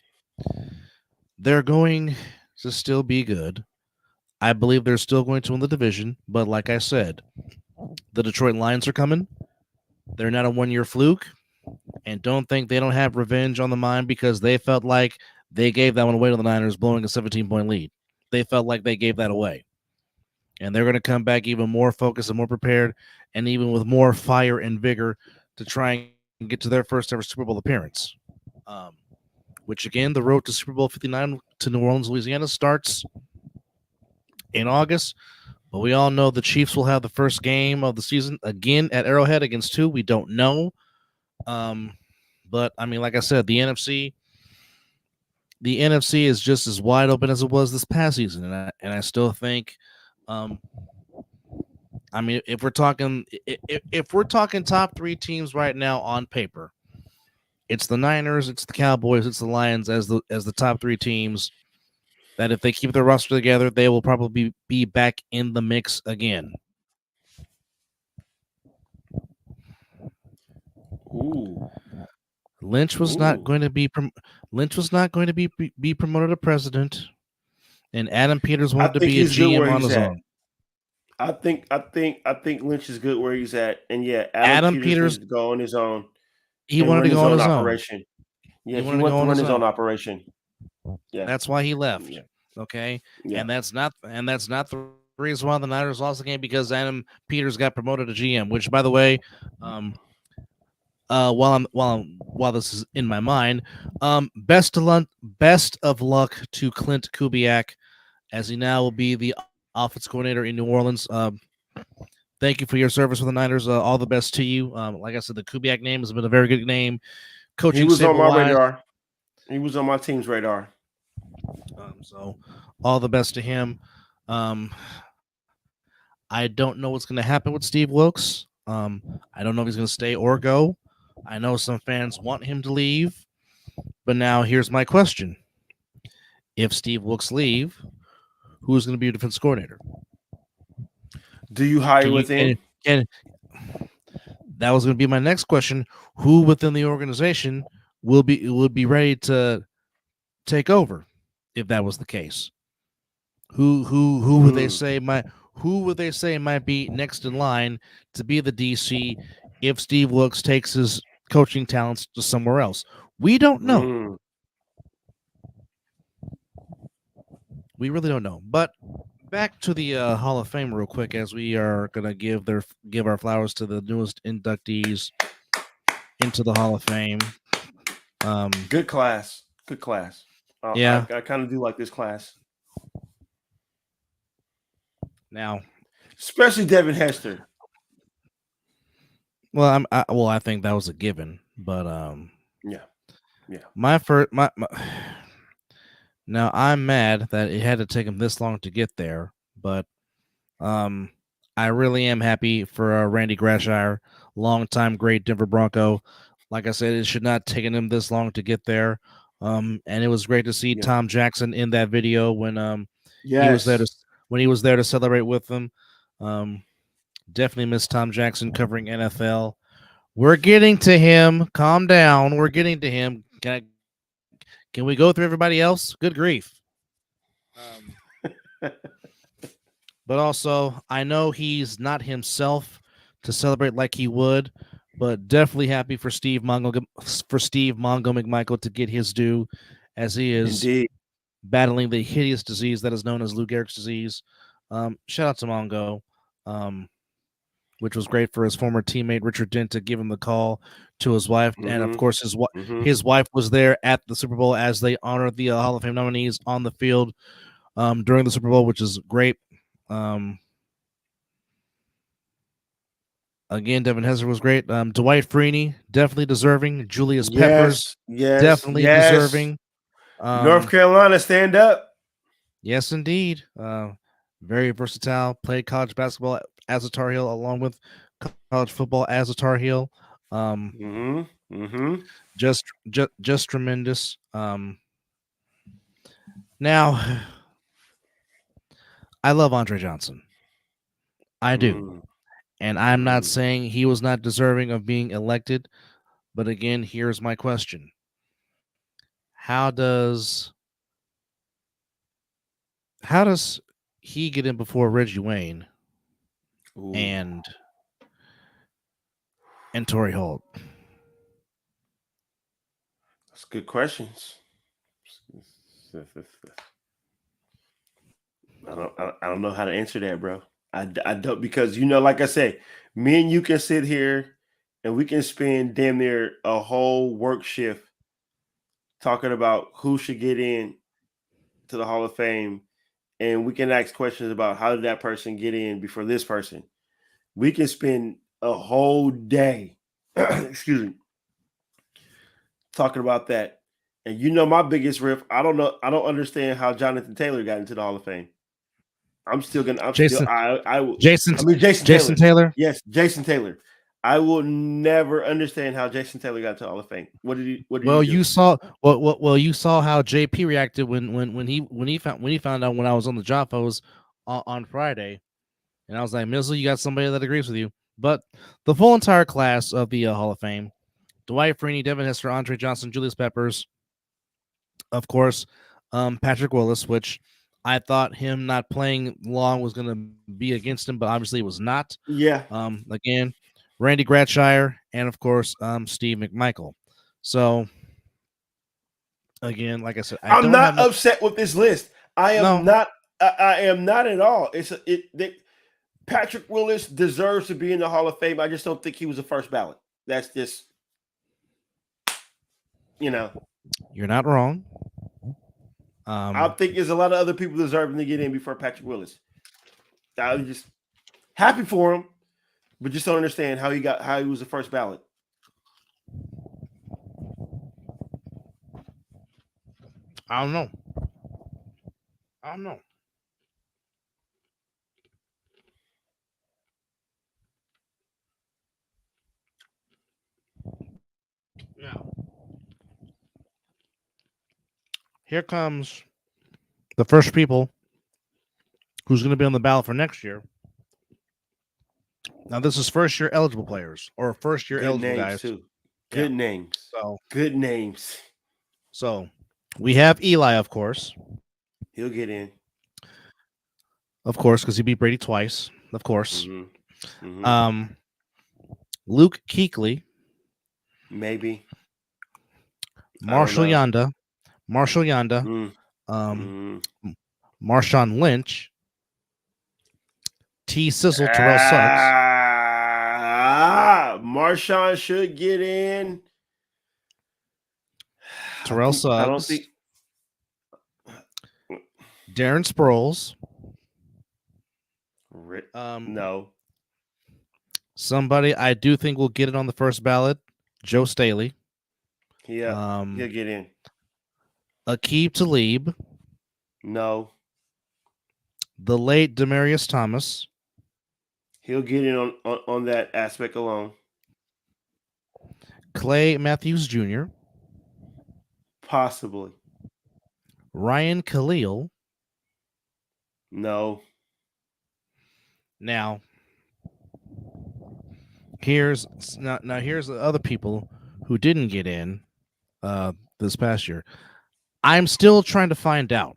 they're going to still be good. I believe they're still going to win the division, but like I said, the Detroit Lions are coming. They're not a one-year fluke, and don't think they don't have revenge on the mind because they felt like they gave that one away to the Niners, blowing a 17-point lead. They felt like they gave that away, and they're going to come back even more focused and more prepared, and even with more fire and vigor to try and get to their first ever Super Bowl appearance. Which again, the road to Super Bowl 59 to New Orleans, Louisiana starts in August, but we all know the Chiefs will have the first game of the season again at Arrowhead against who we don't know. But I mean, like I said, the NFC is just as wide open as it was this past season, and I still think, I mean, if we're talking top 3 teams right now on paper, it's the Niners, it's the Cowboys, it's the Lions as the top 3 teams. That if they keep their roster together, they will probably be back in the mix again. Ooh. Lynch was not going to be promoted to president, and Adam Peters wanted to be a GM on his own. I think Lynch is good where he's at, and yeah, Adam Peters needs to go on his own. He wanted to go on his operation. Own. Yeah, he wanted to run his own operation. Yeah, that's why he left. Yeah. Okay, and that's not the reason why the Niners lost the game because Adam Peters got promoted to GM. Which, by the way, while this is in my mind, best of luck to Clint Kubiak as he now will be the offense coordinator in New Orleans. Thank you for your service with the Niners. All the best to you. Like I said, the Kubiak name has been a very good name. Coaching, he was on my radar. He was on my team's radar. So all the best to him. I don't know what's going to happen with Steve Wilkes. I don't know if he's going to stay or go. I know some fans want him to leave, but now here's my question. If Steve Wilkes leave, who's going to be your defense coordinator? Do you hire within? And that was going to be my next question. Who within the organization would be ready to take over if that was the case? Who would they say might be next in line to be the DC if Steve Wilkes takes his coaching talents to somewhere else? We don't know. We really don't know. But back to the Hall of Fame real quick, as we are gonna give our flowers to the newest inductees into the Hall of Fame. Good class. Yeah, I kind of do like this class. Now, especially Devin Hester. Well, I think that was a given, but yeah. Now I'm mad that it had to take him this long to get there, but I really am happy for Randy Grashire, longtime great Denver Bronco. Like I said, it should not have taken him this long to get there. And it was great to see Tom Jackson in that video when he was there when he was there to celebrate with them. Definitely miss Tom Jackson covering NFL. We're getting to him. Calm down. We're getting to him. Can we go through everybody else? Good grief. But also, I know he's not himself to celebrate like he would, but definitely happy for Steve Mongo McMichael to get his due, as he is Indeed. battling the hideous disease that is known as Lou Gehrig's disease. Shout out to Mongo, which was great for his former teammate Richard Dent to give him the call to his wife, and of course his wife was there at the Super Bowl as they honored the Hall of Fame nominees on the field during the Super Bowl, which is great. Again, Devin Hester was great. Dwight Freeney, definitely deserving. Julius Peppers, definitely deserving. North Carolina, stand up. Yes, indeed. Very versatile. Played college basketball as a Tar Heel, along with college football as a Tar Heel. Just tremendous. Now, I love Andre Johnson. I do. And I'm not saying he was not deserving of being elected. But again, here's my question. How does he get in before Reggie Wayne and Torrey Holt? That's good questions. I don't know how to answer that, bro. I don't, because like I said, me and you can sit here and we can spend damn near a whole work shift talking about who should get in to the Hall of Fame, and we can ask questions about how did that person get in before this person. We can spend a whole day, excuse me, talking about that. And my biggest riff, I don't understand how Jonathan Taylor got into the Hall of Fame. Jason Taylor. Yes, Jason Taylor. I will never understand how Jason Taylor got to Hall of Fame. What did he do? You saw how JP reacted when he found out when I was on the job post on Friday, and I was like, Mizzle, you got somebody that agrees with you. But the full entire class of the Hall of Fame: Dwight Freeney, Devin Hester, Andre Johnson, Julius Peppers, of course, Patrick Willis, which I thought him not playing long was going to be against him, but obviously it was not. Yeah. Again, Randy Gratshire, and of course, Steve McMichael. So, again, like I said, I'm not upset with this list. I am not. I am not at all. Patrick Willis deserves to be in the Hall of Fame. I just don't think he was the first ballot. That's just, You're not wrong. I think there's a lot of other people deserving to get in before Patrick Willis. I was just happy for him, but just don't understand how he was the first ballot. I don't know. Now, here comes the first people who's going to be on the ballot for next year. Now, this is first-year eligible players or first-year eligible guys. Too. Good names. Good names. So, we have Eli, of course. He'll get in. Of course, because he beat Brady twice. Of course. Luke Kuechly. Maybe. Marshall Yanda. Marshawn Lynch. T. Sizzle, Terrell Suggs. Marshawn should get in. Terrell Suggs. I don't think. Darren Sproles. No. Somebody I do think will get it on the first ballot. Joe Staley. Yeah, he'll get in. Aqib Talib. No. The late Demaryius Thomas. He'll get in on that aspect alone. Clay Matthews Jr. Possibly. Ryan Khalil. No. Now, here's the other people who didn't get in this past year. I'm still trying to find out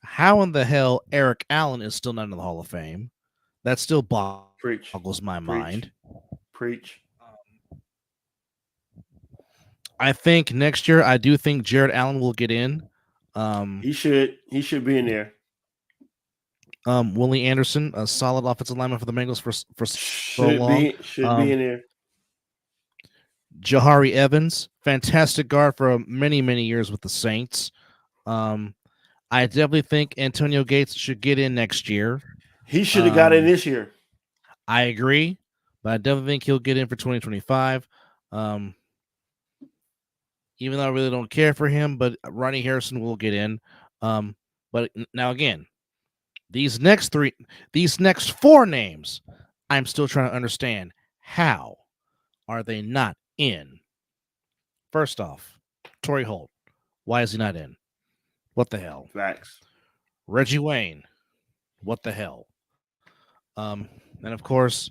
how in the hell Eric Allen is still not in the Hall of Fame. That still boggles my mind. Preach. I think next year, I do think Jared Allen will get in. He should be in there. Willie Anderson, a solid offensive lineman for the Bengals for so long. Should be in there. Jahari Evans, fantastic guard for many, many years with the Saints. I definitely think Antonio Gates should get in next year. He should have got in this year. I agree, but I definitely think he'll get in for 2025. Even though I really don't care for him, but Ronnie Harrison will get in. But now again, these next four names, I'm still trying to understand how are they not in. First off, Torrey Holt, why is he not in? What the hell? Facts. Reggie Wayne, what the hell? And of course,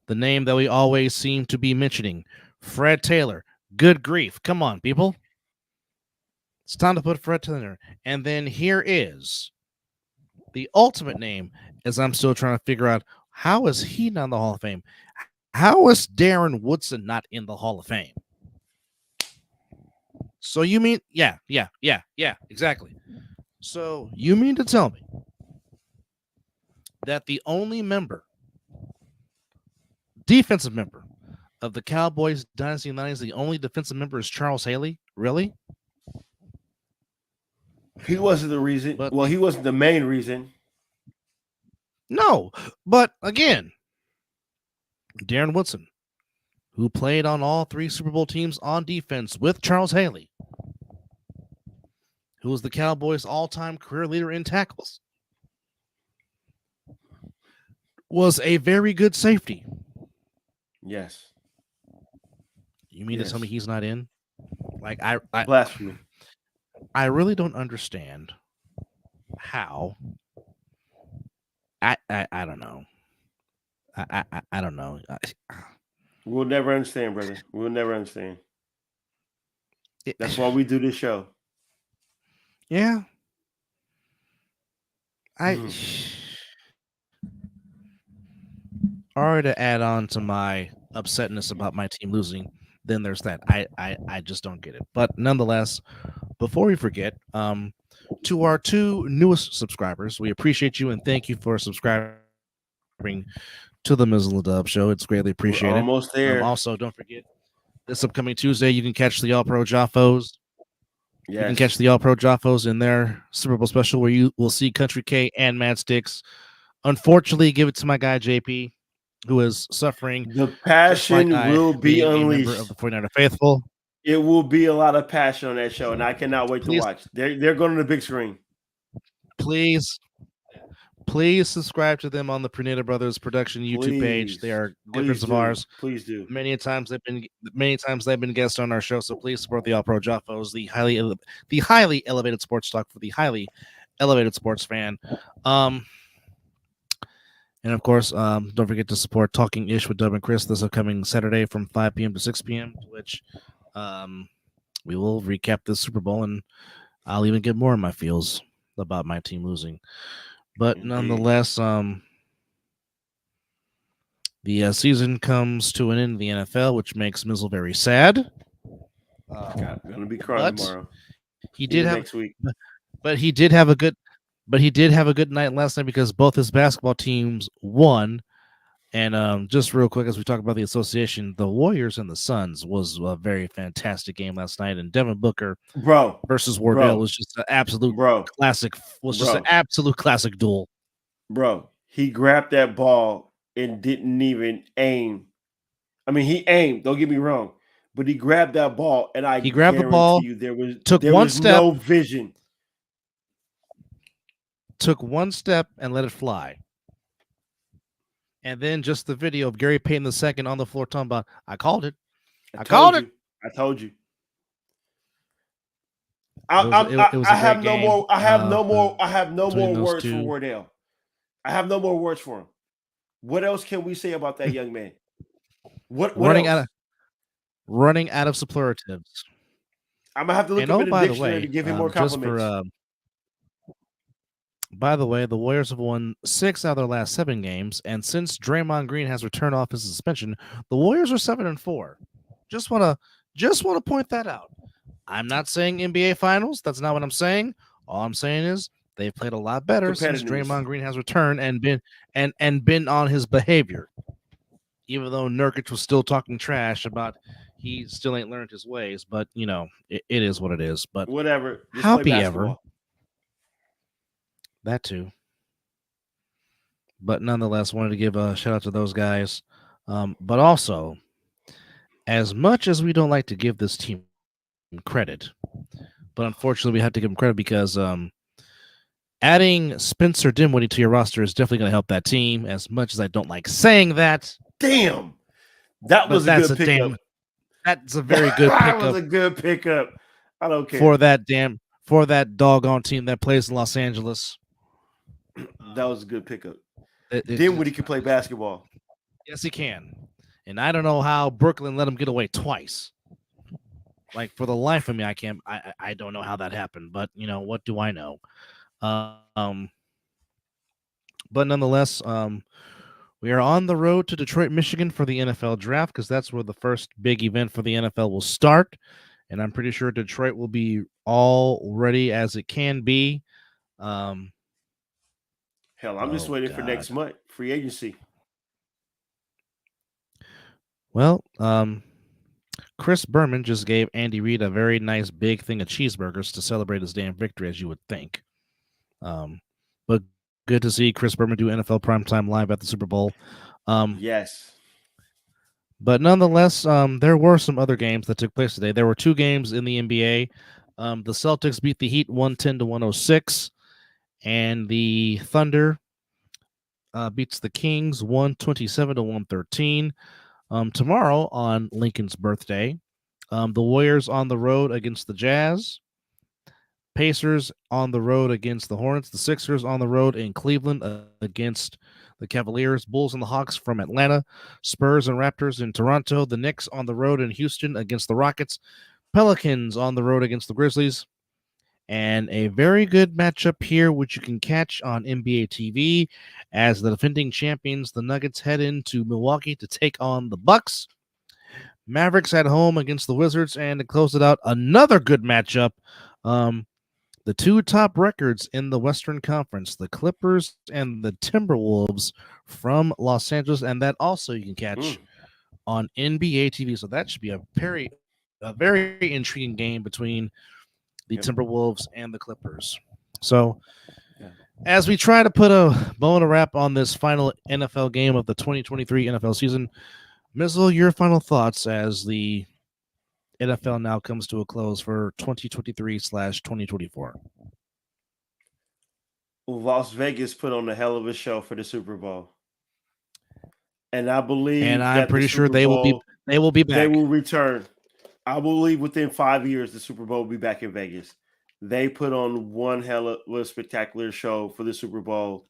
the name that we always seem to be mentioning, Fred Taylor. Good grief. Come on, people. It's time to put Fred Taylor in there. And then here is the ultimate name, as I'm still trying to figure out, how is he not in the Hall of Fame? How is Darren Woodson not in the Hall of Fame? So you mean, yeah, exactly. So you mean to tell me that the only defensive member of the Cowboys dynasty 90s, the only defensive member is Charles Haley? Really? He wasn't the reason. Well, he wasn't the main reason. No, but again, Darren Woodson, who played on all three Super Bowl teams on defense with Charles Haley, who was the Cowboys' all-time career leader in tackles, was a very good safety. Yes. You mean to tell me he's not in? Like I blasphemy. I really don't understand how. I don't know. I don't know. We'll never understand, brother. We'll never understand. That's why we do this show. Yeah. Already to add on to my upsetness about my team losing, then there's that. I just don't get it. But nonetheless, before we forget, to our two newest subscribers, we appreciate you and thank you for subscribing to the Mizzle Dub Show. It's greatly appreciated. We're almost there. Also, don't forget, this upcoming Tuesday, you can catch the All-Pro Jaffos. Yes. You can catch the All-Pro Jaffos in their Super Bowl special where you will see Country K and Matt Sticks. Unfortunately, give it to my guy, JP, who is suffering. The passion will be unleashed. A member of the 49er Faithful. It will be a lot of passion on that show, and I cannot wait to watch. They're going to the big screen. Please subscribe to them on the Pernita Brothers Production YouTube page. They are good friends of ours. Please do. Many times they've been guests on our show. So please support the All Pro Jaffos, the highly elevated sports talk for the highly elevated sports fan. And of course, don't forget to support Talking Ish with Dub and Chris this upcoming Saturday from 5 p.m. to 6 p.m. Which we will recap this Super Bowl, and I'll even get more in my feels about my team losing. But nonetheless, the season comes to an end in the NFL, which makes Mizzle very sad. I'm gonna be crying tomorrow. He did have next week, but he did have a good night last night because both his basketball teams won. And just real quick, as we talk about the association, the Warriors and the Suns was a very fantastic game last night, and Devin Booker, versus Wardell was just an absolute classic. Just an absolute classic duel. Bro, he grabbed that ball and didn't even aim. I mean, he aimed. Don't get me wrong, but he grabbed that ball, and he grabbed the ball. There was no vision. Took one step and let it fly. And then just the video of Gary Payton II on the floor talking about, I called it. I called it. I told you. I have no more words for Wardell. I have no more words for him. What else can we say about that young man? What running else? out of superlatives. I'm gonna have to look And up in the by the dictionary way, to give him more just compliments. for by the way, the Warriors have won 6 out of their last 7 games, and since Draymond Green has returned off his suspension, the Warriors are 7-4. Just wanna point that out. I'm not saying NBA Finals. That's not what I'm saying. All I'm saying is they've played a lot better since Competitiveness. Draymond Green has returned and been on his behavior. Even though Nurkic was still talking trash about he still ain't learned his ways, but it is what it is. But Whatever. Just how play be basketball. ever that too. But nonetheless, wanted to give a shout out to those guys. But also, as much as we don't like to give this team credit, but unfortunately we have to give them credit because adding Spencer Dinwiddie to your roster is definitely going to help that team. As much as I don't like saying that, Damn, that was a good pickup. That's a very good pickup. That was a good pickup. I don't care for that doggone team that plays in Los Angeles. That was a good pickup. Dinwiddie can play basketball. Yes, he can. And I don't know how Brooklyn let him get away twice. Like, for the life of me, I don't know how that happened. But what do I know? But nonetheless, we are on the road to Detroit, Michigan for the NFL draft because that's where the first big event for the NFL will start. And I'm pretty sure Detroit will be all ready as it can be. Hell, I'm just waiting for next month. Free agency. Well, Chris Berman just gave Andy Reid a very nice big thing of cheeseburgers to celebrate his damn victory, as you would think. But good to see Chris Berman do NFL Primetime Live at the Super Bowl. Yes. But nonetheless, there were some other games that took place today. There were 2 games in the NBA. The Celtics beat the Heat 110-106, and the Thunder beats the Kings 127-113. Tomorrow on Lincoln's birthday, the Warriors on the road against the Jazz, Pacers on the road against the Hornets, the Sixers on the road in Cleveland against the Cavaliers, Bulls and the Hawks from Atlanta, Spurs and Raptors in Toronto, the Knicks on the road in Houston against the Rockets, Pelicans on the road against the Grizzlies, and a very good matchup here, which you can catch on NBA TV as the defending champions, the Nuggets, head into Milwaukee to take on the Bucks. Mavericks at home against the Wizards, and to close it out, another good matchup. The 2 top records in the Western Conference, the Clippers and the Timberwolves from Los Angeles, and that also you can catch on NBA TV. So that should be a very intriguing game between the Timberwolves and the Clippers. So as we try to put a bow and a wrap on this final NFL game of the 2023 NFL season, Mizzle, your final thoughts as the NFL now comes to a close for 2023/2024. Las Vegas put on a hell of a show for the Super Bowl. And I believe and I'm pretty sure they will be back. They will return. I believe within 5 years the Super Bowl will be back in Vegas. They put on one hell of a spectacular show for the Super Bowl.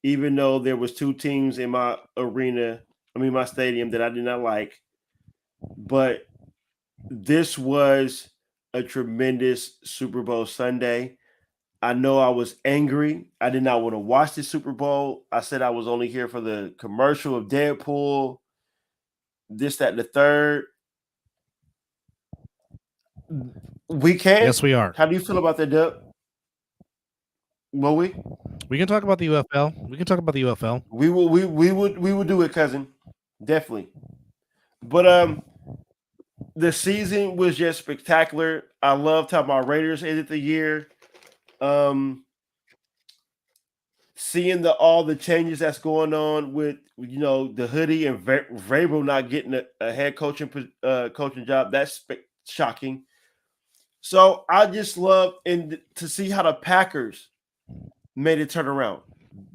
Even though there was 2 teams in my my stadium that I did not like. But this was a tremendous Super Bowl Sunday. I know I was angry. I did not want to watch the Super Bowl. I said I was only here for the commercial of Deadpool, this, that, and the third. We can. Yes, we are. How do you feel about that, Dub? Will we? We can talk about the UFL. We will do it, cousin. Definitely. But the season was just spectacular. I loved how my Raiders ended the year. Seeing all the changes that's going on with the hoodie and Vrabel not getting a head coaching job, that's shocking. So I just love to see how the Packers made it turn around.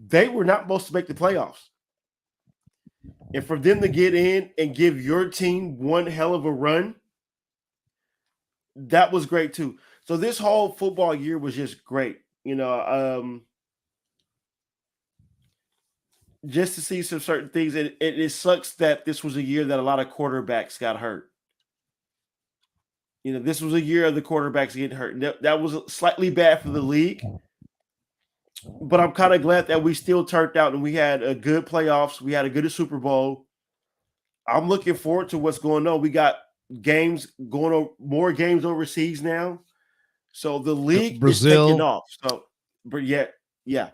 They were not supposed to make the playoffs, and for them to get in and give your team one hell of a run, that was great too. So this whole football year was just great. just to see some certain things. And it sucks that this was a year that a lot of quarterbacks got hurt. This was a year of the quarterbacks getting hurt. That was slightly bad for the league. But I'm kind of glad that we still turned out and we had a good playoffs. We had a good Super Bowl. I'm looking forward to what's going on. We got games going on, more games overseas now. So the league is taking off. So, but yeah.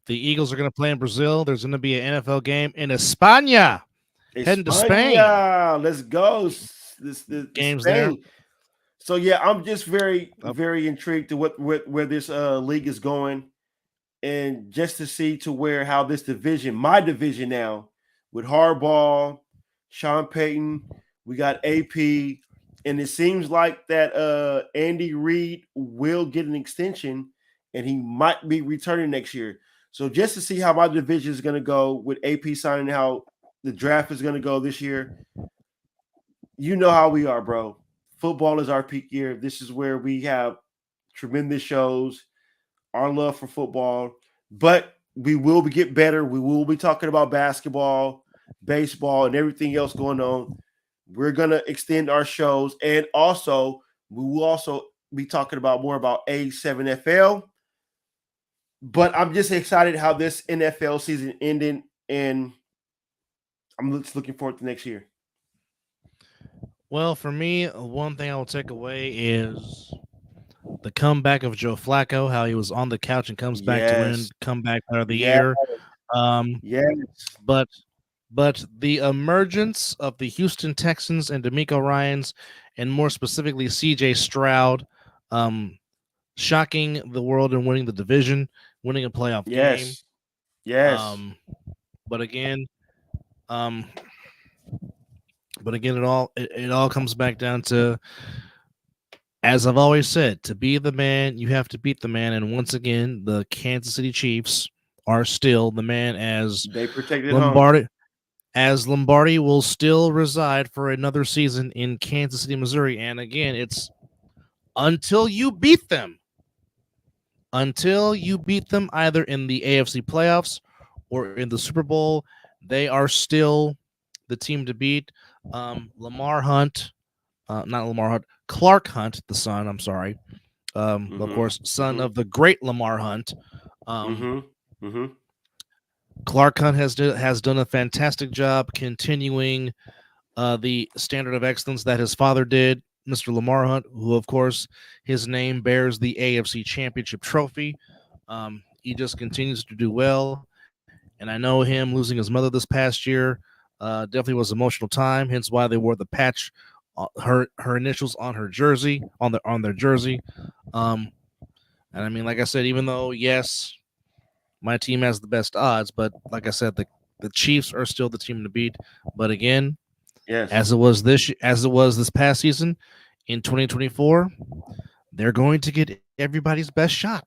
The Eagles are going to play in Brazil. There's going to be an NFL game in España. Heading to Spain. Let's go. This games Spain. there. So yeah, I'm just very, very intrigued to where this league is going, and just to see how this division, my division now, with Harbaugh, Sean Payton, we got AP, and it seems like that Andy Reid will get an extension, and he might be returning next year. So just to see how my division is going to go with AP signing, how the draft is going to go this year. You know how we are, bro. Football is our peak year. This is where we have tremendous shows, our love for football. But we will get better. We will be talking about basketball, baseball, and everything else going on. We're going to extend our shows. And also, we will also be talking more about A7FL. But I'm just excited how this NFL season ended. And I'm just looking forward to next year. Well, for me, one thing I will take away is the comeback of Joe Flacco, how he was on the couch and comes back to win comeback player of the year. But the emergence of the Houston Texans and DeMeco Ryans, and more specifically CJ Stroud, shocking the world and winning the division, winning a playoff game. Yes. But again, it all comes back down to, as I've always said, to be the man, you have to beat the man. And once again, the Kansas City Chiefs are still the man, as they protected Lombardi. Home. As Lombardi will still reside for another season in Kansas City, Missouri. And again, it's until you beat them. Until you beat them either in the AFC playoffs or in the Super Bowl, they are still the team to beat. Clark Hunt, the son, I'm sorry. Of course, son of the great Lamar Hunt. Clark Hunt has done a fantastic job continuing the standard of excellence that his father did, Mr. Lamar Hunt, who, of course, his name bears the AFC Championship trophy. He just continues to do well. And I know him losing his mother this past year definitely was an emotional time, hence why they wore the patch, her initials on her jersey, on their jersey. And I mean, like I said, even though, yes, my team has the best odds, but like I said, the Chiefs are still the team to beat. But again, as it was this past season in 2024, they're going to get everybody's best shot.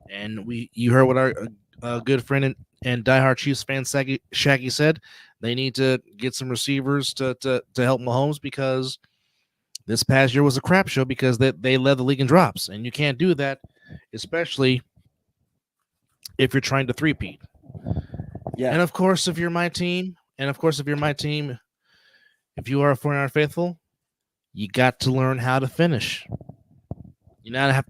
And you heard what our good friend and diehard Chiefs fan Shaggy said. They need to get some receivers to help Mahomes, because this past year was a crap show because they led the league in drops, and you can't do that, especially if you're trying to three-peat. Yeah. And of course, if you're my team, if you are a 49er faithful, you got to learn how to finish. You now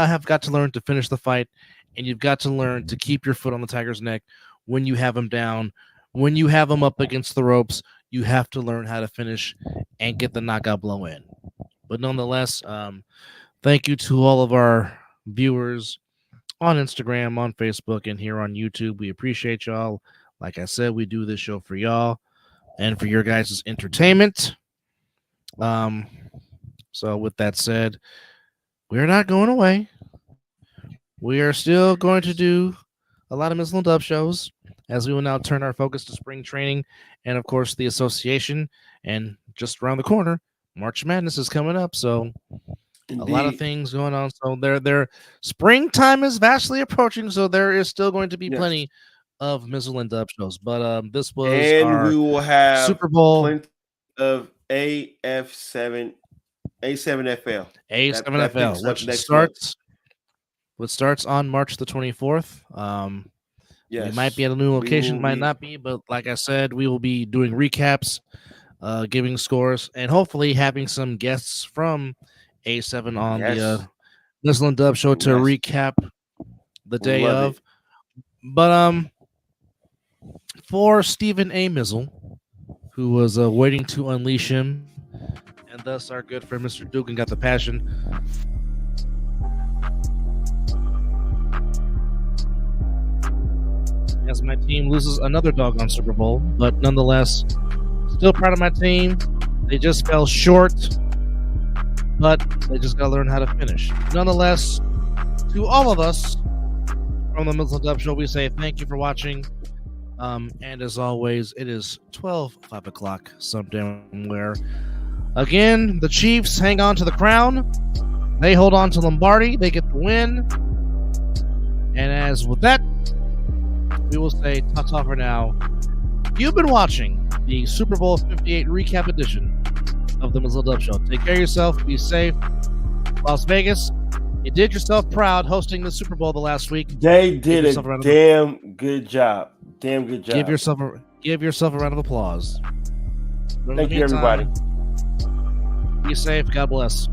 have got to learn to finish the fight, and you've got to learn to keep your foot on the Tiger's neck when you have them down, when you have them up against the ropes. You have to learn how to finish and get the knockout blow in. But nonetheless, thank you to all of our viewers on Instagram, on Facebook, and here on YouTube. We appreciate y'all. Like I said, we do this show for y'all and for your guys' entertainment. So with that said, we're not going away. We are still going to do a lot of Mizzle and Dub shows, as we will now turn our focus to spring training and, of course, the association. And just around the corner, March Madness is coming up. So Indeed. A lot of things going on. So their springtime is vastly approaching. So there is still going to be plenty of Mizzle and Dub shows. But this was we will have Super Bowl plenty of A7FL. A7FL, which starts on March the 24th. We might be at a new location, might not be, but like I said, we will be doing recaps, giving scores, and hopefully having some guests from A7 on the Mizzle and Dub show to recap the day of. But for Stephen A. Mizzle, who was waiting to unleash him, and thus our good friend Mr. Dugan got the passion. As my team loses another doggone Super Bowl, but nonetheless, still proud of my team. They just fell short, but they just got to learn how to finish. Nonetheless, to all of us from the Mizzle Dub Show, we say thank you for watching. And as always, it is 5 o'clock somewhere. Again, the Chiefs hang on to the crown. They hold on to Lombardi. They get the win. And as with that, we will say ta-ta for now. You've been watching the Super Bowl 58 recap edition of the Mizzle Dub Show. Take care of yourself. Be safe. Las Vegas, you did yourself proud hosting the Super Bowl the last week. They did a damn good job. Damn good job. Give yourself a round of applause. Thank you, everybody. Be safe. God bless.